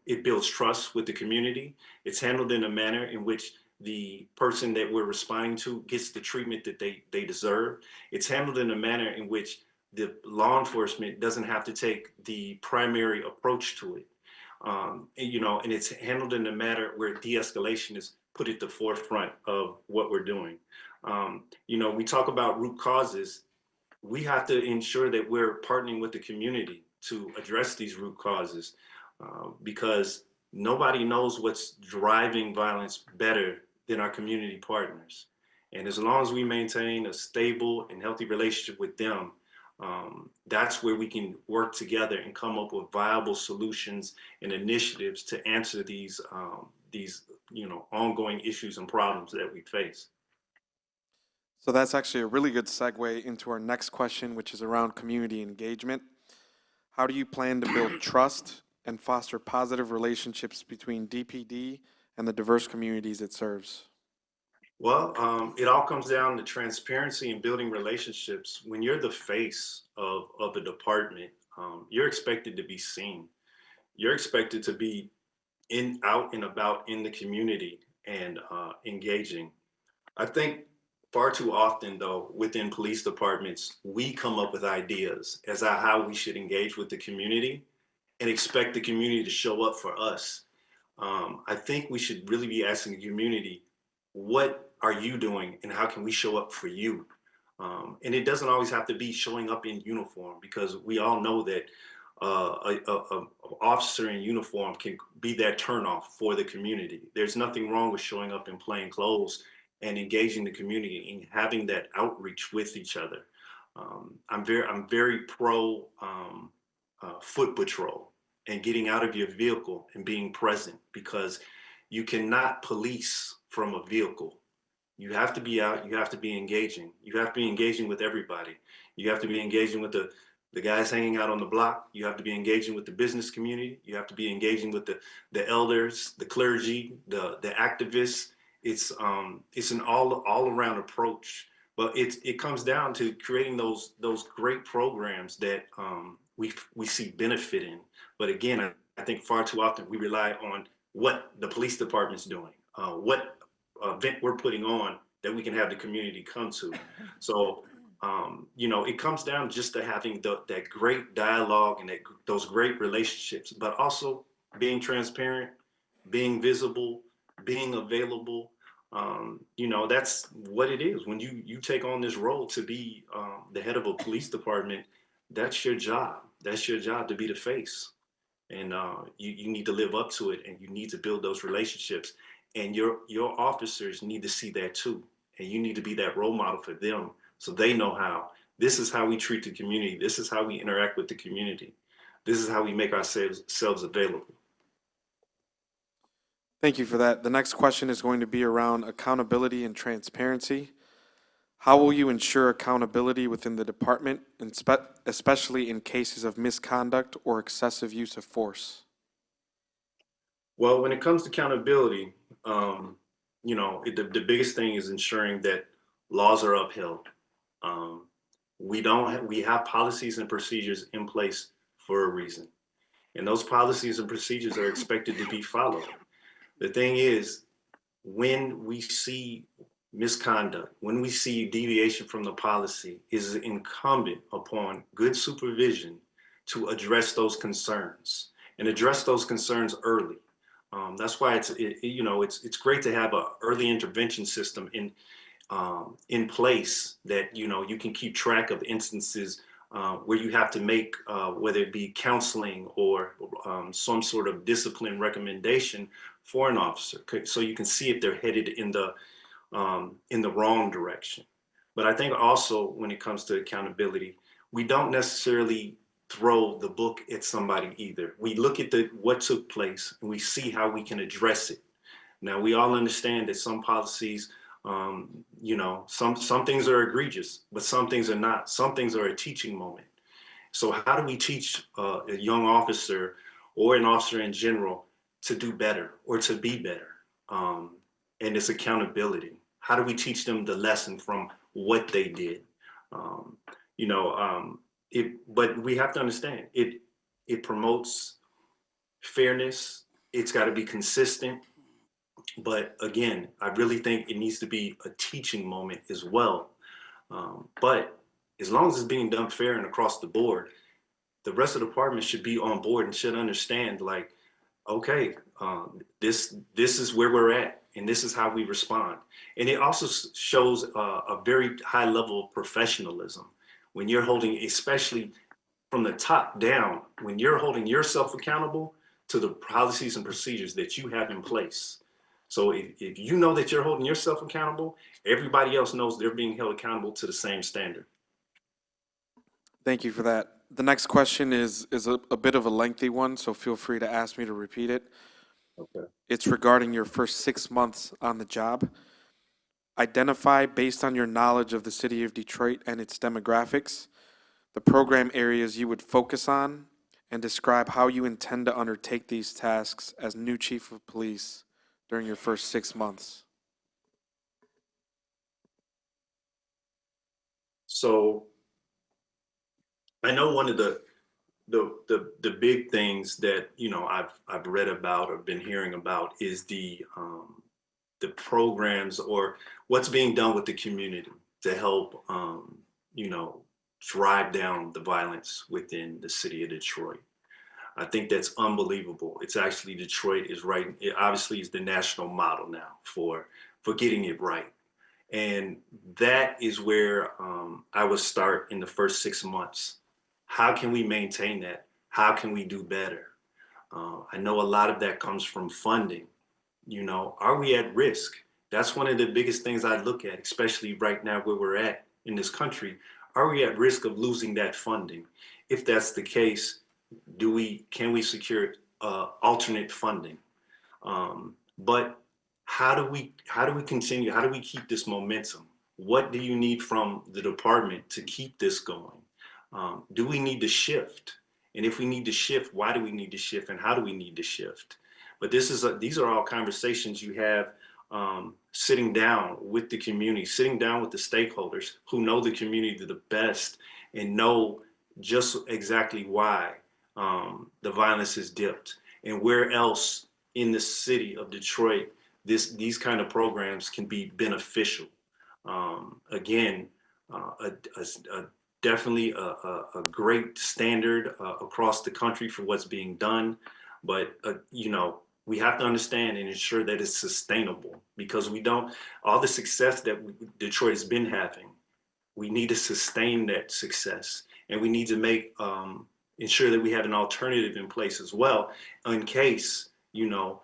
it builds trust with the community. It's handled in a manner in which the person that we're responding to gets the treatment that they deserve. It's handled in a manner in which the law enforcement doesn't have to take the primary approach to it. And it's handled in a manner where de-escalation is put at the forefront of what we're doing. We talk about root causes. We have to ensure that we're partnering with the community to address these root causes because nobody knows what's driving violence better than our community partners. And as long as we maintain a stable and healthy relationship with them, that's where we can work together and come up with viable solutions and initiatives to answer these ongoing issues and problems that we face. So that's actually a really good segue into our next question, which is around community engagement. How do you plan to build trust and foster positive relationships between DPD and the diverse communities it serves? Well, it all comes down to transparency and building relationships. When you're the face of a department, you're expected to be seen. You're expected to be out and about in the community and engaging. I think far too often, though, within police departments, we come up with ideas as to how we should engage with the community and expect the community to show up for us. I think we should really be asking the community, what are you doing and how can we show up for you? And it doesn't always have to be showing up in uniform because we all know that an officer in uniform can be that turnoff for the community. There's nothing wrong with showing up in plain clothes and engaging the community and having that outreach with each other. I'm very pro foot patrol and getting out of your vehicle and being present because you cannot police from a vehicle. You have to be out, you have to be engaging. You have to be engaging with everybody. You have to be engaging with the guys hanging out on the block. You have to be engaging with the business community. You have to be engaging with the elders, the clergy, the activists. It's an all around approach, but it comes down to creating those great programs that we see benefit in. But again, I think far too often we rely on what the police department's doing, what event we're putting on that we can have the community come to. So, it comes down just to having that great dialogue and those great relationships, but also being transparent, being visible, being available. That's what it is. When you take on this role to be the head of a police department, that's your job. That's your job to be the face. And you need to live up to it and you need to build those relationships. And your officers need to see that too. And you need to be that role model for them so they know this is how we treat the community. This is how we interact with the community. This is how we make ourselves available. Thank you for that. The next question is going to be around accountability and transparency. How will you ensure accountability within the department, especially in cases of misconduct or excessive use of force? Well, when it comes to accountability, the biggest thing is ensuring that laws are upheld. We have policies and procedures in place for a reason. And those policies and procedures are expected to be followed. The thing is, when we see misconduct, when we see deviation from the policy, it is incumbent upon good supervision to address those concerns and address those concerns early. That's why it's great to have an early intervention system in place that you can keep track of instances where you have to make whether it be counseling or some sort of discipline recommendation for an officer, so you can see if they're headed in the wrong direction. But I think also when it comes to accountability, we don't necessarily throw the book at somebody either. We look at what took place and we see how we can address it. Now, we all understand that some policies, some things are egregious, but some things are not. Some things are a teaching moment. So how do we teach a young officer or an officer in general to do better or to be better? and it's accountability. How do we teach them the lesson from what they did? You know, but we have to understand it promotes fairness. It's got to be consistent. But again, I really think it needs to be a teaching moment as well. But as long as it's being done fair and across the board, the rest of the department should be on board and should understand, like, okay, this is where we're at, and this is how we respond. And it also shows a very high level of professionalism when you're holding, especially from the top down, when you're holding yourself accountable to the policies and procedures that you have in place. So if you know that you're holding yourself accountable, everybody else knows they're being held accountable to the same standard. Thank you for that. The next question is a bit of a lengthy one, so feel free to ask me to repeat it. Okay. It's regarding your first 6 months on the job. Identify, based on your knowledge of the city of Detroit and its demographics, the program areas you would focus on, and describe how you intend to undertake these tasks as new chief of police during your first 6 months. So I know one of the big things that, you know, I've read about or been hearing about is the programs or what's being done with the community to help you know, drive down the violence within the city of Detroit. I think that's unbelievable. It's actually, Detroit is right. It obviously is the national model now for getting it right. And that is where I would start in the first 6 months. How can we maintain that? How can we do better? I know a lot of that comes from funding. You know, are we at risk? That's one of the biggest things I look at, especially right now where we're at in this country. Are we at risk of losing that funding? If that's the case, can we secure alternate funding? But how do we continue? How do we keep this momentum? What do you need from the department to keep this going? Do we need to shift? And if we need to shift, why do we need to shift, and how do we need to shift? But these are all conversations you have sitting down with the community, sitting down with the stakeholders who know the community the best and know just exactly why the violence has dipped and where else in the city of Detroit these kind of programs can be beneficial. Again, definitely a great standard across the country for what's being done, but you know, we have to understand and ensure that it's sustainable, because all the success that Detroit has been having, we need to sustain that success, and we need to ensure that we have an alternative in place as well, in case, you know,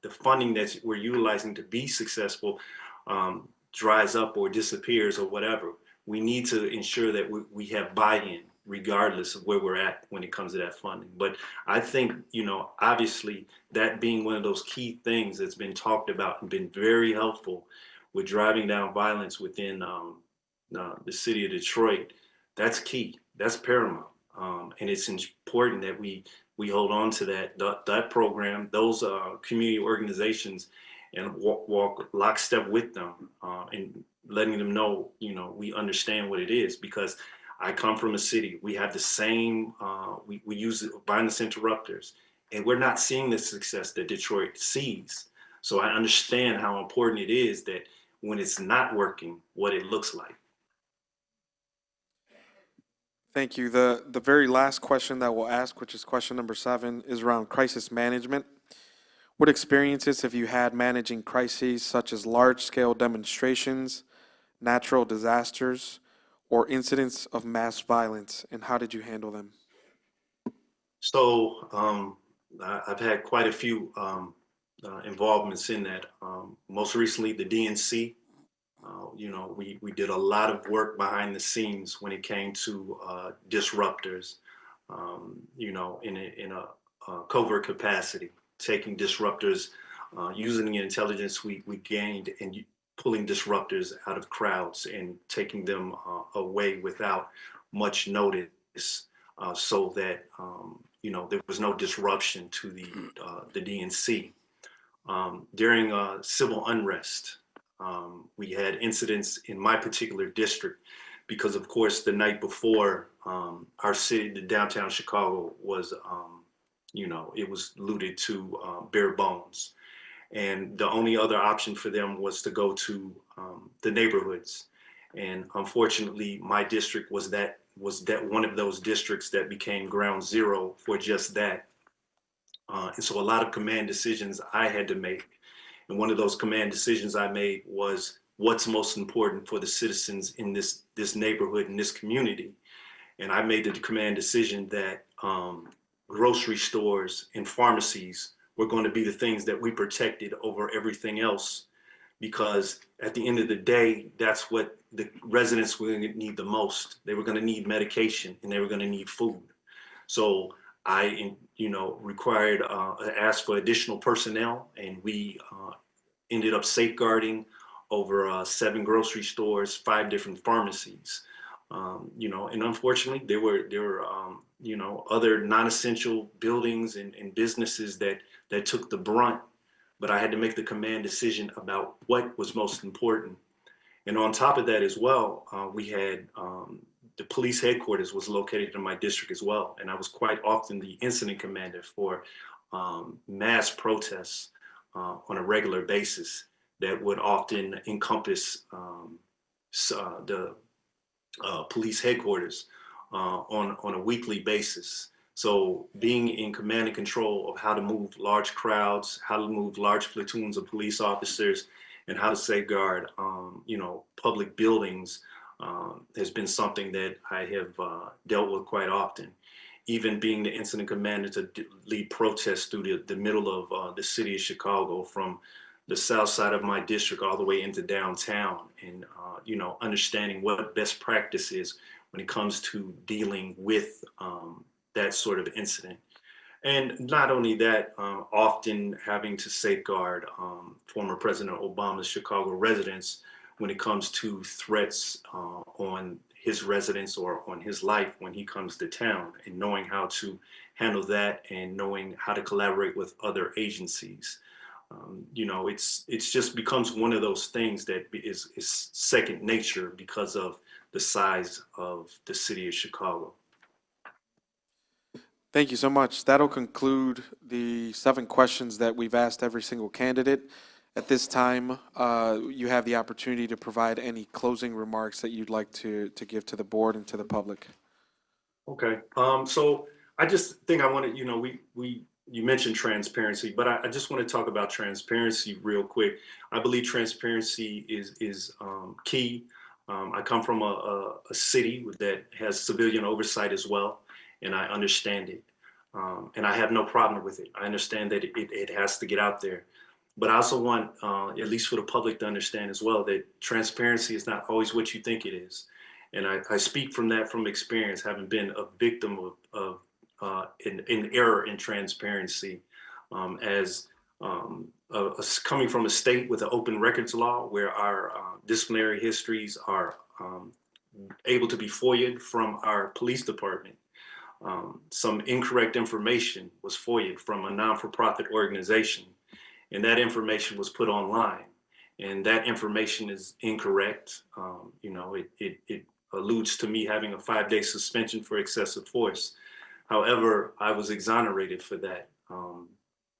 the funding that we're utilizing to be successful dries up or disappears or whatever. We need to ensure that we have buy-in regardless of where we're at when it comes to that funding. But I think, you know, obviously that being one of those key things that's been talked about and been very helpful with driving down violence within the city of Detroit, that's key, that's paramount. And it's important that we hold on to that program, those community organizations, and walk lockstep with them and letting them know, you know, we understand what it is, because I come from a city. We have the same, we use violence interrupters, and we're not seeing the success that Detroit sees. So I understand how important it is that when it's not working, what it looks like. Thank you. The very last question that we'll ask, which is question number 7, is around crisis management. What experiences have you had managing crises such as large-scale demonstrations, natural disasters, or incidents of mass violence, and how did you handle them? So I've had quite a few involvements in that. Most recently, the DNC. You know, we did a lot of work behind the scenes when it came to disruptors. You know, in a covert capacity, taking disruptors, using the intelligence we gained and pulling disruptors out of crowds and taking them away without much notice, so that you know, there was no disruption to the DNC. During civil unrest, we had incidents in my particular district because, of course, the night before, our city, the downtown Chicago, was, it was looted to bare bones. And the only other option for them was to go to the neighborhoods. And unfortunately, my district was that one of those districts that became ground zero for just that. And so a lot of command decisions I had to make. And one of those command decisions I made was what's most important for the citizens in this neighborhood, in this community. And I made the command decision that grocery stores and pharmacies were going to be the things that we protected over everything else, because at the end of the day, that's what the residents were going to need the most. They were going to need medication and they were going to need food. So I, required, asked for additional personnel, and we ended up safeguarding over 7 grocery stores, 5 different pharmacies. And unfortunately, there were other non-essential buildings and businesses that took the brunt, but I had to make the command decision about what was most important. And on top of that as well, we had the police headquarters was located in my district as well. And I was quite often the incident commander for mass protests on a regular basis that would often encompass the police headquarters on a weekly basis. So being in command and control of how to move large crowds, how to move large platoons of police officers, and how to safeguard, public buildings has been something that I have dealt with quite often. Even being the incident commander to lead protests through the middle of the city of Chicago, from the south side of my district all the way into downtown, and understanding what best practice is when it comes to dealing with that sort of incident. And not only that, often having to safeguard former President Obama's Chicago residents when it comes to threats on his residence or on his life when he comes to town, and knowing how to handle that and knowing how to collaborate with other agencies. It's just becomes one of those things that is second nature because of the size of the city of Chicago. Thank you so much. That'll conclude the 7 questions that we've asked every single candidate. At this time, you have the opportunity to provide any closing remarks that you'd like to give to the board and to the public. Okay. So I just think I want to, you mentioned transparency, but I just want to talk about transparency real quick. I believe transparency is key. I come from a city that has civilian oversight as well, and I understand it. And I have no problem with it. I understand that it has to get out there. But I also want, at least for the public, to understand as well that transparency is not always what you think it is. And I speak from experience, having been a victim of an error in transparency, coming from a state with an open records law where our disciplinary histories are able to be FOIA'd from our police department. Some incorrect information was FOIA'd from a non-for-profit organization, and that information was put online. And that information is incorrect. It alludes to me having a 5-day suspension for excessive force. However, I was exonerated for that,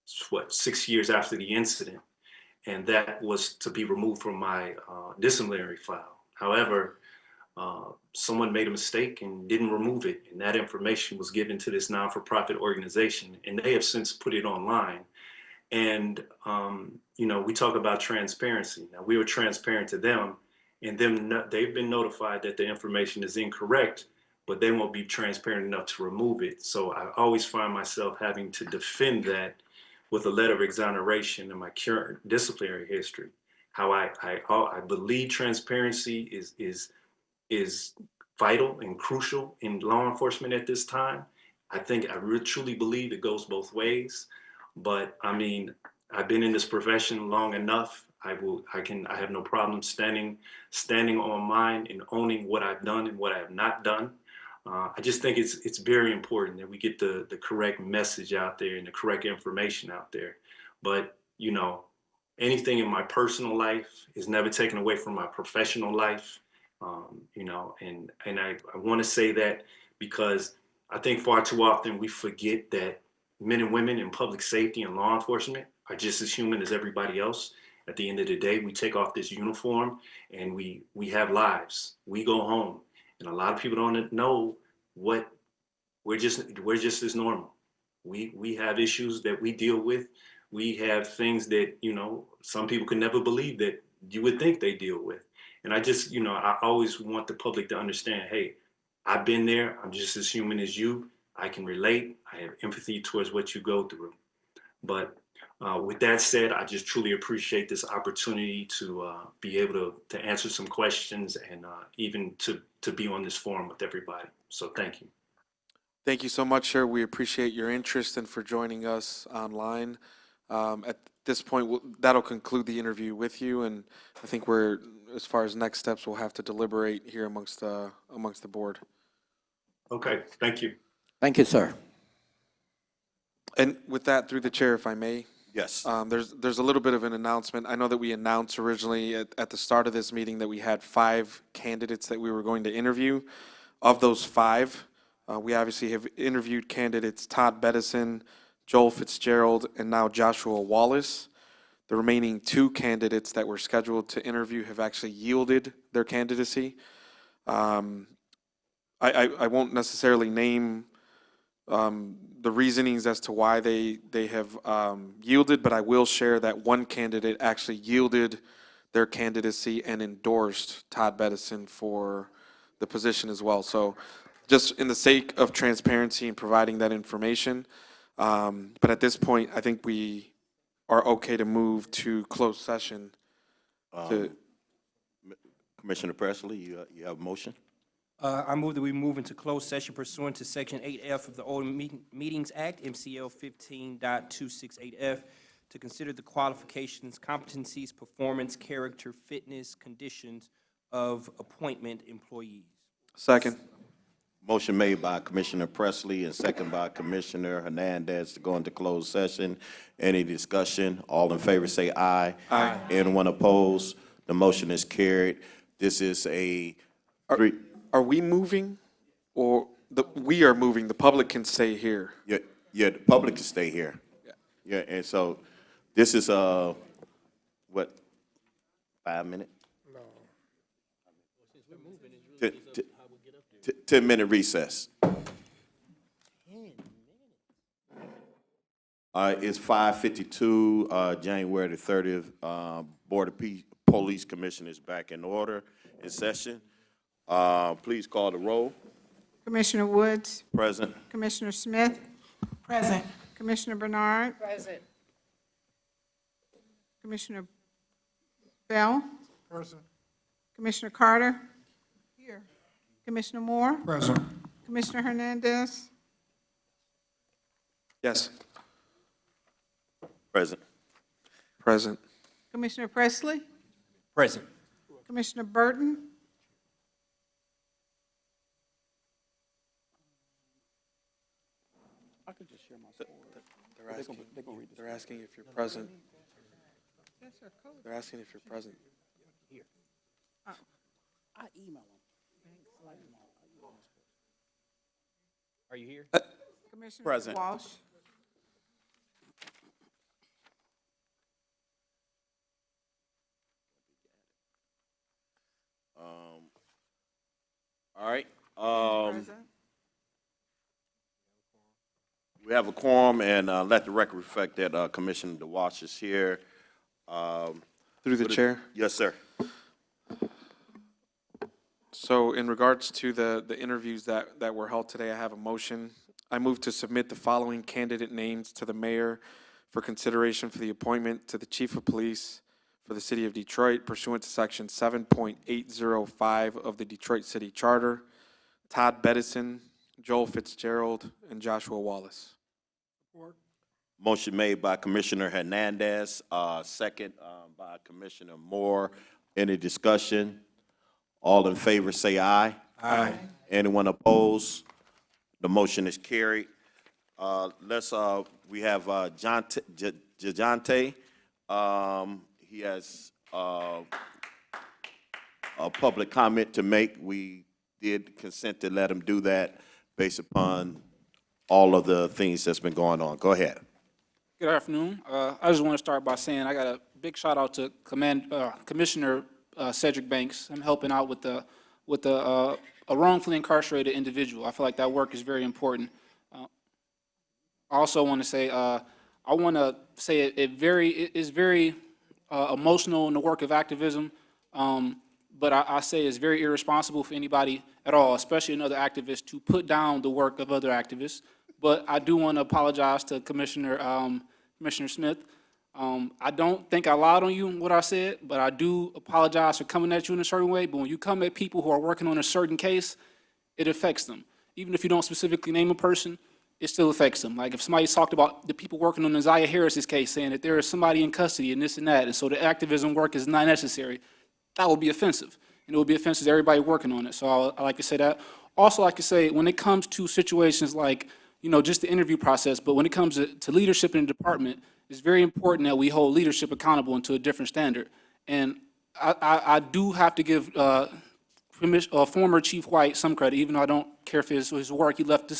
6 years after the incident, and that was to be removed from my disciplinary file. However, someone made a mistake and didn't remove it, and that information was given to this non-for-profit organization, and they have since put it online. And, we talk about transparency. Now, we were transparent to them, and they've been notified that the information is incorrect, but they won't be transparent enough to remove it. So I always find myself having to defend that with a letter of exoneration in my current disciplinary history. How I believe transparency is vital and crucial in law enforcement at this time. I truly believe it goes both ways. But I mean, I've been in this profession long enough. I have no problem standing on mine and owning what I've done and what I have not done. I just think it's very important that we get the correct message out there and the correct information out there. But you know, anything in my personal life is never taken away from my professional life. You know, and I want to say that because I think far too often we forget that men and women in public safety and law enforcement are just as human as everybody else. At the end of the day, we take off this uniform and we have lives. We go home, and a lot of people don't know what we're just as normal. We have issues that we deal with. We have things that, you know, some people could never believe that you would think they deal with. And I just, you know, I always want the public to understand, hey, I've been there. I'm just as human as you. I can relate. I have empathy towards what you go through. But with that said, I just truly appreciate this opportunity to be able to answer some questions and even to be on this forum with everybody. So thank you. Thank you so much, sir. We appreciate your interest and for joining us online. At this point, that'll conclude the interview with you, and I think as far as next steps, we'll have to deliberate here amongst the board. Okay, thank you. Thank you, sir. And with that, through the chair, if I may. Yes. There's a little bit of an announcement. I know that we announced originally at the start of this meeting that we had 5 candidates that we were going to interview. Of those 5, we obviously have interviewed candidates Todd Bedison, Joel Fitzgerald, and now Joshua Wallace. The remaining 2 candidates that were scheduled to interview have actually yielded their candidacy. I won't necessarily name the reasonings as to why they have yielded, but I will share that one candidate actually yielded their candidacy and endorsed Todd Bedison for the position as well. So just in the sake of transparency and providing that information, but at this point, I think we are okay to move to closed session. Commissioner Presley, you have a motion? I move that we move into closed session pursuant to Section 8F of the Open Meetings Act, MCL 15.268F, to consider the qualifications, competencies, performance, character, fitness, conditions of appointment employees. Second. Motion made by Commissioner Presley and second by Commissioner Hernandez to go into closed session. Any discussion? All in favor say aye. Aye. Anyone opposed? The motion is carried. This is a Are we moving, or we are moving? The public can stay here. Yeah, the public can stay here. Yeah, and so this is what, 5 minutes? No. 10-minute recess. It's 5:52, January the 30th. Board of Police Commission is back in order, in session. Please call the roll. Commissioner Woods, Present. Commissioner Smith, Present. Commissioner Bernard, Present. Commissioner Bell, Person. Commissioner Carter, here, Commissioner Moore, Present. Commissioner Hernandez, Yes. Present. Present. Commissioner Presley, Present. Commissioner Burton, I could just share my score. They're asking if you're present. They're asking if you're present. I email them. Are you here? Commissioner Present. Walsh, All right. present. We have a quorum, and let the record reflect that Commissioner DeWash is here. Through the chair. Yes, sir. So in regards to the interviews that were held today, I have a motion. I move to submit the following candidate names to the mayor for consideration for the appointment to the chief of police for the city of Detroit pursuant to section 7.805 of the Detroit City Charter: Todd Bedison, Joel Fitzgerald, and Joshua Wallace. Motion made by Commissioner Hernandez, second by Commissioner Moore. Any discussion? All in favor say aye. Aye. Anyone opposed? The motion is carried. We have Jajante He has a public comment to make. We did consent to let him do that based upon all of the things that's been going on. Go ahead. Good afternoon. I just want to start by saying I got a big shout out to Commissioner Cedric Banks. I'm helping out with a wrongfully incarcerated individual. I feel like that work is very important. I also want to say it is very emotional in the work of activism, but I say it's very irresponsible for anybody at all, especially another activist, to put down the work of other activists. But I do want to apologize to Commissioner Smith. I don't think I lied on you in what I said, but I do apologize for coming at you in a certain way. But when you come at people who are working on a certain case, it affects them. Even if you don't specifically name a person, it still affects them. Like if somebody's talked about the people working on Isaiah Harris's case, saying that there is somebody in custody and this and that, and so the activism work is not necessary, that would be offensive. And it would be offensive to everybody working on it. So I like to say that. Also, I like to say, when it comes to situations like, just the interview process, but when it comes to leadership in the department, it's very important that we hold leadership accountable and to a different standard. And I do have to give former Chief White some credit, even though I don't care for his work. He left the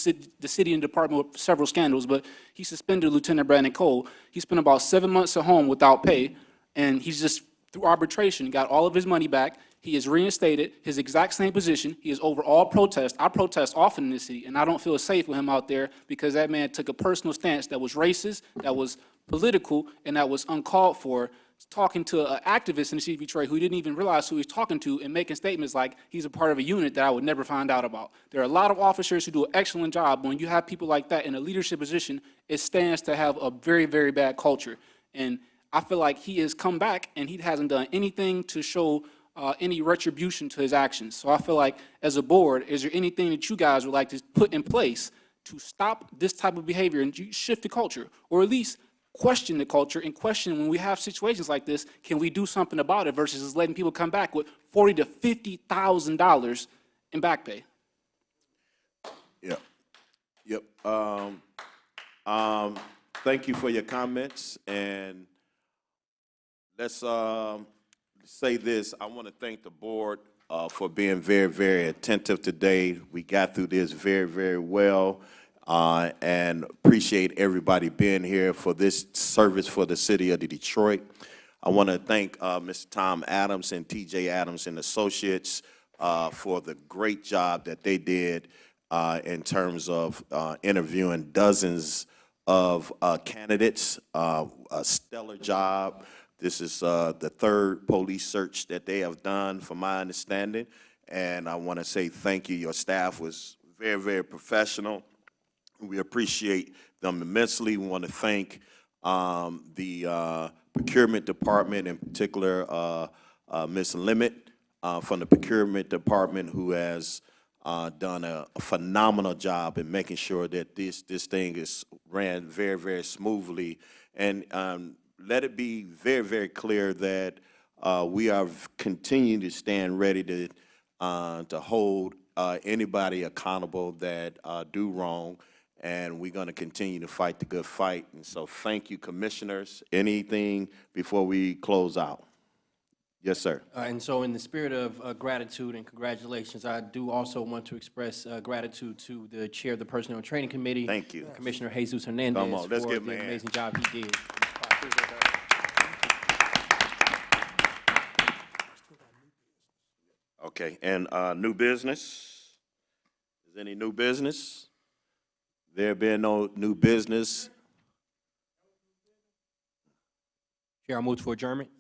city and department with several scandals, but he suspended Lieutenant Brandon Cole. He spent about 7 months at home without pay, and he's just, through arbitration, got all of his money back. He is reinstated, his exact same position. He is over all protests. I protest often in this city, and I don't feel safe with him out there because that man took a personal stance that was racist, that was political, and that was uncalled for, talking to an activist in the city of Detroit who didn't even realize who he was talking to and making statements like he's a part of a unit that I would never find out about. There are a lot of officers who do an excellent job. When you have people like that in a leadership position, it stands to have a very, very bad culture. And I feel like he has come back and he hasn't done anything to show any retribution to his actions. So I feel like, as a board, is there anything that you guys would like to put in place to stop this type of behavior and shift the culture, or at least question the culture and question, when we have situations like this, can we do something about it versus just letting people come back with $40,000 to $50,000 in back pay? Yep. Thank you for your comments, and let's say this. I want to thank the board for being very, very attentive today. We got through this very, very well, and appreciate everybody being here for this service for the city of Detroit. I want to thank Mr. Tom Adams and T.J. Adams and Associates for the great job that they did in terms of interviewing dozens of candidates. A stellar job. This is the third police search that they have done, from my understanding. And I want to say thank you. Your staff was very, very professional. We appreciate them immensely. We want to thank the procurement department, in particular Ms. Limit from the procurement department, who has done a phenomenal job in making sure that this thing is ran very, very smoothly. And let it be very, very clear that we are continuing to stand ready to hold anybody accountable that do wrong, and we're going to continue to fight the good fight. And so thank you, commissioners. Anything before we close out? Yes, sir. And so in the spirit of gratitude and congratulations, I do also want to express gratitude to the chair of the Personnel Training Committee. Thank you. Commissioner Jesus Hernandez. Come on, let's for give him the a hand. amazing job he did. Okay, and new business? Is there any new business? There being no new business. Chair, I move for adjournment.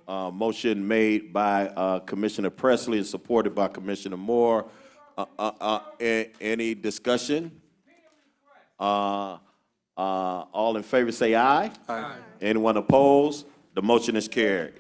Motion made by Commissioner Presley and supported by Commissioner Moore. Any discussion? All in favor say aye. Aye. Anyone opposed? The motion is carried.